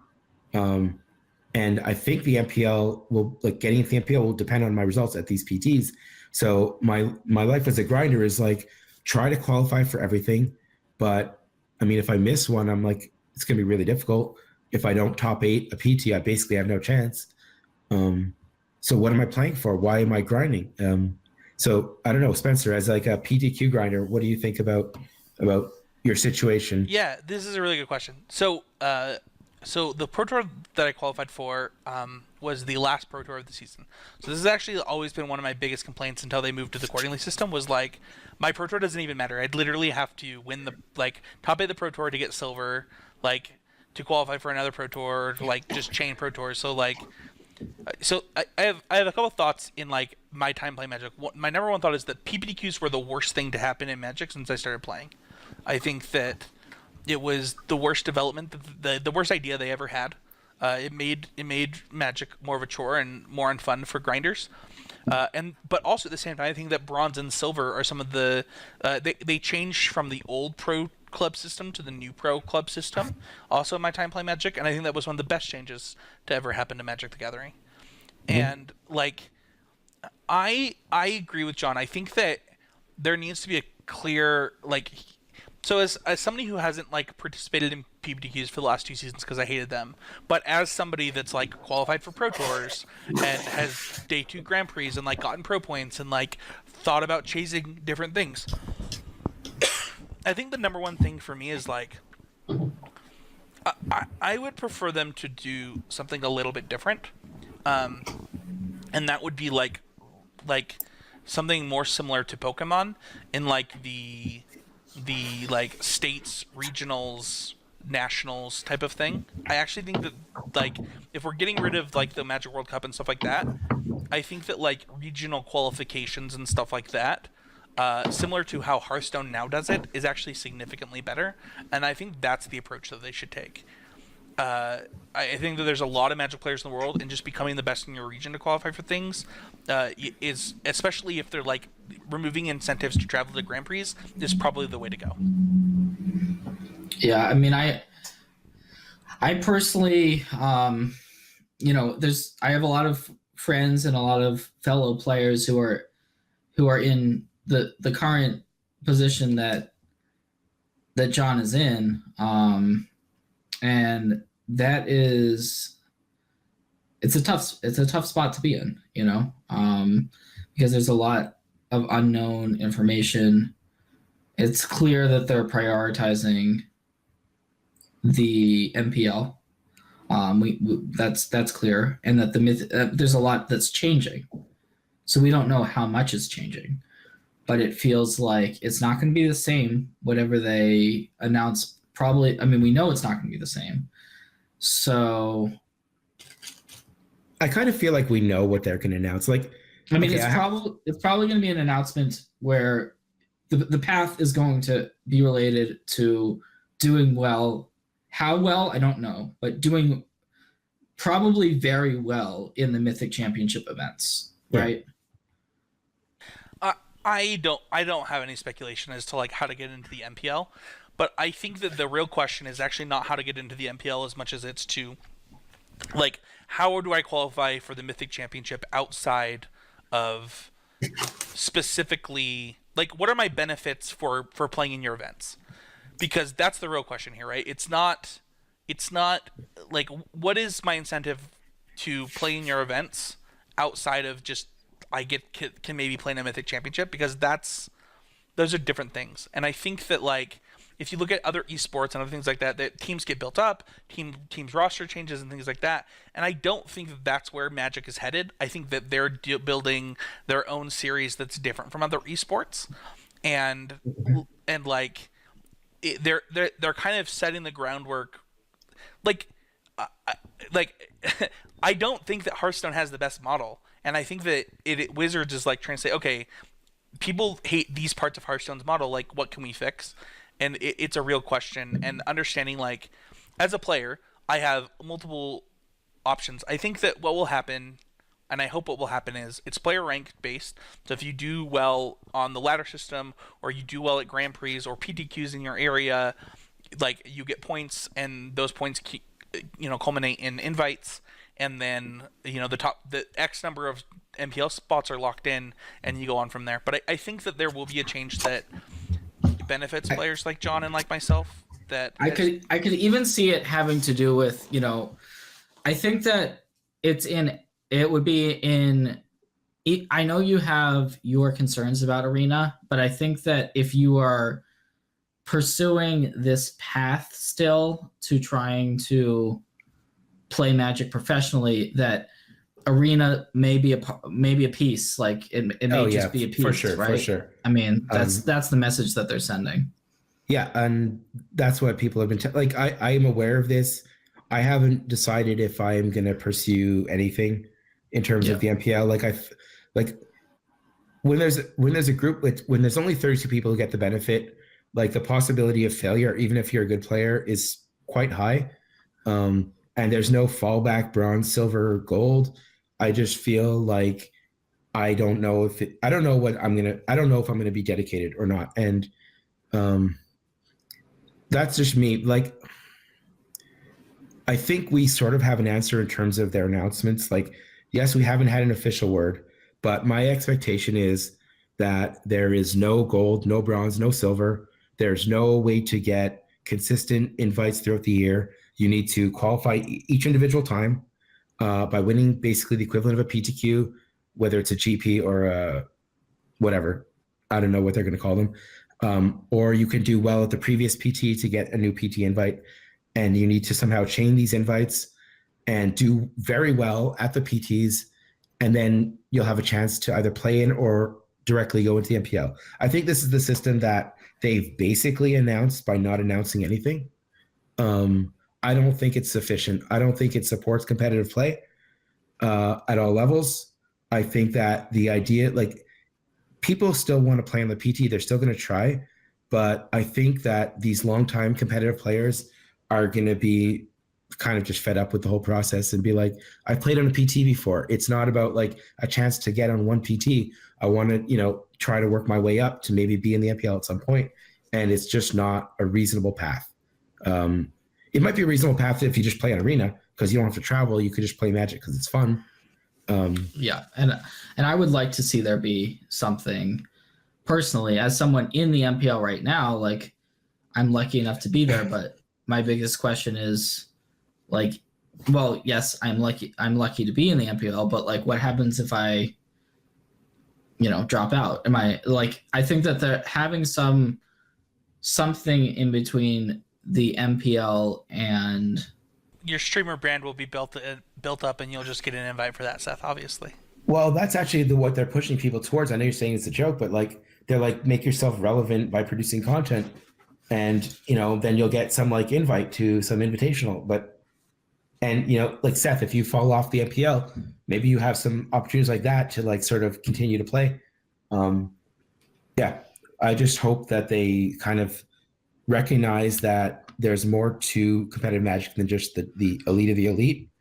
S3: And I think the MPL will, getting into the MPL will depend on my results at these PTs. So my life as a grinder is try to qualify for everything. But if I miss one, I'm it's going to be really difficult. If I don't top 8 a PT, I basically have no chance. So what am I playing for? Why am I grinding? So I don't know, Spencer, as a PTQ grinder, what do you think about your situation?
S1: Yeah, this is a really good question. So the Pro Tour that I qualified for was the last Pro Tour of the season. So this has actually always been one of my biggest complaints until they moved to the quarterly system, was my Pro Tour doesn't even matter. I'd literally have to win the top 8 the Pro Tour to get silver, to qualify for another Pro Tour, just chain Pro Tours. So so I have a couple of thoughts in my time playing Magic. My number one thought is that PPTQs were the worst thing to happen in Magic since I started playing. I think that it was the worst development, the worst idea they ever had. It made Magic more of a chore and more unfun for grinders. But also at the same time, I think that bronze and silver are some of the they changed from the old Pro Club system to the new Pro Club system. Also in my time playing Magic, and I think that was one of the best changes to ever happen to Magic the Gathering. And I agree with John. I think that there needs to be a clear So as somebody who hasn't participated in PPTQs for the last 2 seasons because I hated them, but as somebody that's qualified for Pro Tours and has day 2 Grand Prix and gotten pro points and thought about chasing different things, I think the number one thing for me is I would prefer them to do something a little bit different, and that would be something more similar to Pokemon in the states, regionals, nationals type of thing. I actually think that if we're getting rid of the Magic World Cup and stuff like that, I think that regional qualifications and stuff like that, similar to how Hearthstone now does it, is actually significantly better, and I think that's the approach that they should take. I think that there's a lot of Magic players in the world, and just becoming the best in your region to qualify for things is, especially if they're removing incentives to travel to Grand Prix, is probably the way to go.
S2: Yeah, I personally, I have a lot of friends and a lot of fellow players who are in the current position that John is in, and that is it's a tough spot to be in, because there's a lot of unknown information. It's clear that they're prioritizing the MPL. That's clear, and that there's a lot that's changing. So we don't know how much is changing, but it feels like it's not going to be the same. Whatever they announce, probably. I mean, we know it's not going to be the same. So
S3: I kind of feel like we know what they're going to announce. Like,
S2: I mean, it's probably going to be an announcement where the path is going to be related to doing well. How well, I don't know, but doing probably very well in the Mythic Championship events, right?
S1: I don't have any speculation as to like how to get into the MPL, but I think that the real question is actually not how to get into the MPL as much as it's to like how do I qualify for the Mythic Championship outside of specifically like what are my benefits for playing in your events? Because that's the real question here, right? It's not like what is my incentive to play in your events outside of just I can maybe play in a Mythic Championship, because those are different things. And I think that like if you look at other esports and other things like that, that teams get built up, teams roster changes and things like that. And I don't think that that's where Magic is headed. I think that they're building their own series that's different from other esports, and like they're kind of setting the groundwork. Like I don't think that Hearthstone has the best model, and I think that Wizards is like trying to say, okay, people hate these parts of Hearthstone's model. Like, what can we fix? And it's a real question. And understanding, like, as a player, I have multiple options. I think that what will happen, and I hope what will happen, is it's player rank based. So if you do well on the ladder system, or you do well at Grand Prix or PTQs in your area, like you get points, and those points culminate in invites, and then the X number of MPL spots are locked in, and you go on from there. But I think that there will be a change that benefits players like John and like myself. That
S2: I could even see it having to do with I think that it would be in. I know you have your concerns about Arena, but I think that if you are pursuing this path still to trying to play Magic professionally, that Arena may be a piece. Like it may just be a piece,
S3: for sure,
S2: right?
S3: For sure.
S2: I mean, that's the message that they're sending.
S3: Yeah, and that's what people have been like. I am aware of this. I haven't decided if I am going to pursue anything in terms of the MPL. Like when there's a group when there's only 32 people who get the benefit, like the possibility of failure, even if you're a good player, is quite high. And there's no fallback bronze, silver, gold. I just feel like I don't know if I'm going to be dedicated or not. And that's just me. Like, I think we sort of have an answer in terms of their announcements. Like, yes, we haven't had an official word, but my expectation is that there is no gold, no bronze, no silver. There's no way to get consistent invites throughout the year. You need to qualify each individual time by winning basically the equivalent of a PTQ, whether it's a GP or a whatever. I don't know what they're going to call them. Or you can do well at the previous PT to get a new PT invite. And you need to somehow chain these invites and do very well at the PTs. And then you'll have a chance to either play in or directly go into the MPL. I think this is the system that they've basically announced by not announcing anything. I don't think it's sufficient. I don't think it supports competitive play at all levels. I think that the idea, like, people still want to play on the PT. They're still going to try. But I think that these longtime competitive players are going to be kind of just fed up with the whole process and be like, I've played on a PT before. It's not about like a chance to get on one PT. I want to, try to work my way up to maybe be in the MPL at some point. And it's just not a reasonable path. It might be a reasonable path if you just play on Arena, because you don't have to travel. You could just play Magic because it's fun.
S2: Yeah, and I would like to see there be something personally as someone in the MPL right now. Like, I'm lucky enough to be there, but my biggest question is, like, well, yes, I'm lucky to be in the MPL, but like, what happens if I, drop out? Am I like? I think that they're having something in between the MPL and
S1: Your streamer brand will be built up, and you'll just get an invite for that, Seth. Obviously.
S3: Well, that's actually what they're pushing people towards. I know you're saying it's a joke, but like they're like, make yourself relevant by producing content, and then you'll get some like invite to some invitational. And like Seth, if you fall off the MPL, maybe you have some opportunities like that to like sort of continue to play. Yeah, I just hope that they kind of recognize that there's more to competitive Magic than just the elite of the elite,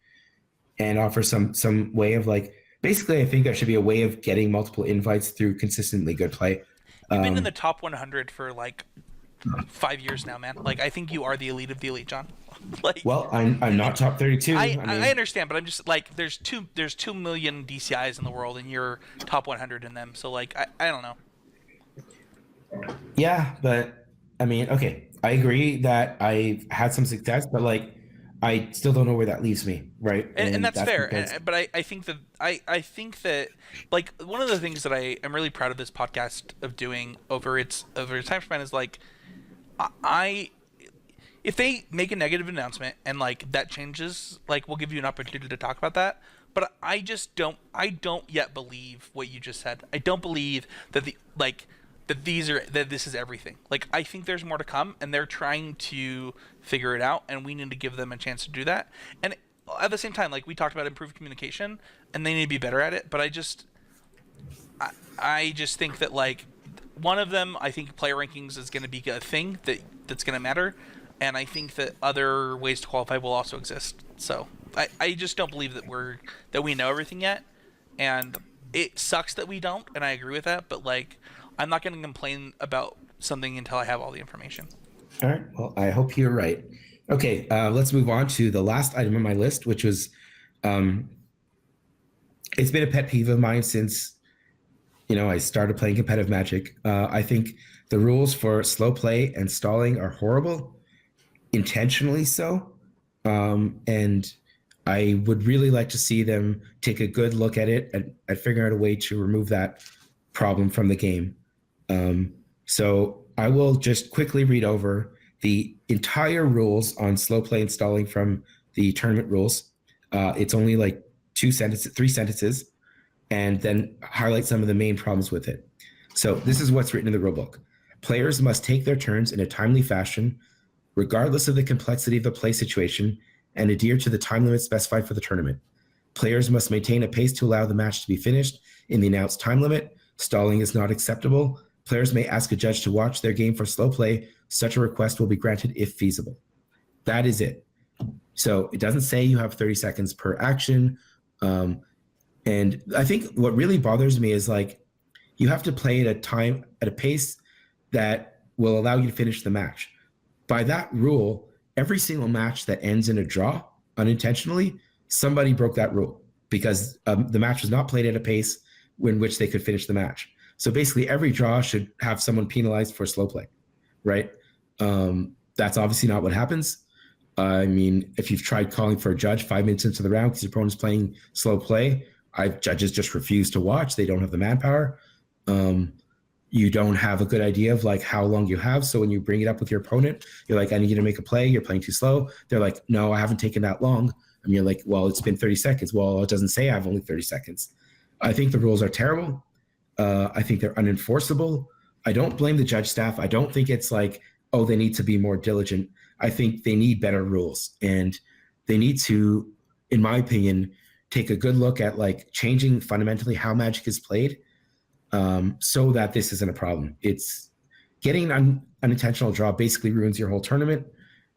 S3: and offer some way of like, basically, I think there should be a way of getting multiple invites through consistently good play.
S1: You've been in the top 100 for like 5 years now, man. Like, I think you are the elite of the elite, John. Like,
S3: well, I'm not top 32.
S1: I understand, but I'm just like, there's 2 million DCIs in the world, and you're top 100 in them. So like, I don't know.
S3: Yeah, but I mean, okay, I agree that I've had some success, but like, I still don't know where that leaves me, right?
S1: And that's fair.
S3: because-
S1: But I think that I think that, like, one of the things that I am really proud of this podcast of doing over its time span is like, if they make a negative announcement and like that changes, like, we'll give you an opportunity to talk about that. But I don't yet believe what you just said. I don't believe that that this is everything. Like, I think there's more to come, and they're trying to figure it out, and we need to give them a chance to do that. And at the same time, like, we talked about improved communication, and they need to be better at it. But I just think that, like, one of them, I think player rankings is going to be a thing that's going to matter, and I think that other ways to qualify will also exist. So I just don't believe that we know everything yet, and it sucks that we don't, and I agree with that. But like, I'm not going to complain about something until I have all the information.
S3: All right. Well, I hope you're right. Okay, let's move on to the last item on my list, which was, it's been a pet peeve of mine since, I started playing competitive Magic. I think the rules for slow play and stalling are horrible, intentionally so. And I would really like to see them take a good look at it and figure out a way to remove that problem from the game. So I will just quickly read over the entire rules on slow play and stalling from the tournament rules. It's only like 3 sentences, and then highlight some of the main problems with it. So this is what's written in the rulebook. Players must take their turns in a timely fashion, regardless of the complexity of the play situation, and adhere to the time limit specified for the tournament. Players must maintain a pace to allow the match to be finished in the announced time limit. Stalling is not acceptable. Players may ask a judge to watch their game for slow play. Such a request will be granted if feasible. That is it. So it doesn't say you have 30 seconds per action. And I think what really bothers me is like, you have to play at a pace that will allow you to finish the match. By that rule, every single match that ends in a draw unintentionally, somebody broke that rule because the match was not played at a pace in which they could finish the match. So basically every draw should have someone penalized for slow play, right? That's obviously not what happens. I mean, if you've tried calling for a judge 5 minutes into the round because your opponent's playing slow play, judges just refuse to watch. They don't have the manpower. You don't have a good idea of like how long you have. So when you bring it up with your opponent, you're like, I need you to make a play. You're playing too slow. They're like, no, I haven't taken that long. And you're like, well, it's been 30 seconds. Well, it doesn't say I have only 30 seconds. I think the rules are terrible. I think they're unenforceable. I don't blame the judge staff. I don't think it's like, oh, they need to be more diligent. I think they need better rules, and they need to, in my opinion, take a good look at like changing fundamentally how Magic is played, so that this isn't a problem. It's getting an unintentional draw basically ruins your whole tournament,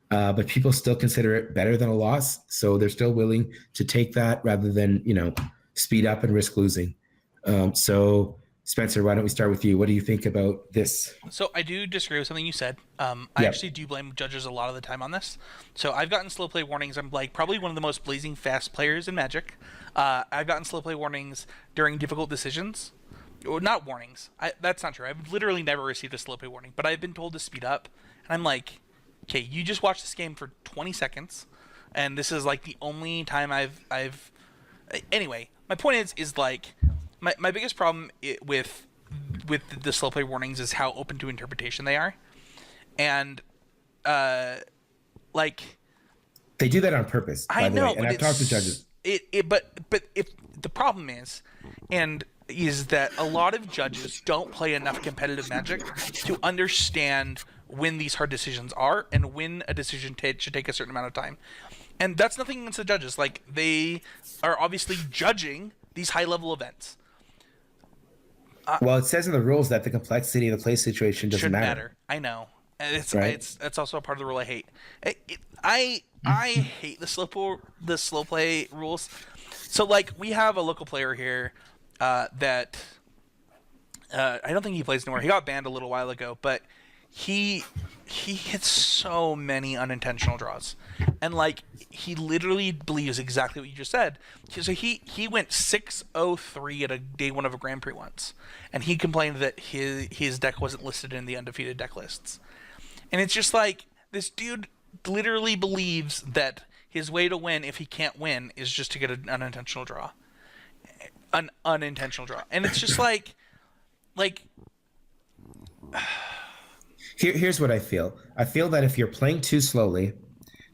S3: but people still consider it better than a loss. So they're still willing to take that rather than, speed up and risk losing. So Spencer, why don't we start with you? What do you think about this?
S1: So I do disagree with something you said. I
S3: Yep.
S1: actually do blame judges a lot of the time on this. So I've gotten slow play warnings. I'm like probably one of the most blazing fast players in Magic. I've gotten slow play warnings during difficult decisions. Or not warnings. That's not true. I've literally never received a slow play warning, but I've been told to speed up, and I'm like, okay, you just watched this game for 20 seconds, and this is like the only time I've. Anyway, my point is like, my biggest problem with the slow play warnings is how open to interpretation they are, and like
S3: They do that on purpose, by
S1: I
S3: the
S1: know,
S3: way. And
S1: but
S3: I've talked to judges.
S1: but if the problem is that a lot of judges don't play enough competitive Magic to understand when these hard decisions are and when a decision should take a certain amount of time. And that's nothing against the judges. Like, they are obviously judging these high level events.
S3: Well, it says in the rules that the complexity of the play situation doesn't
S1: Shouldn't
S3: matter.
S1: I know. And
S3: Right.
S1: it's also a part of the rule I hate. I hate the slow play rules. So like we have a local player here that I don't think he plays anymore. He got banned a little while ago, but he hits so many unintentional draws, and like he literally believes exactly what you just said. So he went 6-0-3 at a day one of a Grand Prix once, and he complained that his deck wasn't listed in the undefeated deck lists, and it's just like this dude literally believes that his way to win, if he can't win, is just to get an unintentional draw. An unintentional draw. And it's just like
S3: Here's what I feel. I feel that if you're playing too slowly,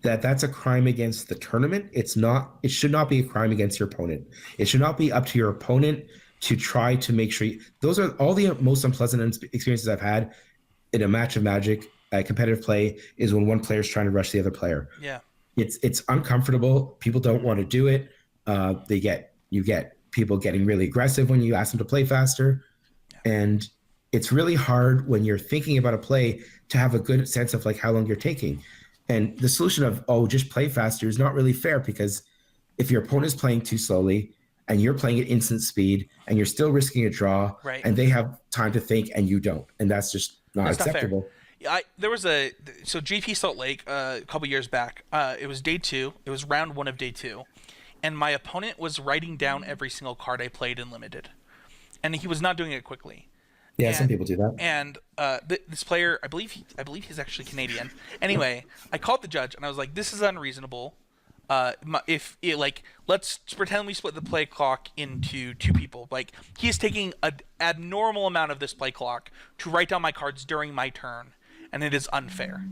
S3: that's a crime against the tournament. It should not be a crime against your opponent. It should not be up to your opponent to try to make sure those are all the most unpleasant experiences I've had in a match of Magic, competitive play, is when one player is trying to rush the other player.
S1: Yeah.
S3: It's uncomfortable. People don't want to do it. You get people getting really aggressive when you ask them to play faster.
S1: Yeah.
S3: And it's really hard when you're thinking about a play to have a good sense of like how long you're taking. And the solution of, just play faster is not really fair, because if your opponent is playing too slowly and you're playing at instant speed and you're still risking a draw,
S1: right,
S3: and they have time to think and you don't, and that's just not acceptable.
S1: There was so GP Salt Lake a couple years back. It was day 2. It was round 1 of day 2, and my opponent was writing down every single card I played in limited, and he was not doing it quickly.
S3: Yeah, some people do that.
S1: And this player, I believe he's actually Canadian. Anyway, I called the judge and I was like, "This is unreasonable. Let's pretend we split the play clock into 2 people. Like, he is taking an abnormal amount of this play clock to write down my cards during my turn, and it is unfair."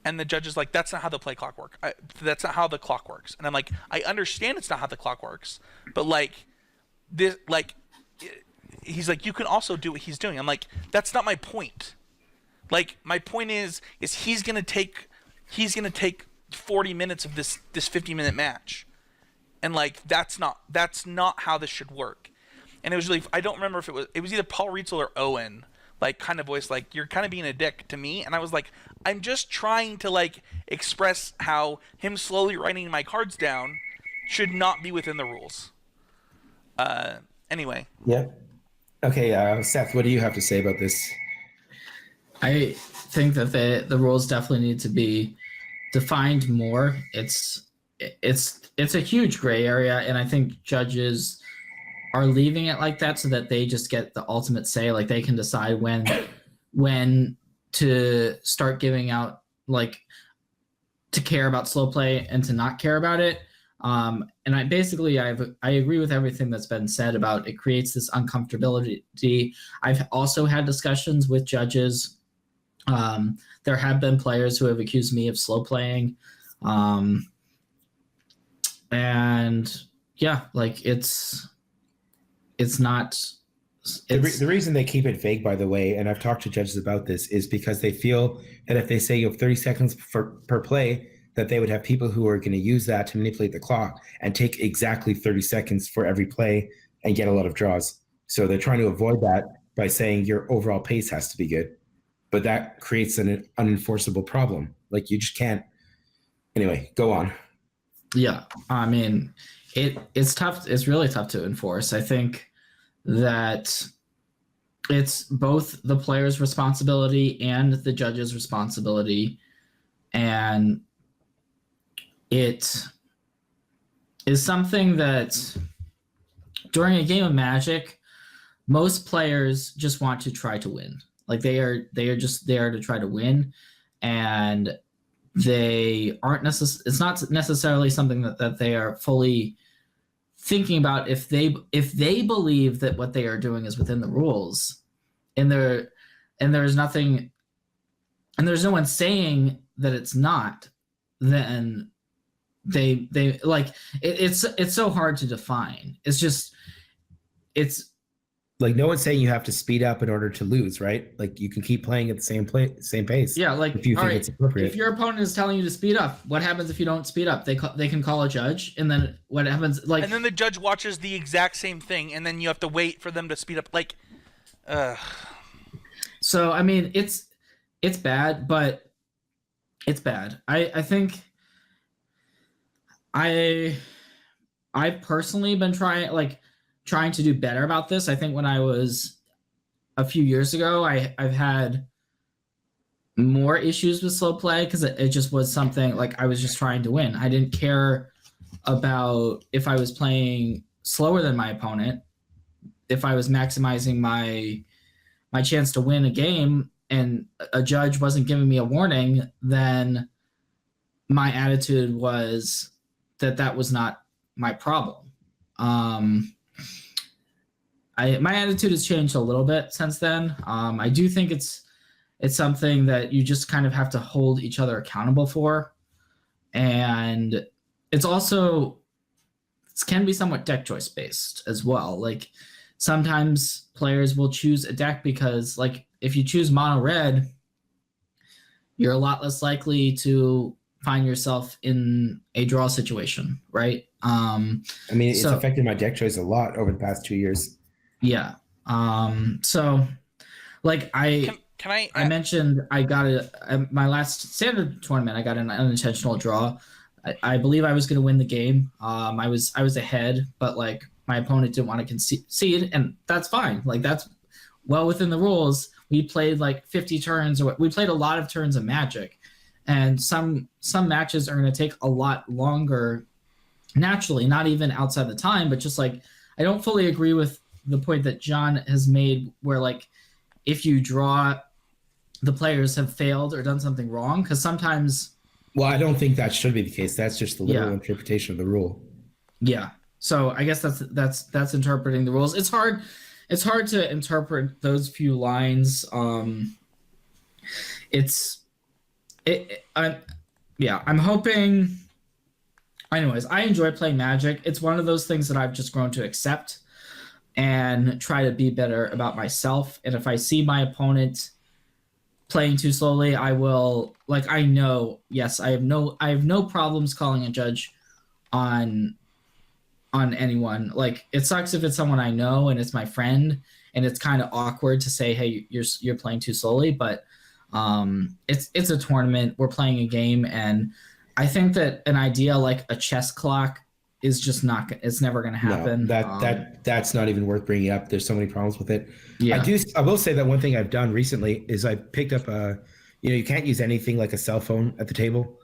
S1: And the judge is like, "That's not how the play clock works. That's not how the clock works." And I'm like, "I understand it's not how the clock works, but he's like, you can also do what he's doing." I'm like, that's not my point. Like, my point is he's gonna take 40 minutes of this 50-minute match, and like that's not how this should work. And it was really, I don't remember if it was either Paul Rietzel or Owen, like, kind of voice like, "You're kind of being a dick to me," and I was like, I'm just trying to like express how him slowly writing my cards down should not be within the rules. Anyway.
S3: Yeah. Okay, Seth, what do you have to say about this?
S2: I think that the rules definitely need to be defined more. It's a huge gray area, and I think judges are leaving it like that so that they just get the ultimate say. Like, they can decide when to start giving out, like, to care about slow play and to not care about it. And I agree with everything that's been said about it creates this uncomfortability. I've also had discussions with judges. There have been players who have accused me of slow playing. And yeah, like it's not.
S3: The reason they keep it vague, by the way, and I've talked to judges about this, is because they feel that if they say you have 30 seconds per play, that they would have people who are going to use that to manipulate the clock and take exactly 30 seconds for every play and get a lot of draws. So they're trying to avoid that by saying your overall pace has to be good. But that creates an unenforceable problem. Like, you just can't. Anyway, go on.
S2: Yeah, I mean, it's tough. It's really tough to enforce. I think that it's both the player's responsibility and the judge's responsibility, and it is something that during a game of Magic, most players just want to try to win. Like they are just there to try to win, and they aren't it's not necessarily something that they are fully thinking about if they believe that what they are doing is within the rules, and there's nothing, and there's no one saying that it's not, then they like it's so hard to define. It's
S3: like no one's saying you have to speed up in order to lose, right? Like you can keep playing at the same pace.
S2: Yeah, like
S3: if you think it's appropriate.
S2: If your opponent is telling you to speed up, what happens if you don't speed up? They can call a judge, and then what happens? Like,
S1: and then the judge watches the exact same thing, and then you have to wait for them to speed up. Like,
S2: so I mean, it's bad, but it's bad. I think I've personally been trying to do better about this. I think when I was a few years ago, I've had more issues with slow play because it just was something like I was just trying to win. I didn't care about if I was playing slower than my opponent. If I was maximizing my chance to win a game and a judge wasn't giving me a warning, then my attitude was that was not my problem. My attitude has changed a little bit since then. I do think it's something that you just kind of have to hold each other accountable for, and it can be somewhat deck choice based as well. Like sometimes players will choose a deck because, like, if you choose mono red, you're a lot less likely to find yourself in a draw situation, right?
S3: I mean, it's affected my deck choice a lot over the past 2 years.
S2: Yeah. So like I mentioned, I got my last standard tournament, I got an unintentional draw. I believe I was going to win the game. I was ahead, but like my opponent didn't want to concede, and that's fine. Like that's well within the rules. We played like 50 turns, or we played a lot of turns of Magic, and some matches are going to take a lot longer naturally, not even outside the time, but just like I don't fully agree with the point that John has made where like if you draw, the players have failed or done something wrong, because sometimes
S3: I don't think that should be the case. That's just the literal interpretation of the rule.
S2: Yeah. So I guess that's interpreting the rules. It's hard to interpret those few lines. I'm hoping. Anyways, I enjoy playing Magic. It's one of those things that I've just grown to accept and try to be better about myself. And if I see my opponent playing too slowly, I will, like, I know, yes, I have no problems calling a judge on anyone. Like, it sucks if it's someone I know and it's my friend, and it's kind of awkward to say, hey, you're playing too slowly, but it's a tournament. We're playing a game, and I think that an idea like a chess clock is just it's never going to happen.
S3: No, that's not even worth bringing up. There's so many problems with it.
S2: Yeah.
S3: I will say that one thing I've done recently is I picked up you can't use anything like a cell phone at the table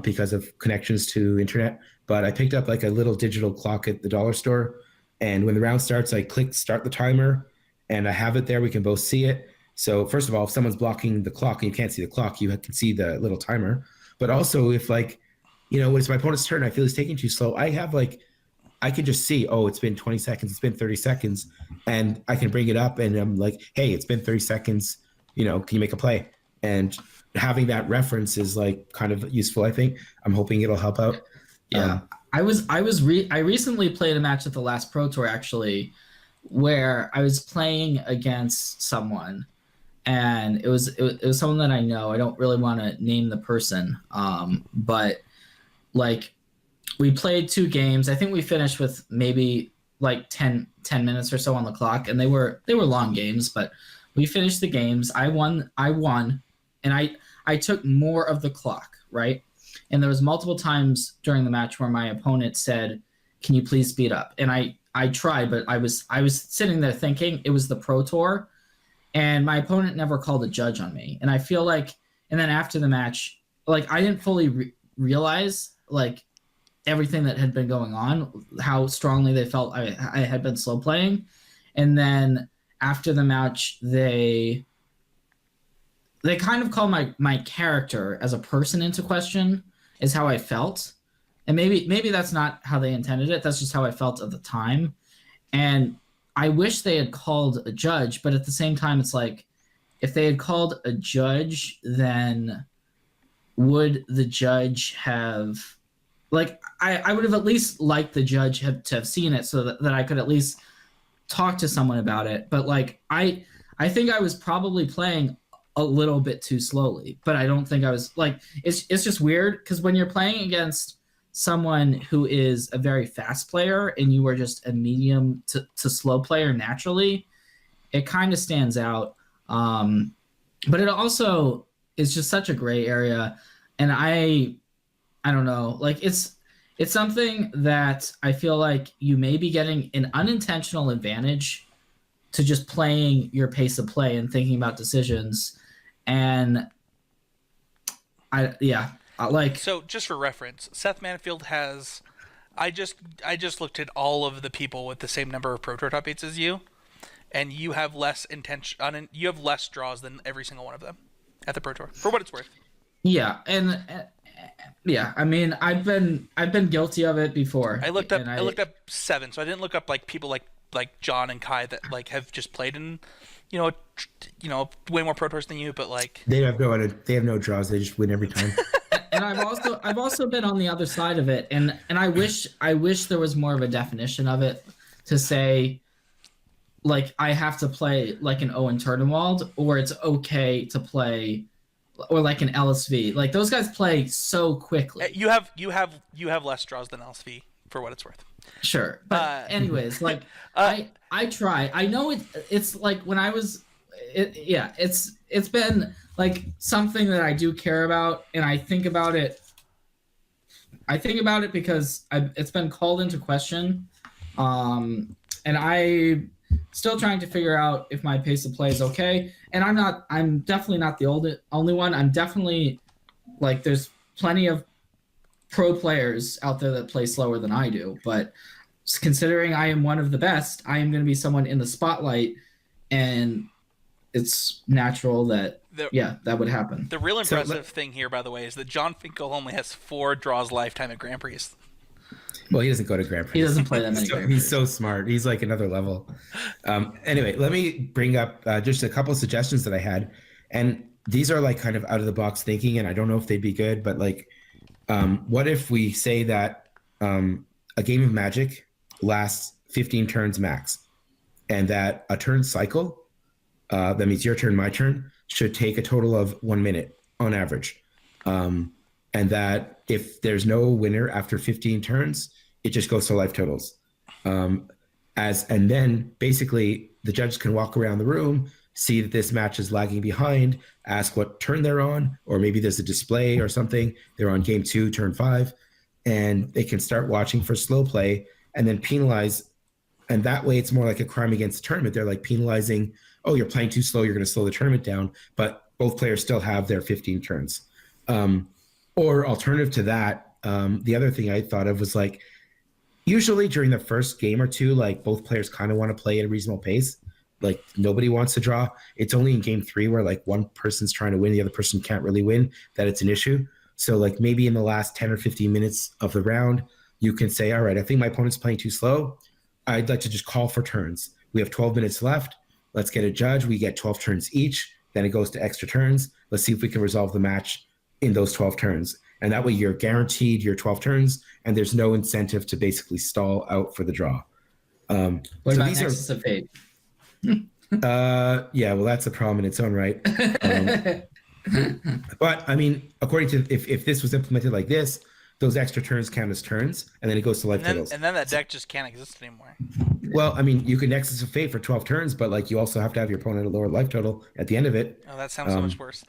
S3: because of connections to internet. But I picked up like a little digital clock at the dollar store, and when the round starts, I click start the timer, and I have it there. We can both see it. So first of all, if someone's blocking the clock and you can't see the clock, you can see the little timer. But also, if like, when it's my opponent's turn, I feel he's taking too slow, I can just see, it's been 20 seconds, it's been 30 seconds, and I can bring it up, and I'm like, hey, it's been 30 seconds, can you make a play? And having that reference is like kind of useful, I think. I'm hoping it'll help out.
S2: Yeah. I recently played a match at the last Pro Tour, actually, where I was playing against someone, and it was someone that I know. I don't really want to name the person, but like we played 2 games. I think we finished with maybe like 10 minutes or so on the clock, and they were long games, but we finished the games. I won, and I took more of the clock, right? And there was multiple times during the match where my opponent said, "Can you please speed up?" And I tried, but I was sitting there thinking it was the Pro Tour, and my opponent never called a judge on me. And I feel like, and then after the match, like I didn't fully realize like everything that had been going on, how strongly they felt I had been slow playing. And then after the match, they kind of called my character as a person into question, is how I felt. And maybe that's not how they intended it. That's just how I felt at the time. And I wish they had called a judge, but at the same time, it's like, if they had called a judge, then would the judge have, like, I would have at least liked the judge to have seen it so that I could at least talk to someone about it. But like, I think I was probably playing a little bit too slowly, but I don't think I was like, it's just weird because when you're playing against someone who is a very fast player and you are just a medium to slow player naturally, it kind of stands out. But it also is just such a gray area. And I don't know, like it's something that I feel like you may be getting an unintentional advantage to just playing your pace of play and thinking about decisions. And
S1: So just for reference, Seth Manfield has, I just looked at all of the people with the same number of Pro Tour top 8s as you, and you have less you have less draws than every single one of them at the Pro Tour, for what it's worth.
S2: Yeah, and yeah, I mean, I've been guilty of it before.
S1: I looked up 7, so I didn't look up like people like John and Kai that like have just played in, way more Pro Tours than you, but like
S3: they have no draws. They just win every time.
S2: And I've also been on the other side of it, and I wish there was more of a definition of it to say, like, I have to play like an Owen Turnewald, or it's okay to play, or like an LSV. Like those guys play so quickly.
S1: You have less draws than LSV, for what it's worth.
S2: Sure, but anyways, like I try. I know it's like when I was, it's been like something that I do care about, and I think about it. I think about it because it's been called into question, and I still trying to figure out if my pace of play is okay. And I'm definitely not the only one. I'm definitely, like, there's plenty of pro players out there that play slower than I do, but considering I am one of the best, I am going to be someone in the spotlight, and it's natural that that would happen.
S1: The real impressive thing here, by the way, is that John Finkel only has 4 draws lifetime at Grand Prix.
S3: Well, he doesn't go to Grand Prix.
S2: He doesn't play that many.
S3: He's so smart. He's like another level. Anyway, let me bring up just a couple of suggestions that I had, and these are like kind of out of the box thinking, and I don't know if they'd be good, but like, what if we say that a game of Magic lasts 15 turns max, and that a turn cycle, that means your turn, my turn, should take a total of 1 minute on average, and that if there's no winner after 15 turns, it just goes to life totals. And then basically the judges can walk around the room, see that this match is lagging behind, ask what turn they're on, or maybe there's a display or something. They're on game 2, turn 5, and they can start watching for slow play and then penalize. And that way it's more like a crime against the tournament. They're like penalizing, oh, you're playing too slow, you're going to slow the tournament down, but both players still have their 15 turns. Or alternative to that, the other thing I thought of was like, usually during the first game or two, like both players kind of want to play at a reasonable pace. Like nobody wants to draw. It's only in game 3 where like one person's trying to win, the other person can't really win, that it's an issue. So like maybe in the last 10 or 15 minutes of the round, you can say, all right, I think my opponent's playing too slow. I'd like to just call for turns. We have 12 minutes left. Let's get a judge. We get 12 turns each. Then it goes to extra turns. Let's see if we can resolve the match in those 12 turns. And that way you're guaranteed your 12 turns, and there's no incentive to basically stall out for the draw.
S2: What about Nexus of Fate?
S3: Yeah, well, that's a problem in its own right. But I mean, according to if this was implemented like this, those extra turns count as turns, and then it goes to life totals.
S1: And then that deck just can't exist anymore.
S3: Well, I mean, you can Nexus of Fate for 12 turns, but like you also have to have your opponent at a lower life total at the end of it.
S1: Oh, that sounds so much worse.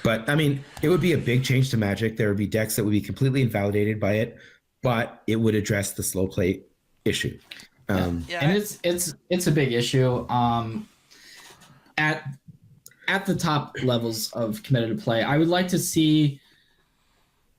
S3: But I mean, it would be a big change to Magic. There would be decks that would be completely invalidated by it, but it would address the slow play issue.
S2: And it's a big issue. And at the top levels of competitive play, I would like to see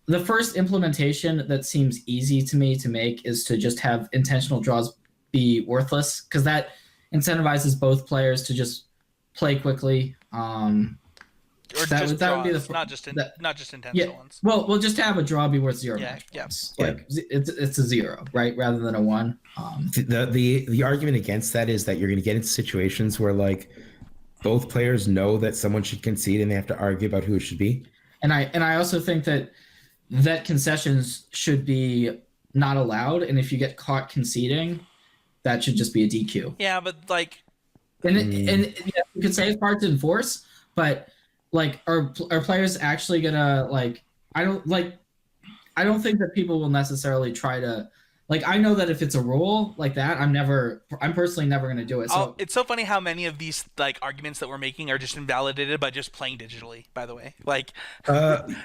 S2: the first implementation that seems easy to me to make is to just have intentional draws be worthless, because that incentivizes both players to just play quickly.
S1: Or
S2: that
S1: just
S2: would be
S1: draws,
S2: the
S1: not just intentional
S2: yeah.
S1: ones.
S2: Well, we'll just have a draw be worth 0
S1: Yeah,
S2: match
S1: yeah.
S2: points. Like it's a 0, right, rather than a 1.
S3: The argument against that is that you're going to get into situations where like both players know that someone should concede and they have to argue about who it should be.
S2: And I also think that concessions should be not allowed, and if you get caught conceding, that should just be a DQ.
S1: Yeah, but like,
S2: and yeah, you could say it's hard to enforce, but like, are players actually gonna like? I don't think that people will necessarily try to. Like, I know that if it's a rule like that, I'm personally never going to do it. So
S1: it's so funny how many of these like arguments that we're making are just invalidated by just playing digitally, by the way. Like,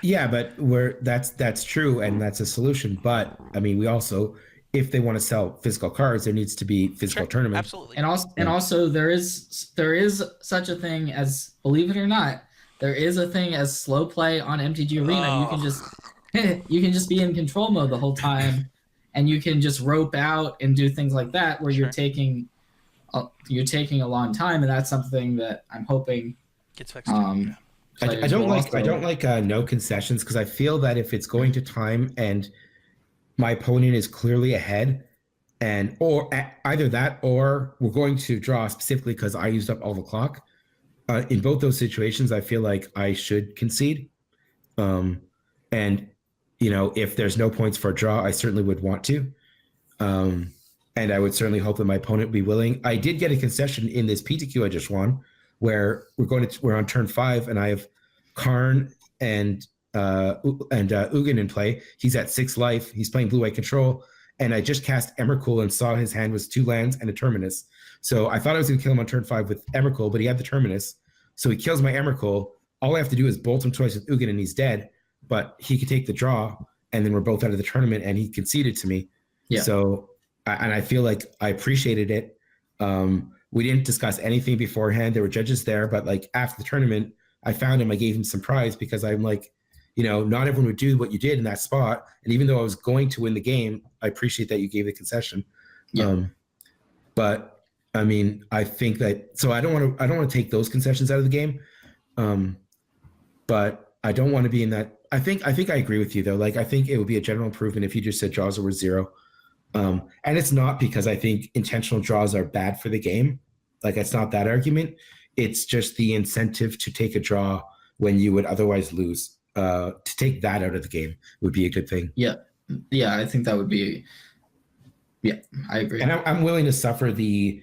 S3: yeah, but that's true, and that's a solution. But I mean, we also, if they want to sell physical cards, there needs to be physical tournaments.
S1: Absolutely.
S2: And also there is such a thing as, believe it or not, there is a thing as slow play on MTG Arena.
S1: Oh.
S2: You can just be in control mode the whole time. And you can just rope out and do things like that, where you're taking a long time, and that's something that I'm hoping
S1: gets fixed.
S3: I don't like no concessions, because I feel that if it's going to time and my opponent is clearly ahead, and or either that or we're going to draw specifically because I used up all the clock. In both those situations, I feel like I should concede, and. You know, if there's no points for a draw, I certainly would want to. And I would certainly hope that my opponent would be willing. I did get a concession in this PTQ I just won, where we're on turn 5, and I have Karn and Ugin in play. He's at 6 life. He's playing blue-white control. And I just cast Emrakul and saw his hand was 2 lands and a Terminus. So I thought I was going to kill him on turn 5 with Emrakul, but he had the Terminus. So he kills my Emrakul. All I have to do is bolt him twice with Ugin, and he's dead. But he could take the draw, and then we're both out of the tournament, and he conceded to me. Yeah. So, and I feel like I appreciated it. We didn't discuss anything beforehand. There were judges there, but like after the tournament, I found him. I gave him some prize, because I'm like, you know, not everyone would do what you did in that spot. And even though I was going to win the game, I appreciate that you gave the concession. Yeah. But I mean, I think that, so I don't want to take those concessions out of the game. But I don't want to be in that. I think I agree with you though. Like, I think it would be a general improvement if you just said draws were 0. And it's not because I think intentional draws are bad for the game. Like, it's not that argument. It's just the incentive to take a draw when you would otherwise lose. To take that out of the game would be a good thing.
S2: Yeah. I think that would be. Yeah, I agree.
S3: And I'm willing to suffer the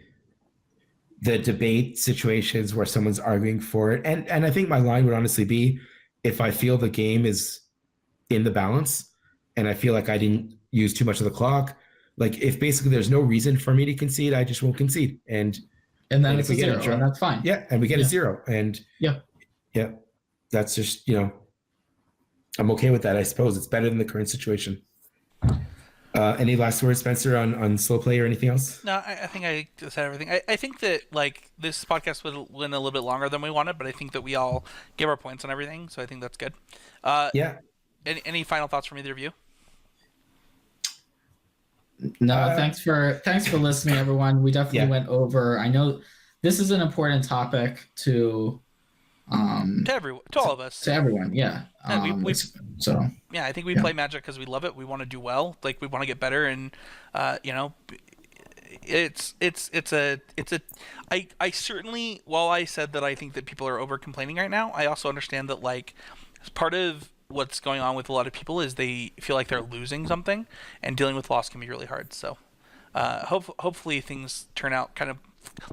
S3: debate situations where someone's arguing for it. And I think my line would honestly be, if I feel the game is in the balance and I feel like I didn't use too much of the clock, like if basically there's no reason for me to concede, I just won't concede. And
S2: then it's a 0, and that's fine.
S3: Yeah, and we get a 0. And yeah, that's just, you know, I'm okay with that. I suppose it's better than the current situation. Any last words, Spencer, on slow play or anything else?
S1: No, I think I said everything. I think that like this podcast went a little bit longer than we wanted, but I think that we all give our points on everything, so I think that's good.
S3: Yeah.
S1: Any final thoughts from either of you?
S2: No, thanks for listening, everyone. We definitely went over. I know this is an important topic to
S1: all of us,
S2: to everyone. Yeah. So
S1: yeah, I think we play Magic because we love it. We want to do well. Like, we want to get better, and you know, I certainly, while I said that I think that people are over complaining right now, I also understand that like part of what's going on with a lot of people is they feel like they're losing something, and dealing with loss can be really hard. So hopefully things turn out kind of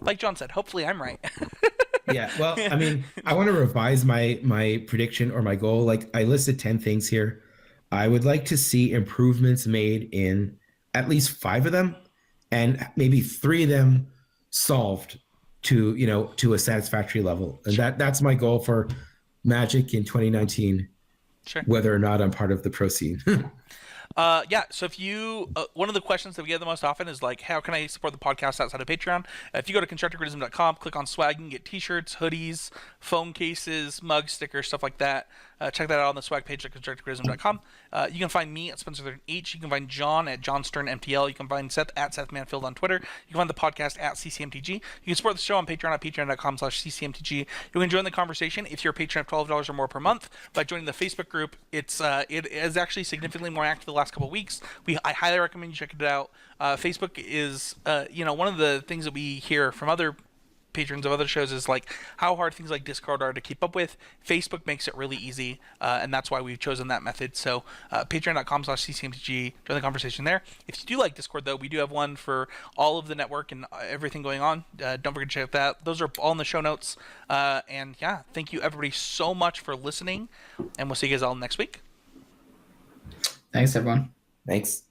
S1: like John said. Hopefully I'm right.
S3: Yeah, well, I mean, I want to revise my prediction or my goal. Like, I listed 10 things here. I would like to see improvements made in at least 5 of them, and maybe 3 of them solved to a satisfactory level. And that's my goal for Magic in 2019.
S1: Sure.
S3: Whether or not I'm part of the pro scene.
S1: Yeah, so if you, one of the questions that we get the most often is like, how can I support the podcast outside of Patreon? If you go to constructivecriticism.com, click on swag, you can get t-shirts, hoodies, phone cases, mugs, stickers, stuff like that. Check that out on the swag page at constructivecriticism.com. You can find me at Spencer Thurton H. You can find John at John Stern MTL. You can find Seth at Seth Manfield on Twitter. You can find the podcast at CCMTG. You can support the show on Patreon at patreon.com/CCMTG. You can join the conversation if you're a patron of $12 or more per month by joining the Facebook group. It is actually significantly more active the last couple of weeks. I highly recommend you check it out. Facebook is, one of the things that we hear from other patrons of other shows is like how hard things like Discord are to keep up with. Facebook makes it really easy, and that's why we've chosen that method. So patreon.com/CCMTG, join the conversation there. If you do like Discord, though, we do have one for all of the network and everything going on. Don't forget to check that. Those are all in the show notes. And yeah, thank you everybody so much for listening, and we'll see you guys all next week.
S2: Thanks, everyone.
S3: Thanks.